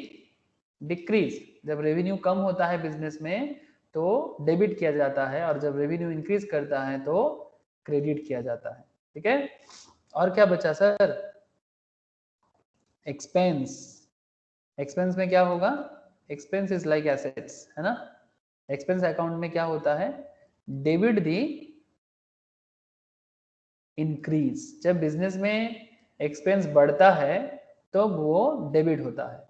Speaker 1: decrease, जब रेवेन्यू कम होता है बिजनेस में तो डेबिट किया जाता है, और जब रेवेन्यू इंक्रीज करता है तो क्रेडिट किया जाता है, ठीक है। और क्या बचा सर? एक्सपेंस, एक्सपेंस में क्या होगा? एक्सपेंस इज लाइक एसेट्स, है ना। एक्सपेंस अकाउंट में क्या होता है? डेबिट दी इंक्रीज, जब बिजनेस में एक्सपेंस बढ़ता है तो वो डेबिट होता है,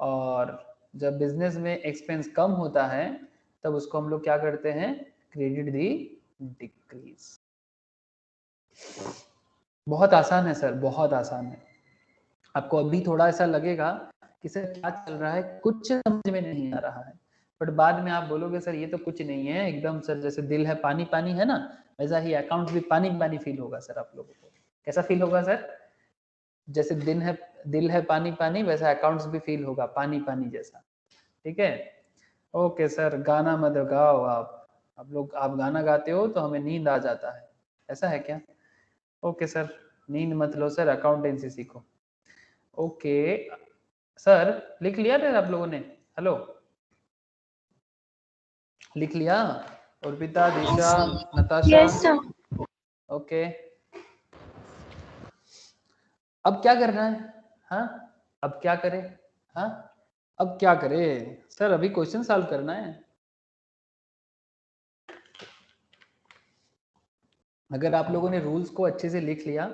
Speaker 1: और जब बिजनेस में एक्सपेंस कम होता है तब उसको हम लोग क्या करते हैं? क्रेडिट दी डिक्रीज। बहुत आसान है सर, बहुत आसान है। आपको अभी थोड़ा ऐसा लगेगा कि सर क्या चल रहा है, कुछ समझ में नहीं आ रहा है, बट बाद में आप बोलोगे सर ये तो कुछ नहीं है एकदम, सर जैसे दिल है पानी पानी है ना, वैसा ही अकाउंट भी पानी पानी फील होगा सर आप लोगों को। कैसा फील होगा सर? जैसे दिल है पानी पानी, वैसा अकाउंट्स भी फील होगा पानी पानी जैसा, ठीक है। ओके सर, गाना मत गाओ आप लोग, आप गाना गाते हो तो हमें नींद आ जाता है, ऐसा है क्या? ओके सर, नींद मत लो सर, अकाउंटेंसी सीखो। ओके सर, लिख लिया ना आप लोगों ने? हेलो, लिख लिया? अर्पिता, दिशा, नताशा,
Speaker 3: यस सर।
Speaker 1: ओके। अब क्या करना है? हाँ, अब क्या करें? हाँ, अब क्या करें सर? अभी क्वेश्चन सॉल्व करना है। अगर आप लोगों ने रूल्स को अच्छे से लिख लिया,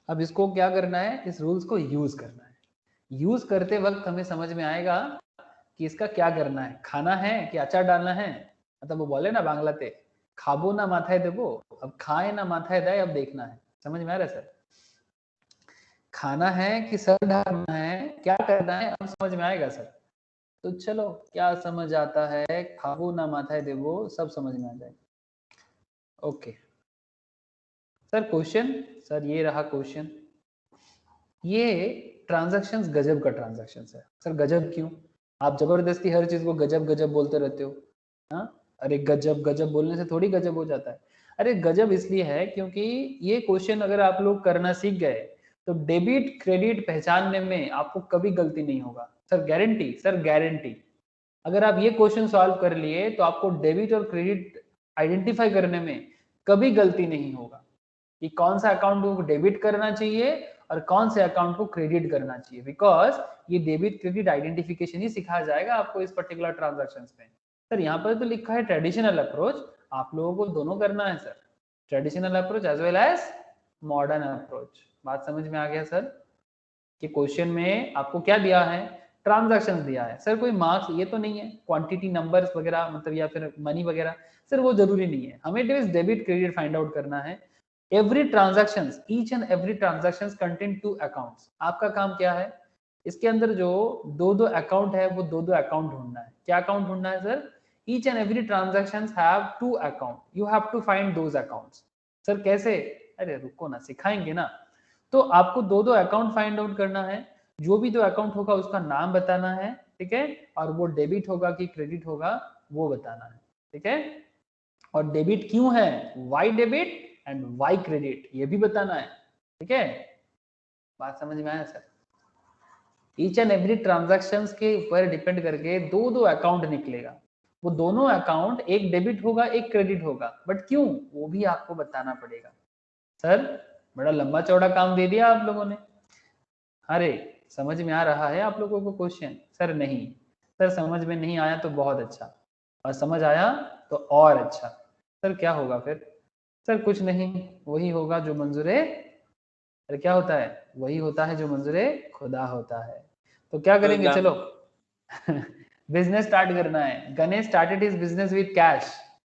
Speaker 1: अब इसको क्या करना है? इस रूल्स को यूज करना है। यूज करते वक्त हमें समझ में आएगा कि इसका क्या करना है, खाना है कि अचार डालना है। मतलब वो बोले ना बांग्लाते, खाबो ना माथाए देबो, अब खाए ना माथाए दाए, अब देखना है। समझ में आ रहा है सर? खाना है कि सर ढालना है, क्या करना है, अब समझ में आएगा सर। तो चलो, क्या समझ आता है? खाबो ना माथाए देबो, सब समझ में आ जाएगा। ओके सर, क्वेश्चन, सर ये रहा क्वेश्चन। ये ट्रांजैक्शंस गजब का ट्रांजैक्शन है सर। गजब क्यों? आप जबरदस्ती हर चीज को गजब गजब बोलते रहते हो। हाँ, अरे गजब गजब बोलने से थोड़ी गजब हो जाता है। अरे गजब इसलिए है क्योंकि ये क्वेश्चन अगर आप लोग करना सीख गए तो डेबिट क्रेडिट पहचानने में आपको कभी गलती नहीं होगा सर, गारंटी सर, गारंटी। अगर आप ये क्वेश्चन सॉल्व कर लिए तो आपको डेबिट और क्रेडिट आइडेंटिफाई करने में कभी गलती नहीं होगा कि कौन सा अकाउंट को डेबिट करना चाहिए और कौन से अकाउंट को क्रेडिट करना चाहिए, बिकॉज ये डेबिट क्रेडिट आइडेंटिफिकेशन ही सिखाया जाएगा आपको इस पर्टिकुलर ट्रांजैक्शन में। सर यहाँ पर तो लिखा है ट्रेडिशनल अप्रोच, आप लोगों को दोनों करना है sir, traditional approach as well as modern approach. बात समझ में आ गया सर? कि क्वेश्चन में आपको क्या दिया है? ट्रांजैक्शंस दिया है सर, कोई मार्क्स ये तो नहीं है, क्वांटिटी नंबर्स वगैरह मतलब या फिर मनी वगैरह, सर वो जरूरी नहीं है। हमें डेबिट क्रेडिट फाइंड आउट करना है। Every transactions, each and every transactions contain 2 accounts. आपका काम क्या है? इसके अंदर जो दो दो अकाउंट है वो दो दो अकाउंट ढूंढना है। क्या अकाउंट ढूंढना है sir? Each and every transactions have 2 account, you have to find those accounts. Sir कैसे? अरे रुको ना, सिखाएंगे ना। तो आपको दो दो अकाउंट फाइंड आउट करना है, जो भी दो अकाउंट होगा उसका नाम बताना है ठीक है, और वो डेबिट होगा कि क्रेडिट होगा वो बताना है, ठीक है। और डेबिट क्यों है, why debit and why credit, ये भी बताना है, ठीक है। बात समझ में आया sir? Each and every transaction के ऊपर डिपेंड करके दो दो अकाउंट निकलेगा, वो दोनों अकाउंट एक डेबिट होगा एक क्रेडिट होगा, बट क्यों वो भी आपको बताना पड़ेगा। सर बड़ा लंबा चौड़ा काम दे दिया आप लोगों ने। अरे समझ में आ रहा है आप लोगों को क्वेश्चन? सर नहीं। सर समझ में नहीं आया तो बहुत अच्छा, और समझ आया तो और अच्छा। सर क्या होगा फिर? सर कुछ नहीं, वही होगा जो मंजूरे, अरे क्या होता है, वही होता है जो मंजूरे खुदा होता है। तो क्या करेंगे, चलो बिजनेस स्टार्ट करना है। Ganesh started his business with cash,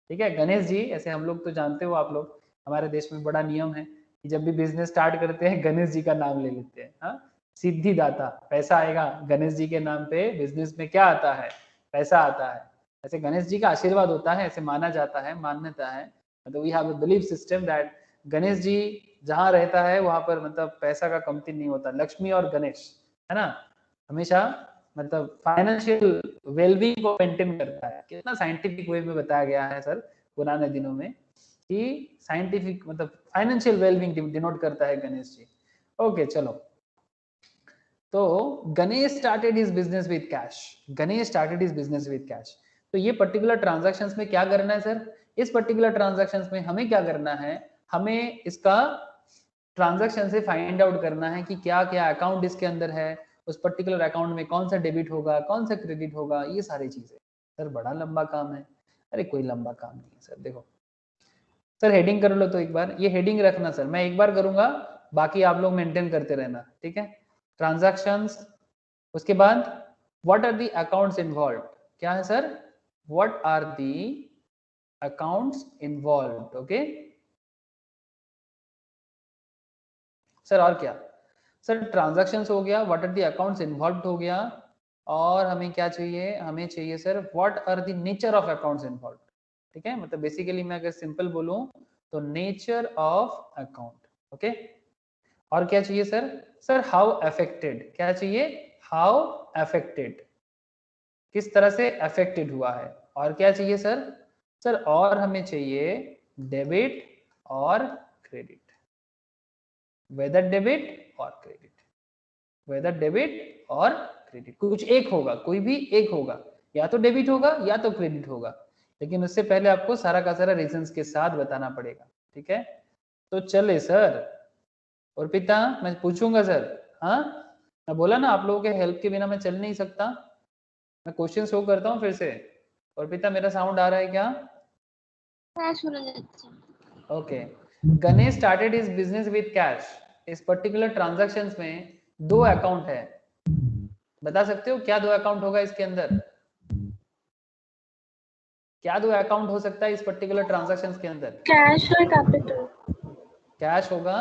Speaker 1: ठीक है। गणेश जी, ऐसे हम लोग तो जानते हो, आप लोग, हमारे देश में बड़ा नियम है कि जब भी बिजनेस स्टार्ट करते हैं गणेश जी का नाम ले लेते हैं। हाँ, सिद्धि दाता, पैसा आएगा गणेश जी के नाम पे। बिजनेस में क्या आता है, पैसा आता है। ऐसे गणेश जी का आशीर्वाद होता है, ऐसे माना जाता है, मान्यता है, मतलब we have a belief system that Ganesh ji जहाँ रहता है वहां पर मतलब पैसा का कमती नहीं होता। लक्ष्मी और गणेश, है ना, हमेशा मतलब फाइनेंशियल वेलबींग को मेंटेन करता है। कितना साइंटिफिक वे में बताया गया है सर पुराने दिनों में कि साइंटिफिक मतलब फाइनेंशियल वेलबींग डिनोट करता है गणेश जी। ओके चलो, तो Ganesh started his business with cash, Ganesh started his business with cash. तो ये पर्टिकुलर ट्रांजैक्शंस में क्या करना है सर, इस पर्टिकुलर ट्रांजैक्शंस में हमें क्या करना है, हमें इसका ट्रांजैक्शन से फाइंड आउट करना है कि क्या क्या अकाउंट इसके अंदर है, उस पर्टिकुलर अकाउंट में कौन सा डेबिट होगा कौन सा क्रेडिट होगा, ये सारी चीजें। सर बड़ा लंबा काम है। अरे कोई लंबा काम नहीं है सर, देखो सर हेडिंग कर लो तो एक बार, ये हेडिंग रखना सर, मैं एक बार करूंगा, बाकी आप लोग मेंटेन करते रहना, ठीक है। ट्रांजैक्शंस, उसके बाद what are the accounts involve, क्या है sir, what are the accounts involve, okay sir. और क्या सर, ट्रांजैक्शंस हो गया, what are the accounts involve हो गया, और हमें क्या चाहिए, हमें चाहिए sir what are the nature of accounts involve, ठीक है। मतलब बेसिकली मैं अगर सिंपल बोलूं तो नेचर ऑफ अकाउंट, ओके। और क्या चाहिए सर, सर हाउ अफेक्टेड, क्या चाहिए, हाउ अफेक्टेड, किस तरह से अफेक्टेड हुआ है। और क्या चाहिए सर, सर और हमें चाहिए डेबिट और क्रेडिट, वेदर डेबिट और क्रेडिट, वेदर डेबिट और क्रेडिट, कुछ एक होगा, कोई भी एक होगा, या तो डेबिट होगा या तो क्रेडिट होगा, लेकिन उससे पहले आपको सारा का सारा रीजंस के साथ बताना पड़ेगा, ठीक है। तो चले सर, और पिता मैं पूछूंगा सर, हाँ मैं बोला ना आप लोगों के हेल्प के बिना मैं चल नहीं सकता। मैं क्वेश्चन शो करता हूँ फिर से, और पिता मेरा साउंड आ रहा है क्या?
Speaker 3: হ্যাঁ শোনা যাচ্ছে।
Speaker 1: Okay, Ganesh started his business with cash, इस पर्टिकुलर ट्रांजैक्शंस में दो अकाउंट है, बता सकते हो क्या दो अकाउंट होगा इसके अंदर, क्या दो अकाउंट हो सकता है इस पर्टिकुलर ट्रांजैक्शंस के अंदर?
Speaker 3: कैश और कैपिटल।
Speaker 1: कैश होगा,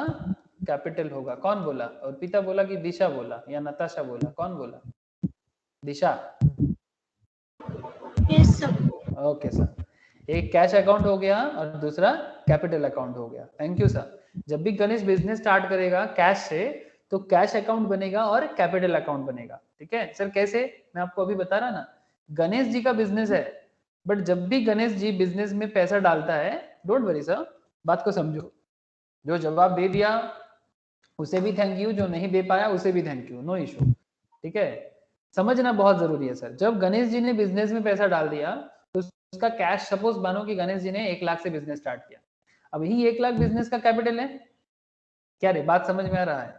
Speaker 1: कैपिटल होगा, कौन बोला? और पिता बोला कि दिशा बोला या नताशा बोला, कौन बोला? दिशा,
Speaker 3: यस सर।
Speaker 1: Okay sir. एक कैश अकाउंट हो गया और दूसरा कैपिटल अकाउंट हो गया, थैंक यू सर। जब भी गणेश बिजनेस स्टार्ट करेगा कैश से, तो कैश अकाउंट बनेगा और कैपिटल अकाउंट बनेगा, ठीक है सर। कैसे, मैं आपको अभी बता रहा ना, गणेश जी का बिजनेस है, बट जब भी गणेश जी बिजनेस में पैसा डालता है, डोंट वरी सर, बात को समझो, जो जवाब दे दिया उसे भी थैंक यू, जो नहीं दे पाया उसे भी थैंक यू, नो इशू, ठीक है। समझना बहुत जरूरी है सर, जब गणेश जी ने बिजनेस में पैसा डाल दिया तो उसका कैश, सपोज मानो कि गणेश जी ने 1 लाख से बिजनेस स्टार्ट किया, अब यही 1 लाख बिजनेस का कैपिटल है, क्या रे बात समझ में आ रहा है?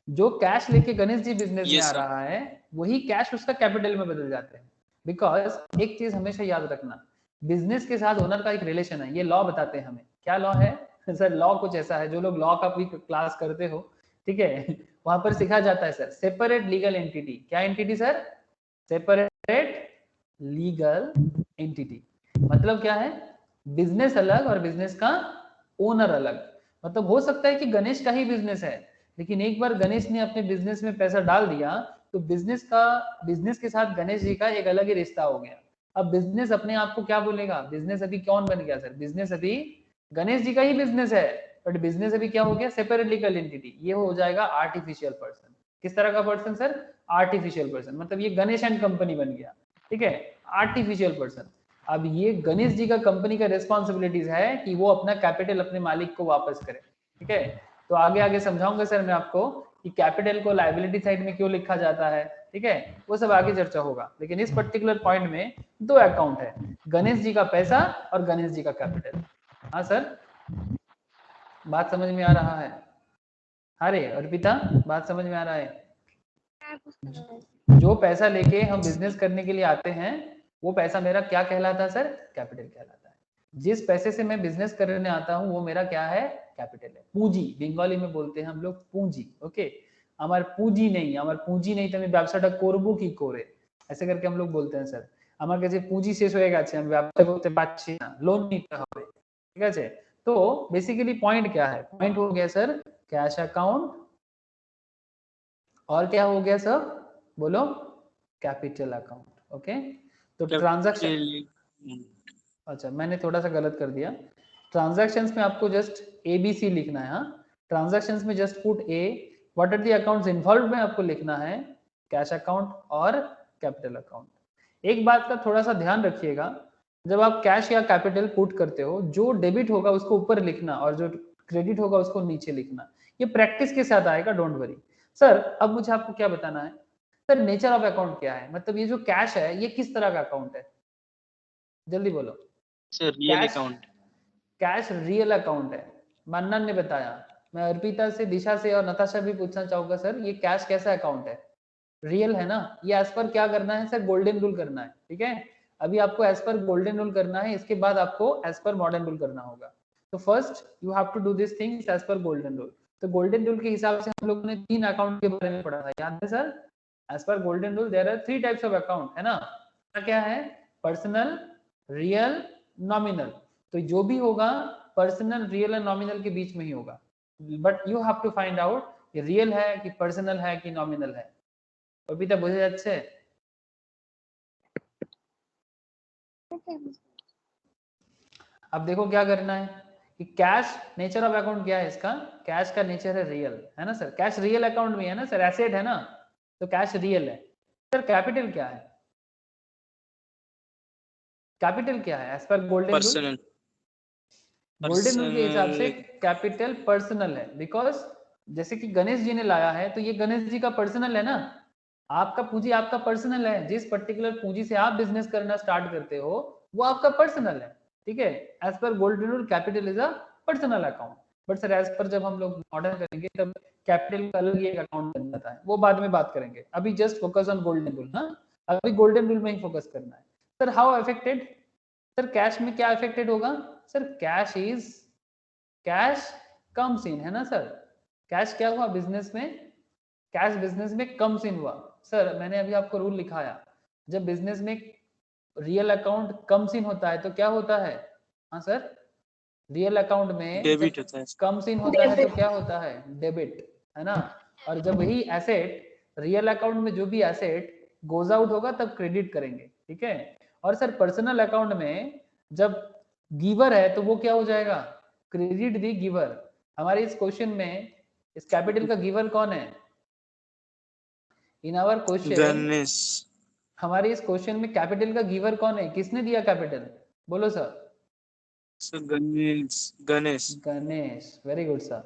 Speaker 1: जो कैश लेके गणेश जी बिजनेस में आ रहा है वही कैश उसका कैपिटल में बदल जाते हैं। बिकॉज एक चीज हमेशा याद रखना, बिजनेस के साथ ओनर का एक रिलेशन है, ये लॉ बताते हैं हमें। क्या लॉ है सर? लॉ कुछ ऐसा है, जो लोग लॉ का भी क्लास करते हो, ठीक है, वहां पर सिखा जाता है सर, सेपरेट लीगल एंटिटी। क्या entity sir? Separate legal entity. मतलब क्या है, बिजनेस अलग और बिजनेस का ओनर अलग। मतलब हो सकता है कि गणेश का ही बिजनेस है, लेकिन एक बार गणेश ने अपने बिजनेस में पैसा डाल दिया तो बिजनेस के साथ गणेश जी का एक अलग ही रिश्ता हो गया। अब बिजनेस अपने आप को क्या बोलेगा, बिजनेस अभी कौन बन गया सर? बिजनेस अभी गणेश जी का ही बिजनेस है, बट बिजनेस अभी क्या हो गया? Separate legal entity. ये हो जाएगा आर्टिफिशियल पर्सन। किस तरह का पर्सन सर? आर्टिफिशियल पर्सन, मतलब ये गणेश एंड कंपनी बन गया, ठीक है, आर्टिफिशियल पर्सन। अब ये गणेश जी का कंपनी का रिस्पॉन्सिबिलिटीज है कि वो अपना कैपिटल अपने मालिक को वापस करे, ठीक है। तो आगे आगे समझाऊंगा सर मैं आपको कि कैपिटल को लायबिलिटी साइड में क्यों लिखा जाता है, ठीक है, वो सब आगे चर्चा होगा। लेकिन इस पर्टिकुलर पॉइंट में दो अकाउंट है, गणेश जी का पैसा और गणेश जी का कैपिटल। हाँ सर, बात समझ में आ रहा है? अरे अर्पिता, बात समझ में आ रहा है? जो पैसा लेके हम बिजनेस करने के लिए आते हैं वो पैसा मेरा क्या कहलाता है सर? कैपिटल कहलाता है। जिस पैसे से मैं बिजनेस करने आता हूँ वो मेरा क्या है? कैपिटल है। पूंजी बंगाली में बोलते हैं हम लोग पूंजी, ओके। हमार पूंजी नहीं, हमार पूंजी नहीं तो ব্যবসাটা করব কি করে, ऐसे करके हम लोग बोलते हैं सर। আমার কাছে পুঁজি শেষ হয়ে গেছে, আমি ব্যবসা করতে পারছি না, লোন নিতে হবে, ঠিক আছে। तो बेसिकली पॉइंट क्या है? पॉइंट हो गया सर कैश अकाउंट, और क्या हो गया सर? बोलो, कैपिटल अकाउंट, ओके। तो ट्रांजैक्शन, अच्छा मैंने थोड़ा सा गलत कर दिया। ट्रांजैक्शंस में आपको जस्ट ABC लिखना है। हाँ, ट्रांजैक्शंस में just put A, what are the accounts involve में आपको लिखना है कैश अकाउंट और कैपिटल अकाउंट। एक बात का थोड़ा सा ध्यान रखिएगा, जब आप कैश या कैपिटल पुट करते हो, जो डेबिट होगा उसको ऊपर लिखना और जो क्रेडिट होगा उसको नीचे लिखना। ये प्रैक्टिस के साथ आएगा, डोंट वरी। सर अब मुझे आपको क्या बताना है, सर नेचर ऑफ अकाउंट क्या है, मतलब ये जो कैश है ये किस तरह का अकाउंट है? जल्दी बोलो
Speaker 2: sir. Real account.
Speaker 1: Cash real account है, मन्नन ने बताया। मैं अर्पिता से, दिशा से और नताशा भी पूछना चाहूंगा सर ये कैश कैसा अकाउंट है? रियल है ना? ये एज पर क्या करना है सर? गोल्डन रूल करना है, ठीक है। अभी आपको एज पर गोल्डन रूल करना है, इसके बाद आपको एज पर मॉडर्न रूल करना होगा। तो first you have to do this things as per golden rule. तो गोल्डन रूल के हिसाब से हम लोगों ने 3 अकाउंट के बारे में पढ़ा था, याद है sir? As per golden rule there are 3 types of account, है ना? क्या है? Personal, real, nominal. तो जो भी होगा पर्सनल, रियल और नॉमिनल के बीच में ही होगा, but you have to find out कि रियल है कि पर्सनल है कि नॉमिनल है। कविता बुझे যাচ্ছে? अब देखो क्या करना है कि कैश, नेचर ऑफ अकाउंट क्या है इसका? कैश का नेचर है रियल, है ना सर? कैश रियल अकाउंट में है ना सर, एसेट है ना, तो कैश रियल है। सर कैपिटल क्या है? कैपिटल क्या है as per golden rule?
Speaker 2: Personal.
Speaker 1: Golden rule के हिसाब से कैपिटल पर्सनल है, बिकॉज जैसे कि गणेश जी ने लाया है तो ये गणेश जी का पर्सनल है ना। आपका पूंजी आपका पर्सनल है, जिस पर्टिकुलर पूंजी से आप बिजनेस करना स्टार्ट करते हो वो आपका पर्सनल है, ठीक है। As per golden rule capital is a personal account, but sir as per जब हम लोग मॉडर्न करेंगे तब कैपिटल का अलग एक अकाउंट बन जाता है, वो बाद में बात करेंगे। अभी just focus on golden rule. हाँ, अभी गोल्डन रूल में ही फोकस करना है। Sir how affected? Sir cash में क्या अफेक्टेड होगा? सर कैश कम्स इन, है ना सर? कैश क्या हुआ बिजनेस में? कैश बिजनेस में कम्स इन हुआ। सर मैंने अभी आपको रूल लिखाया, जब बिजनेस में रियल अकाउंट कम्स इन होता है तो क्या होता है? हाँ सर, रियल अकाउंट में
Speaker 2: डेबिट होता है।
Speaker 1: कम्स इन होता है तो क्या होता है? डेबिट, है ना। और जब वही एसेट, रियल अकाउंट में जो भी एसेट गोज आउट होगा तब क्रेडिट करेंगे, ठीक है। और सर पर्सनल अकाउंट में जब गिवर है तो वो क्या हो जाएगा? क्रेडिट दी गिवर। हमारे इस क्वेश्चन में इस कैपिटल का गिवर कौन है? In our question,
Speaker 2: Ganesh.
Speaker 1: हमारे इस क्वेश्चन में कैपिटल का गिवर कौन है? किसने दिया कैपिटल? बोलो sir.
Speaker 2: Sir Ganesh. Ganesh.
Speaker 1: Ganesh, very good sir.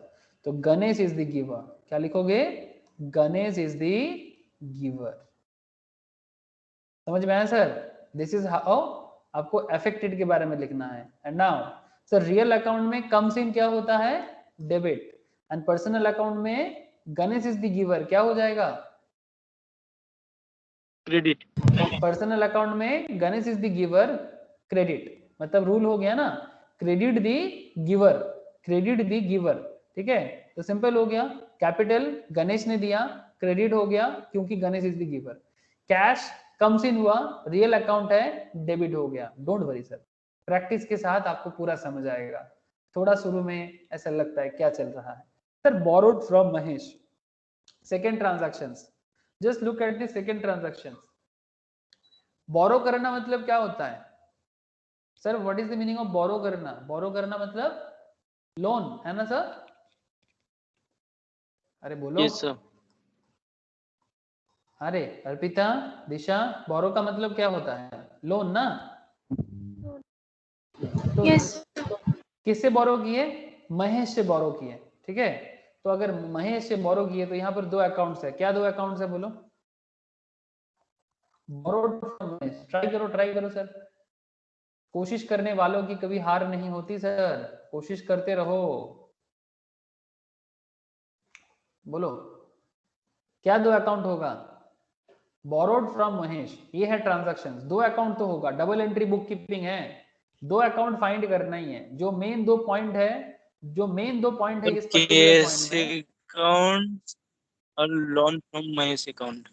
Speaker 1: तो गणेश इज द गिवर। क्या लिखोगे? Ganesh is the giver. समझ में आया सर? दिस इज हाउ आपको अफेक्टेड के बारे में लिखना है। And now sir real account में कम्स इन क्या होता है? डेबिट। एंड पर्सनल अकाउंट में गणेश इज द गिवर, क्या हो जाएगा?
Speaker 2: क्रेडिट।
Speaker 1: पर्सनल अकाउंट में Ganesh is the giver, credit. मतलब रूल हो गया ना, क्रेडिट दी गिवर, क्रेडिट दी गिवर, ठीक है। तो सिंपल हो गया, कैपिटल गणेश ने दिया, क्रेडिट हो गया क्योंकि Ganesh is the giver. Cash comes in हुआ, रियल अकाउंट है, डेबिट हो गया। डोंट वरी सर, प्रैक्टिस के साथ आपको पूरा समझ आएगा। थोड़ा शुरू में ऐसा लगता है क्या चल रहा है। Sir borrowed from Mahesh, second transactions, just look at the second transactions. Borrow करना मतलब क्या होता है sir? What is the meaning of borrow करना? बोरो करना मतलब लोन, है ना सर? अरे बोलो।
Speaker 2: Yes sir.
Speaker 1: अरे अर्पिता, दिशा, बोरो का मतलब क्या होता है? लोन ना। तो
Speaker 3: यस
Speaker 1: किससे बोरो किए? महेश से बोरो किए, ठीक है। तो अगर महेश से बोरो किए तो यहाँ पर दो अकाउंट्स है। क्या दो अकाउंट्स है बोलो? Borrowed from Mahesh. ट्राई करो सर। कोशिश करने वालों की कभी हार नहीं होती सर, कोशिश करते रहो। बोलो क्या दो अकाउंट होगा? बोरोड फ्रॉम महेश, ये है ट्रांजैक्शन। दो अकाउंट तो होगा, डबल एंट्री बुक कीपिंग है। दो अकाउंट फाइंड करना ही है। जो मेन दो पॉइंट है, इस पर्टिकुलर
Speaker 2: कैश
Speaker 1: पॉइंट में,
Speaker 2: अकाउंट और loan from Mahesh account.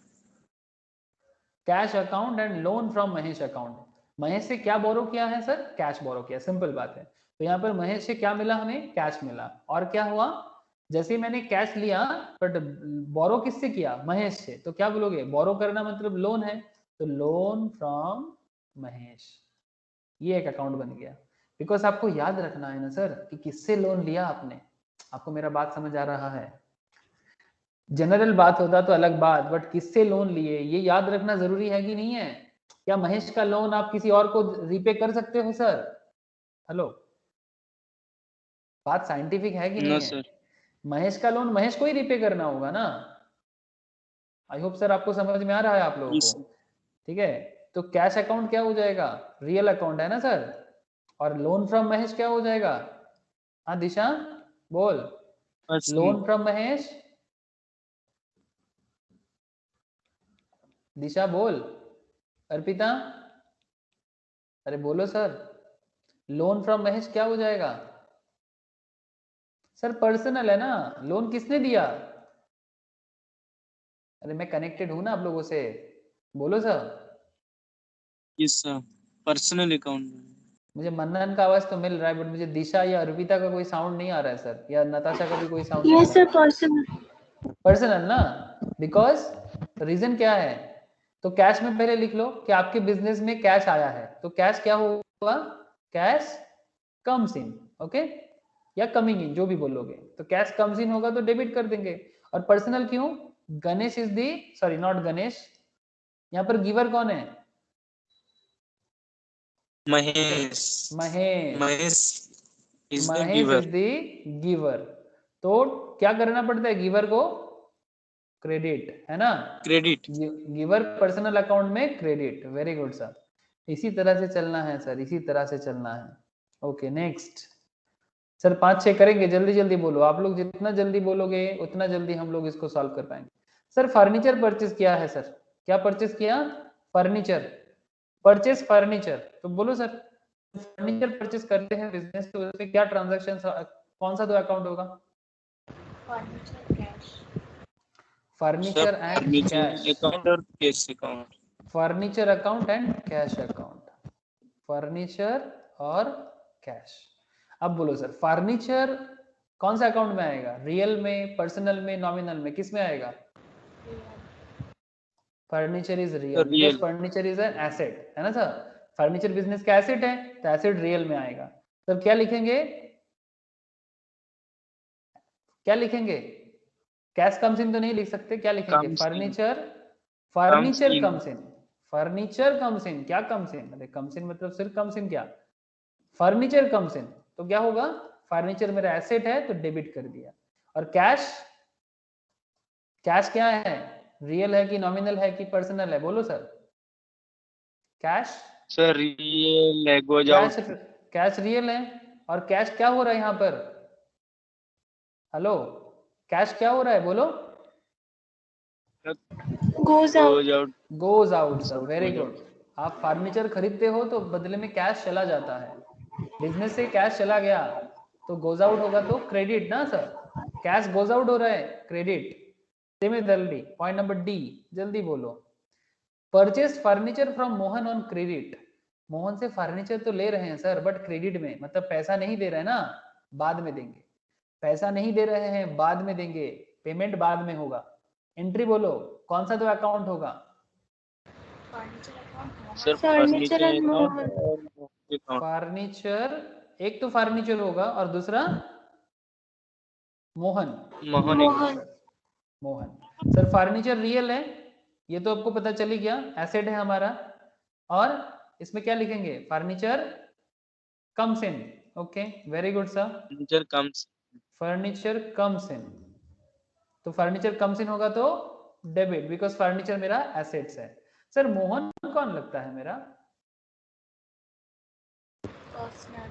Speaker 1: Cash account and loan from Mahesh account. Mahesh से क्या बोरो किया है सर? कैश बोरो किया, सिंपल बात है। तो यहाँ पर महेश से क्या मिला हमें? कैश मिला। और क्या हुआ? जैसे मैंने कैश लिया, बट बोरो किससे किया? महेश से। तो क्या बोलोगे? बोरो करना मतलब लोन है, तो लोन फ्रॉम महेश, ये एक अकाउंट बन गया। बिकॉज आपको याद रखना है ना सर कि किससे लोन लिया आपने। आपको मेरा बात समझ आ रहा है? जनरल बात होता तो अलग बात, बट किससे लोन लिए ये याद रखना जरूरी है कि नहीं है? क्या महेश का लोन आप किसी और को रीपे कर सकते हो सर? हेलो, बात साइंटिफिक है कि
Speaker 2: नो
Speaker 1: नहीं है?
Speaker 2: सर।
Speaker 1: महेश का लोन महेश को ही रीपे करना होगा ना। आई होप सर आपको समझ में आ रहा है आप लोगों
Speaker 2: यस
Speaker 1: को, ठीक है। तो कैश अकाउंट क्या हो जाएगा? रियल अकाउंट है ना सर। और लोन फ्रॉम महेश क्या हो जाएगा? हाँ दिशा बोल।
Speaker 2: पर्सनल।
Speaker 1: लोन फ्रॉम महेश, दिशा बोल। अर्पिता, अरे बोलो सर। लोन फ्रॉम महेश क्या हो जाएगा? सर पर्सनल है ना, लोन किसने दिया? अरे मैं कनेक्टेड हूं ना आप लोगों से, बोलो sir.
Speaker 2: Yes sir, personal account.
Speaker 1: मुझे मन्नन का आवाज तो मिल रहा है, बट मुझे दिशा या अर्पिता का कोई साउंड नहीं आ रहा है सर, या नताशा का भी कोई साउंड नहीं आ
Speaker 3: यस
Speaker 1: रहा
Speaker 3: सर
Speaker 1: है।
Speaker 3: पर्सनल।
Speaker 1: पर्सनल ना, बिकॉज रीजन क्या है? तो कैश में पहले लिख लो कि आपके बिजनेस में कैश आया है, तो कैश क्या होगा? कैश कम्स इन, ओके, या कमिंग इन, जो भी बोलोगे। तो कैश कम्स इन होगा तो डेबिट कर देंगे। और पर्सनल क्यों? Ganesh is the, sorry not Ganesh, यहाँ पर गिवर कौन है?
Speaker 2: Mahesh.
Speaker 1: Mahesh.
Speaker 2: Mahesh is the
Speaker 1: Mahesh is
Speaker 2: giver.
Speaker 1: The giver. तो क्या करना पड़ता है गिवर को? क्रेडिट, है ना।
Speaker 2: क्रेडिट।
Speaker 1: गिवर पर्सनल अकाउंट में क्रेडिट। वेरी गुड सर, इसी तरह से चलना है सर, इसी तरह से चलना है। ओके नेक्स्ट सर, 5-6 करेंगे, जल्दी जल्दी बोलो। आप लोग जितना जल्दी बोलोगे उतना जल्दी हम लोग इसको सॉल्व कर पाएंगे। सर फर्नीचर परचेज किया है सर, क्या परचेज किया? Furniture, purchase furniture. तो बोलो सर, फर्नीचर परचेज करते हैं बिजनेस, तो उसमें क्या ट्रांजैक्शन, कौन सा दो अकाउंट होगा?
Speaker 3: Furniture cash.
Speaker 2: सब
Speaker 1: furniture and
Speaker 2: furniture
Speaker 1: cash.
Speaker 2: Account और cash account.
Speaker 1: Furniture account and cash account. Furniture और कैश। अब बोलो सर, फर्नीचर कौन सा अकाउंट में आएगा? रियल में, पर्सनल में, नॉमिनल में, किस में आएगा? Furniture is real, because
Speaker 2: real.
Speaker 1: Furniture is an asset, है ना सर। फर्नीचर बिजनेस का एसेट है, तो एसेट रियल में आएगा। सर क्या लिखेंगे? क्या लिखेंगे? कैश कम्स इन तो नहीं लिख सकते, क्या लिखेंगे?
Speaker 2: Comes in.
Speaker 1: Furniture,
Speaker 2: comes
Speaker 1: furniture
Speaker 2: in.
Speaker 1: Comes in. Furniture comes in, क्या कम्स इन? अरे कम्स इन मतलब सिर्फ कम्स इन क्या? फर्नीचर कम्स इन, तो क्या होगा? फर्नीचर मेरा एसेट है तो डेबिट कर दिया। और कैश, कैश क्या है? रियल है कि नॉमिनल है कि पर्सनल है? बोलो सर। कैश,
Speaker 2: सर रियल है, goes
Speaker 1: cash,
Speaker 2: out.
Speaker 1: Cash real है। और कैश क्या हो रहा है यहाँ पर? हेलो, कैश क्या हो रहा है बोलो?
Speaker 3: Goes out.
Speaker 2: Goes out.
Speaker 1: Goes out sir, very
Speaker 2: goes
Speaker 1: good.
Speaker 2: Out.
Speaker 1: आप फर्नीचर खरीदते हो तो बदले में कैश चला जाता है, बिजनेस से कैश चला गया तो गोज आउट होगा, तो क्रेडिट ना सर। कैश गोज आउट हो रहा है, credit. Similarly point number D, जल्दी बोलो। Purchase furniture from Mohan on credit. Mohan से फर्नीचर तो ले रहे हैं सर, बट क्रेडिट में, मतलब पैसा नहीं दे रहे हैं ना, बाद में देंगे। पैसा नहीं दे रहे हैं, बाद में देंगे, पेमेंट बाद में होगा। एंट्री बोलो, कौन सा दो अकाउंट होगा?
Speaker 2: Sir
Speaker 3: furniture
Speaker 2: furniture
Speaker 3: and
Speaker 2: account
Speaker 3: Mohan.
Speaker 2: और अकाउंट।
Speaker 1: फर्नीचर, एक तो फर्नीचर होगा और दूसरा Mohan.
Speaker 2: Mohan
Speaker 3: Mohan.
Speaker 2: Account.
Speaker 1: Mohan. Sir furniture real है ये तो आपको पता चल ही गया, एसेट है हमारा। और इसमें क्या लिखेंगे, furniture comes in. Okay, very good sir.
Speaker 2: furniture comes
Speaker 1: furniture comes in, तो फर्नीचर कम्स इन होगा तो डेबिट, बिकॉज फर्नीचर मेरा एसेट्स है। सर मोहन कौन लगता है मेरा,
Speaker 3: Personal.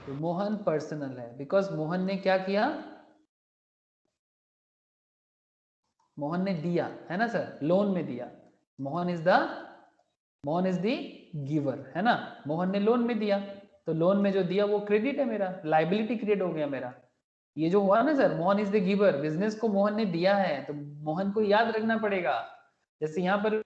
Speaker 1: तो मोहन पर्सनल है, बिकॉज मोहन ने क्या किया, मोहन ने दिया, है ना सर, लोन में दिया। मोहन इज द गिवर, है ना। मोहन ने लोन में दिया, तो लोन में जो दिया वो क्रेडिट है मेरा, लाइबिलिटी क्रिएट हो गया मेरा। ये जो हुआ ना sir, Mohan is the giver, business को मोहन ने दिया है, तो मोहन को याद रखना पड़ेगा। जैसे यहाँ पर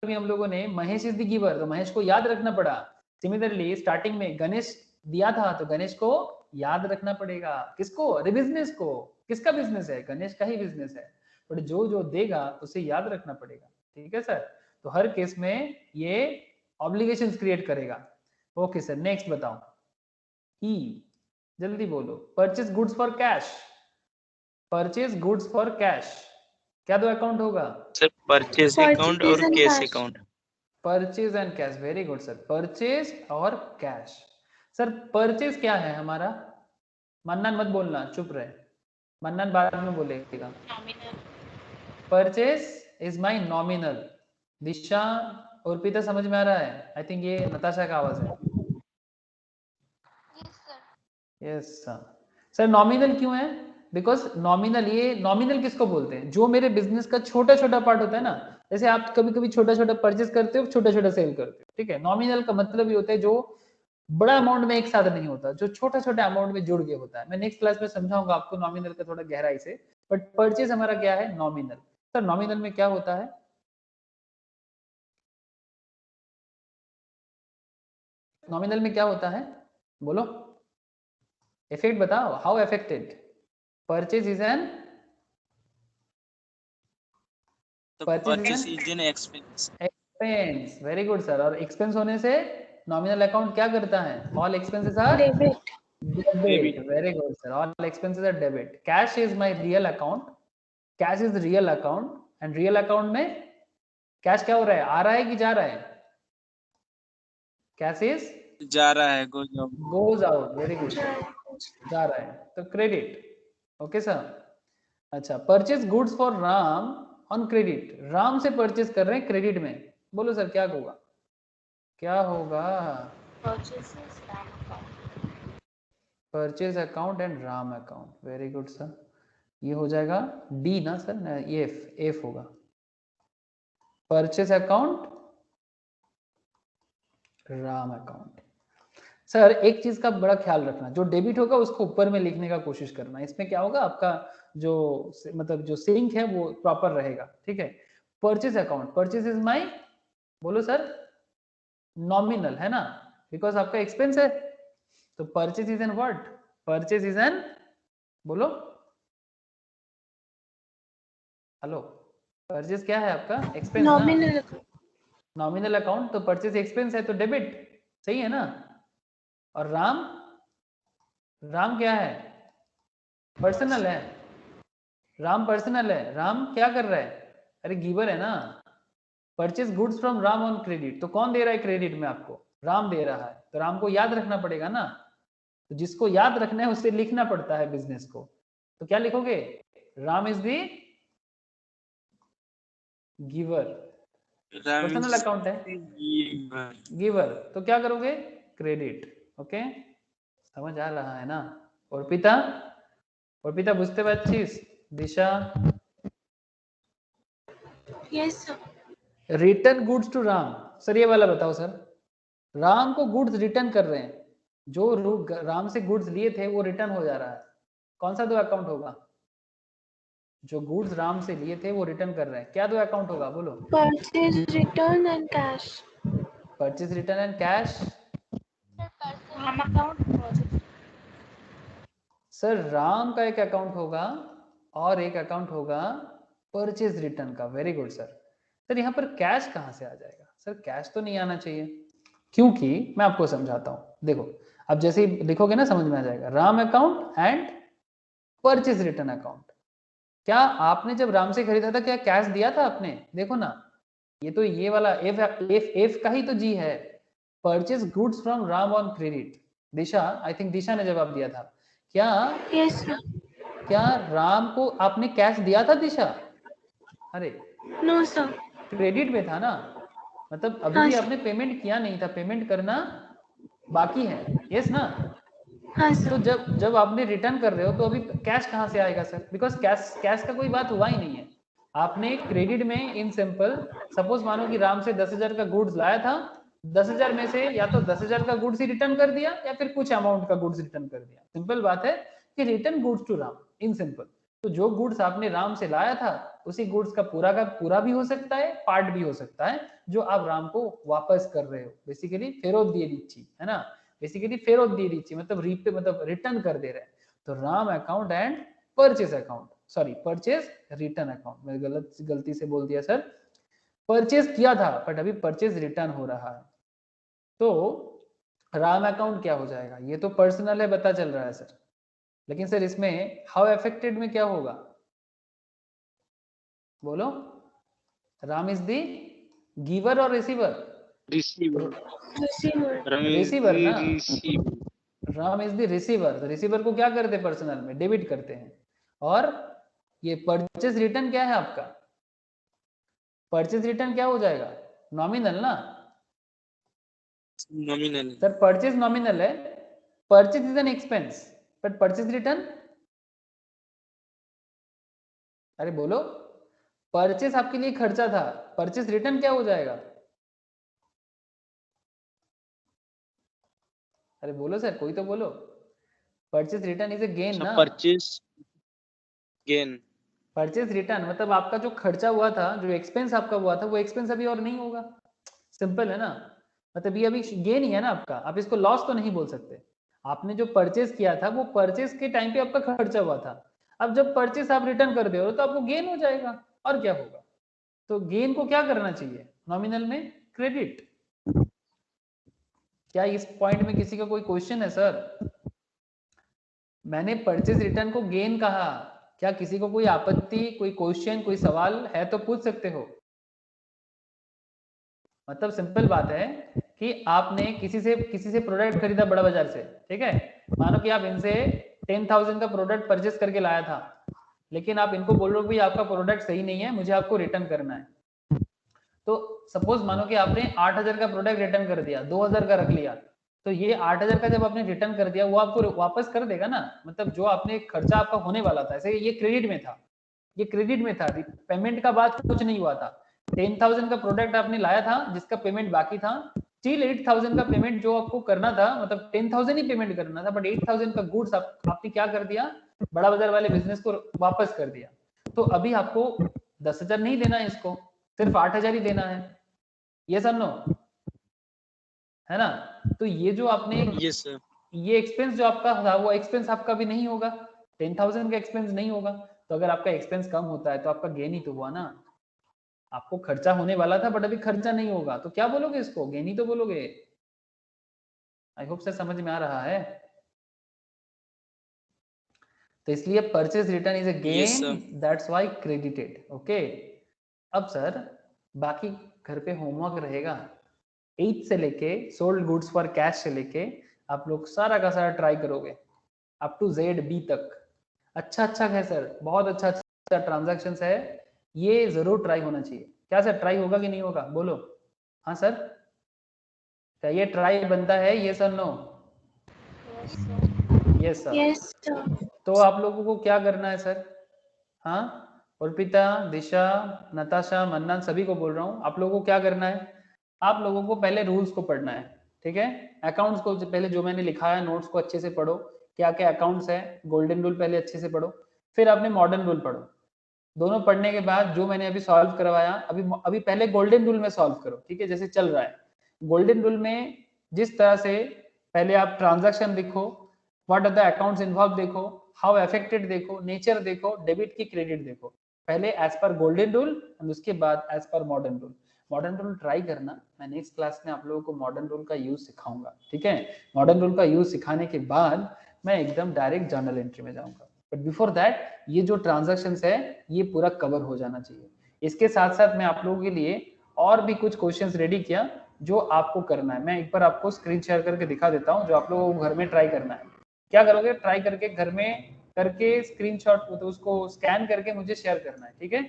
Speaker 1: भी हम लोगों ने महेश इज द गिवर, तो महेश को याद रखना पड़ा। सिमिलरली स्टार्टिंग में गणेश दिया था, तो गणेश को याद रखना पड़ेगा। किसको, अरे बिजनेस को। किसका बिजनेस है, गणेश का ही बिजनेस है, बट जो जो देगा उसे याद रखना पड़ेगा। ठीक है सर, तो हर केस में ये ऑब्लिगेशंस क्रिएट करेगा। ओके सर, नेक्स्ट बताओ। ई, जल्दी बोलो। Purchase goods for cash, purchase goods for cash, क्या दो अकाउंट होगा,
Speaker 2: सर परचेज अकाउंट
Speaker 3: Purchase
Speaker 2: और
Speaker 3: and
Speaker 2: cash
Speaker 3: cash.
Speaker 2: Account.
Speaker 1: Purchase and cash, very good sir, purchase और कैश। सर परचेज क्या है हमारा, मन्नन मत बोलना, चुप रहे, मन्नन बाद में बोलेगा।
Speaker 3: Nominal.
Speaker 1: Purchase is my nominal. Disha और पिता समझ में आ रहा है, आई थिंक ये नताशा का आवाज है।
Speaker 3: Yes, sir.
Speaker 1: Yes sir, nominal क्यों है, बिकॉज नॉमिनल, ये नॉमिनल किसको बोलते हैं, जो मेरे बिजनेस का छोटा छोटा पार्ट होता है ना। जैसे आप कभी कभी छोटा छोटा परचेज करते हो, छोटा छोटा सेल करते हो, ठीक है। नॉमिनल का मतलब ये होता है जो बड़ा अमाउंट में एक साथ नहीं होता, जो छोटा छोटा अमाउंट में जुड़ के होता है। मैं नेक्स्ट क्लास में समझाऊंगा आपको नॉमिनल का थोड़ा गहराई से, बट परचेज हमारा क्या है, नॉमिनल। सर नॉमिनल में क्या होता है, नॉमिनल में क्या होता है, बोलो, इफेक्ट बताओ, how affected, purchase is an,
Speaker 2: purchase is an expense.
Speaker 1: Expense, very good sir. और एक्सपेंस होने से नॉमिनल अकाउंट क्या करता है, all expenses are
Speaker 3: Debit.
Speaker 1: Debit, very good sir, all expenses are debit. Cash is my real account, cash is real account, and real account में cash क्या हो रहा है, आ रहा है कि जा रहा है, कैश इज
Speaker 2: जा रहा है,
Speaker 1: goes out, very good sir, जा रहा है, तो क्रेडिट। ओके सर, अच्छा, purchase goods for Ram on credit, Ram से परचेज कर रहे हैं क्रेडिट में, बोलो सर क्या होगा, क्या होगा,
Speaker 3: Purchases RAM account.
Speaker 1: Purchase account and Ram account, very good sir. ये हो जाएगा डी ना सर, एफ, एफ होगा, purchase account Ram account. Sir एक चीज का बड़ा ख्याल रखना, जो डेबिट होगा उसको ऊपर में लिखने का कोशिश करना, इसमें क्या होगा आपका जो मतलब जो सिंक है वो प्रॉपर रहेगा, ठीक है। Purchase account, purchase is my, बोलो सर, नॉमिनल, है ना, बिकॉज आपका एक्सपेंस है, तो purchase is N what, purchase is N, बोलो, हेलो, परचेज क्या है आपका, एक्सपेंस ना,
Speaker 3: Nominal account.
Speaker 1: नॉमिनल अकाउंट, तो परचेज एक्सपेंस है तो डेबिट, सही है ना। और राम, राम क्या है, पर्सनल है, राम पर्सनल है, राम क्या कर रहा है, अरे गिवर है ना। Purchase goods from Ram on credit, तो कौन दे रहा है क्रेडिट में आपको, राम दे रहा है, तो राम को याद रखना पड़ेगा ना, तो जिसको याद रखना है उसे लिखना पड़ता है बिजनेस को, तो क्या लिखोगे, Ram is the giver, personal account है, गिवर, तो क्या करोगे, क्रेडिट। ओके, समझ आ रहा है ना। और पिता, और पिता बुझते बच्चीस, दिशा,
Speaker 3: Yes, sir.
Speaker 1: Return goods to Ram, sir ये वाला बताओ सर, राम को गुड्स रिटर्न कर रहे हैं, जो राम से गुड्स लिए थे वो रिटर्न हो जा रहा है, कौन सा दो अकाउंट होगा, जो गुड्स राम से लिए थे वो रिटर्न कर रहे हैं, क्या दो अकाउंट होगा, बोलो,
Speaker 3: Purchase return and cash.
Speaker 1: Purchase return and cash.
Speaker 3: RAM account. Purchase.
Speaker 1: Sir Ram का एक अकाउंट होगा और एक अकाउंट होगा परचेज रिटर्न का, वेरी गुड सर। सर यहाँ पर कैश कहाँ से आ जाएगा, सर कैश तो नहीं आना चाहिए, क्योंकि मैं आपको समझाता हूं, देखो अब जैसे ही लिखोगे ना समझ में आ जाएगा, Ram account and purchase return account, क्या आपने जब राम से खरीदा था क्या कैश दिया था आपने? देखो ना, ये तो ये वाला एफ का ही तो जी है, purchase goods from Ram on credit. Disha, I think Disha ने जवाब दिया था। क्या
Speaker 3: Yes, sir.
Speaker 1: क्या राम को आपने कैश दिया था दिशा? अरे
Speaker 3: No, sir.
Speaker 1: क्रेडिट में था ना, मतलब अभी
Speaker 3: हाँ
Speaker 1: भी
Speaker 3: सर।
Speaker 1: आपने पेमेंट किया नहीं था, पेमेंट करना बाकी है, यस ना?
Speaker 3: हाँ
Speaker 1: तो
Speaker 3: सर।
Speaker 1: जब आपने रिटर्न कर रहे हो तो अभी कैश कहाँ से आएगा सर? बिकॉज कैश का कोई बात हुआ ही नहीं है। आपने क्रेडिट में इन सिंपल, सपोज मानो कि राम से 10,000 का गुड्स लाया था, 10,000 में से या तो 10,000 का गुड्स ही रिटर्न कर दिया या फिर कुछ अमाउंट का गुड्स रिटर्न कर दिया। सिंपल बात है कि return goods to Ram, in simple. तो जो गुड्स आपने राम से लाया था उसी गुड्स का पूरा भी हो सकता है, पार्ट भी हो सकता है, जो आप राम को वापस कर रहे हो, बेसिकली फेरोत दिए दीची, है ना? बेसिकली फेरोत दिए दीची मतलब रीपे, मतलब रिटर्न कर दे रहे हैं। तो Ram account and purchase account, sorry purchase return account, मैं गलती से बोल दिया सर, परचेज किया था बट अभी परचेज रिटर्न हो रहा है। तो राम अकाउंट क्या हो जाएगा? ये तो पर्सनल है, पता चल रहा है सर, लेकिन सर इसमें हाउ अफेक्टेड में क्या होगा? बोलो, राम इज द गिवर और receiver?
Speaker 2: Receiver.
Speaker 3: Receiver.
Speaker 2: Ram is
Speaker 1: receiver
Speaker 2: the
Speaker 1: ना,
Speaker 2: receiver.
Speaker 1: Ram is the receiver. तो रिसीवर को क्या करते हैं पर्सनल में? डेबिट करते हैं। और ये परचेज रिटर्न क्या है आपका? परचेज रिटर्न क्या हो जाएगा? नॉमिनल ना
Speaker 2: Nominal.
Speaker 1: सर, परचेज नॉमिनल है, purchase is an expense, but purchase return, अरे बोलो, परचेज आपके लिए खर्चा था, परचेज रिटर्न क्या हो जाएगा? अरे बोलो सर, कोई तो बोलो। Purchase return is a gain
Speaker 2: So
Speaker 1: ना।
Speaker 2: purchase gain.
Speaker 1: परचेज रिटर्न मतलब आपका जो खर्चा हुआ था, जो एक्सपेंस आपका हुआ था, वो एक्सपेंस अभी और नहीं होगा। सिंपल है ना, मतलब ये अभी गेन ही है ना आपका, आप इसको लॉस तो नहीं बोल सकते। आपने जो परचेज किया था वो परचेज के टाइम पे आपका खर्चा हुआ था, अब जब परचेज आप रिटर्न कर दे हो तो आपको गेन हो जाएगा, और क्या होगा? तो गेन को क्या करना चाहिए? नॉमिनल में क्रेडिट। क्या इस पॉइंट में किसी का कोई क्वेश्चन है सर? मैंने परचेज रिटर्न को गेन कहा, क्या किसी को कोई आपत्ति, कोई क्वेश्चन, कोई सवाल है तो पूछ सकते हो। मतलब सिंपल बात है कि आपने किसी से प्रोडक्ट खरीदा बड़ा बाजार से, ठीक है, मानो कि आप इनसे 10,000 का प्रोडक्ट परचेस करके लाया था, लेकिन आप इनको बोल रहे हो कि आपका प्रोडक्ट सही नहीं है, मुझे आपको रिटर्न करना है। तो सपोज मानो कि आपने 8,000 का प्रोडक्ट रिटर्न कर दिया, 2,000 का रख लिया, तो ये 8,000 का जब आपने रिटर्न कर दिया वो आपको वापस कर देगा ना, मतलब जो आपने खर्चा आपका होने वाला था, ऐसे ये क्रेडिट में था, ये क्रेडिट में था, पेमेंट का बात कुछ नहीं हुआ था। 10,000 का प्रोडक्ट आपने लाया था जिसका पेमेंट बाकी था, स्टिल 8,000 का पेमेंट जो आपको करना था, मतलब 10,000 ही पेमेंट करना था, बट 8,000 का गुड्स आपने क्या कर दिया? बड़ा बाजार वाले बिजनेस को वापस कर दिया। तो अभी आपको 10,000 नहीं देना है, इसको सिर्फ 8,000 ही देना है, ये सर नो, है ना? तो ये जो आपने
Speaker 2: Yes, sir.
Speaker 1: ये एक्सपेंस जो आपका था वो एक्सपेंस आपका भी नहीं होगा, 10,000 का एक्सपेंस नहीं होगा। तो अगर आपका एक्सपेंस कम होता है तो आपका गेन ही तो हुआ ना, आपको खर्चा होने वाला था बट अभी खर्चा नहीं होगा, तो क्या बोलोगे इसको? गेन ही तो बोलोगे। आई होप सर समझ में आ रहा है। तो इसलिए purchase return is a
Speaker 2: Yes,
Speaker 1: gain,
Speaker 2: sir.
Speaker 1: That's why credited. Okay, अब सर बाकी घर पे होमवर्क रहेगा, 8 से लेके सोल्ड गुड्स फॉर कैश से लेके आप लोग सारा का सारा ट्राई करोगे अप टू ZB तक। अच्छा अच्छा है सर, बहुत अच्छा अच्छा ट्रांजैक्शंस है, ये जरूर ट्राई होना चाहिए। क्या सर ट्राई होगा कि नहीं होगा? बोलो हाँ सर, क्या ये ट्राई बनता है? ये sir no?
Speaker 3: Yes, sir.
Speaker 1: Yes sir.
Speaker 3: Yes, sir.
Speaker 1: तो आप लोगों को क्या करना है सर? हाँ, अर्पिता, दिशा, नताशा, मन्नान, सभी को बोल रहा हूँ, आप लोगों को क्या करना है? आप लोगों को पहले रूल्स को पढ़ना है, ठीक है? अकाउंट्स को पहले जो मैंने लिखा है नोट्स को अच्छे से पढ़ो, क्या क्या अकाउंट्स है, गोल्डन रूल पहले अच्छे से पढ़ो, फिर आपने मॉडर्न रूल पढ़ो। दोनों पढ़ने के बाद जो मैंने अभी सॉल्व करवाया, अभी पहले गोल्डन रूल में सॉल्व करो, ठीक है? जैसे चल रहा है गोल्डन रूल में, जिस तरह से पहले आप ट्रांजैक्शन देखो, what are the accounts involved देखो, हाउ अफेक्टेड देखो, नेचर देखो, डेबिट की क्रेडिट देखो, पहले as per golden rule and उसके बाद as per modern rule. Modern rule try करना, मैं नेक्स्ट क्लास में आप लोगों को मॉडर्न रूल का यूज सिखाऊंगा, ठीक है? मॉडर्न रूल का यूज सिखाने के बाद मैं एकदम डायरेक्ट जर्नल एंट्री में जाऊंगा। बट बिफोर दैट ये जो ट्रांजैक्शंस है ये पूरा कवर हो जाना चाहिए। इसके साथ साथ मैं आप लोगों के लिए और भी कुछ क्वेश्चंस रेडी किया जो आपको करना है। मैं एक बार आपको स्क्रीन शेयर करके दिखा देता हूँ जो आप लोगों को घर में ट्राई करना है। क्या करोगे, ट्राई करके घर में करके स्क्रीनशॉट तो उसको स्कैन करके मुझे शेयर करना है, ठीक है।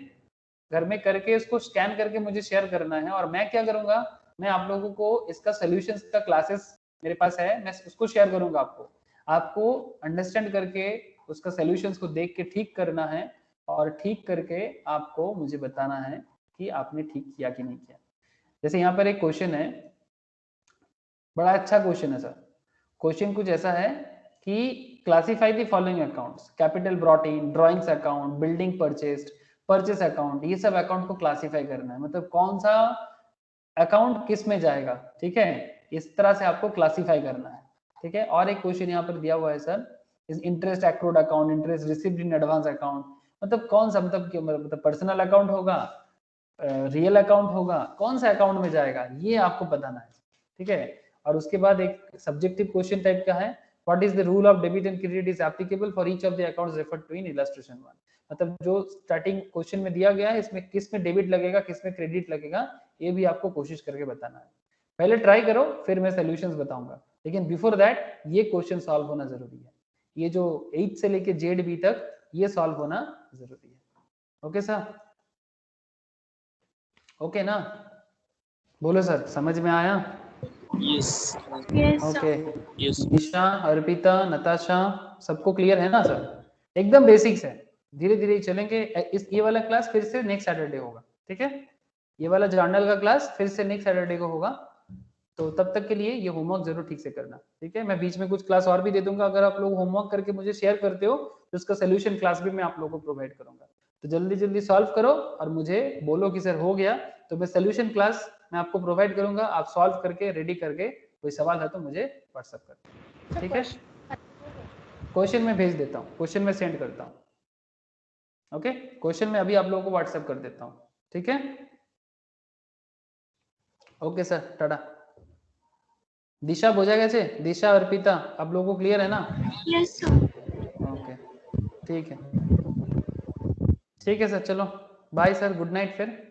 Speaker 1: घर में करके उसको स्कैन करके मुझे शेयर करना है और मैं क्या करूंगा, मैं आप लोगों को इसका सॉल्यूशंस का क्लासेस मेरे पास है, मैं उसको शेयर करूंगा आपको। आपको अंडरस्टैंड करके उसका सॉल्यूशंस को देख के ठीक करना है और ठीक करके आपको मुझे बताना है कि आपने ठीक किया कि नहीं किया। जैसे यहाँ पर एक क्वेश्चन है, बड़ा अच्छा क्वेश्चन है सर। क्वेश्चन कुछ ऐसा है कि classify the following accounts, capital brought in, drawings account, building purchased, purchase account, ये सब अकाउंट को क्लासिफाई करना है, मतलब कौन सा अकाउंट किस में जाएगा, ठीक है। इस तरह से आपको क्लासिफाई करना है, ठीक है। और एक क्वेश्चन यहाँ पर दिया हुआ है sir, is interest accrued account, interest received in advance account, मतलब कौन सा, मतलब पर्सनल अकाउंट होगा, रियल अकाउंट होगा, कौन सा अकाउंट में जाएगा ये आपको बताना है, ठीक है। और उसके बाद एक सब्जेक्टिव क्वेश्चन टाइप का है, what is the rule of debit and credit is applicable for each of the accounts referred to in illustration 1, मतलब जो स्टार्टिंग क्वेश्चन में दिया गया है इसमें किस में डेबिट लगेगा किस में क्रेडिट लगेगा ये भी आपको कोशिश करके बताना है। पहले ट्राई करो फिर मैं सॉल्यूशंस बताऊंगा, लेकिन बिफोर दैट ये क्वेश्चन सॉल्व होना जरूरी है। ये जो 8 से लेके जेड बी तक ये सॉल्व होना जरूरी है। ओके सर, ओके ना, बोलो सर, समझ में आया?
Speaker 2: Yes.
Speaker 3: Yes,
Speaker 1: okay,
Speaker 3: sir.
Speaker 2: Yes.
Speaker 1: निशा, अर्पिता, नताशा, सबको क्लियर है ना सर? एकदम बेसिक्स है, धीरे धीरे चलेंगे। इस ये वाला क्लास फिर से नेक्स्ट सैटरडे होगा, ठीक है। ये वाला जर्नल का क्लास फिर से नेक्स्ट सैटरडे को होगा, तो तब तक के लिए ये होमवर्क जरूर ठीक से करना, ठीक है। मैं बीच में कुछ क्लास और भी दे दूंगा, अगर आप लोग होमवर्क करके मुझे शेयर करते हो तो उसका सोल्यूशन क्लास भी मैं आप लोगों को प्रोवाइड करूंगा। तो जल्दी जल्दी सॉल्व करो और मुझे बोलो कि सर हो गया, तो मैं सोल्यूशन क्लास मैं आपको प्रोवाइड करूंगा, आप सॉल्व करके रेडी करके, कोई सवाल है तो मुझे व्हाट्सएप कर, ठीक है। क्वेश्चन में भेज देता हूँ, क्वेश्चन में सेंड करता हूँ, ओके। क्वेश्चन में अभी आप लोगों को व्हाट्सएप कर देता हूँ, ठीक है। Okay sir, Tata. दिशा बोझा कैसे, दिशा अर्पिता आप लोगों को क्लियर है ना?
Speaker 3: Yes, sir.
Speaker 1: ओके, ठीक है, ठीक है सर, चलो बाय सर, गुड नाइट फिर।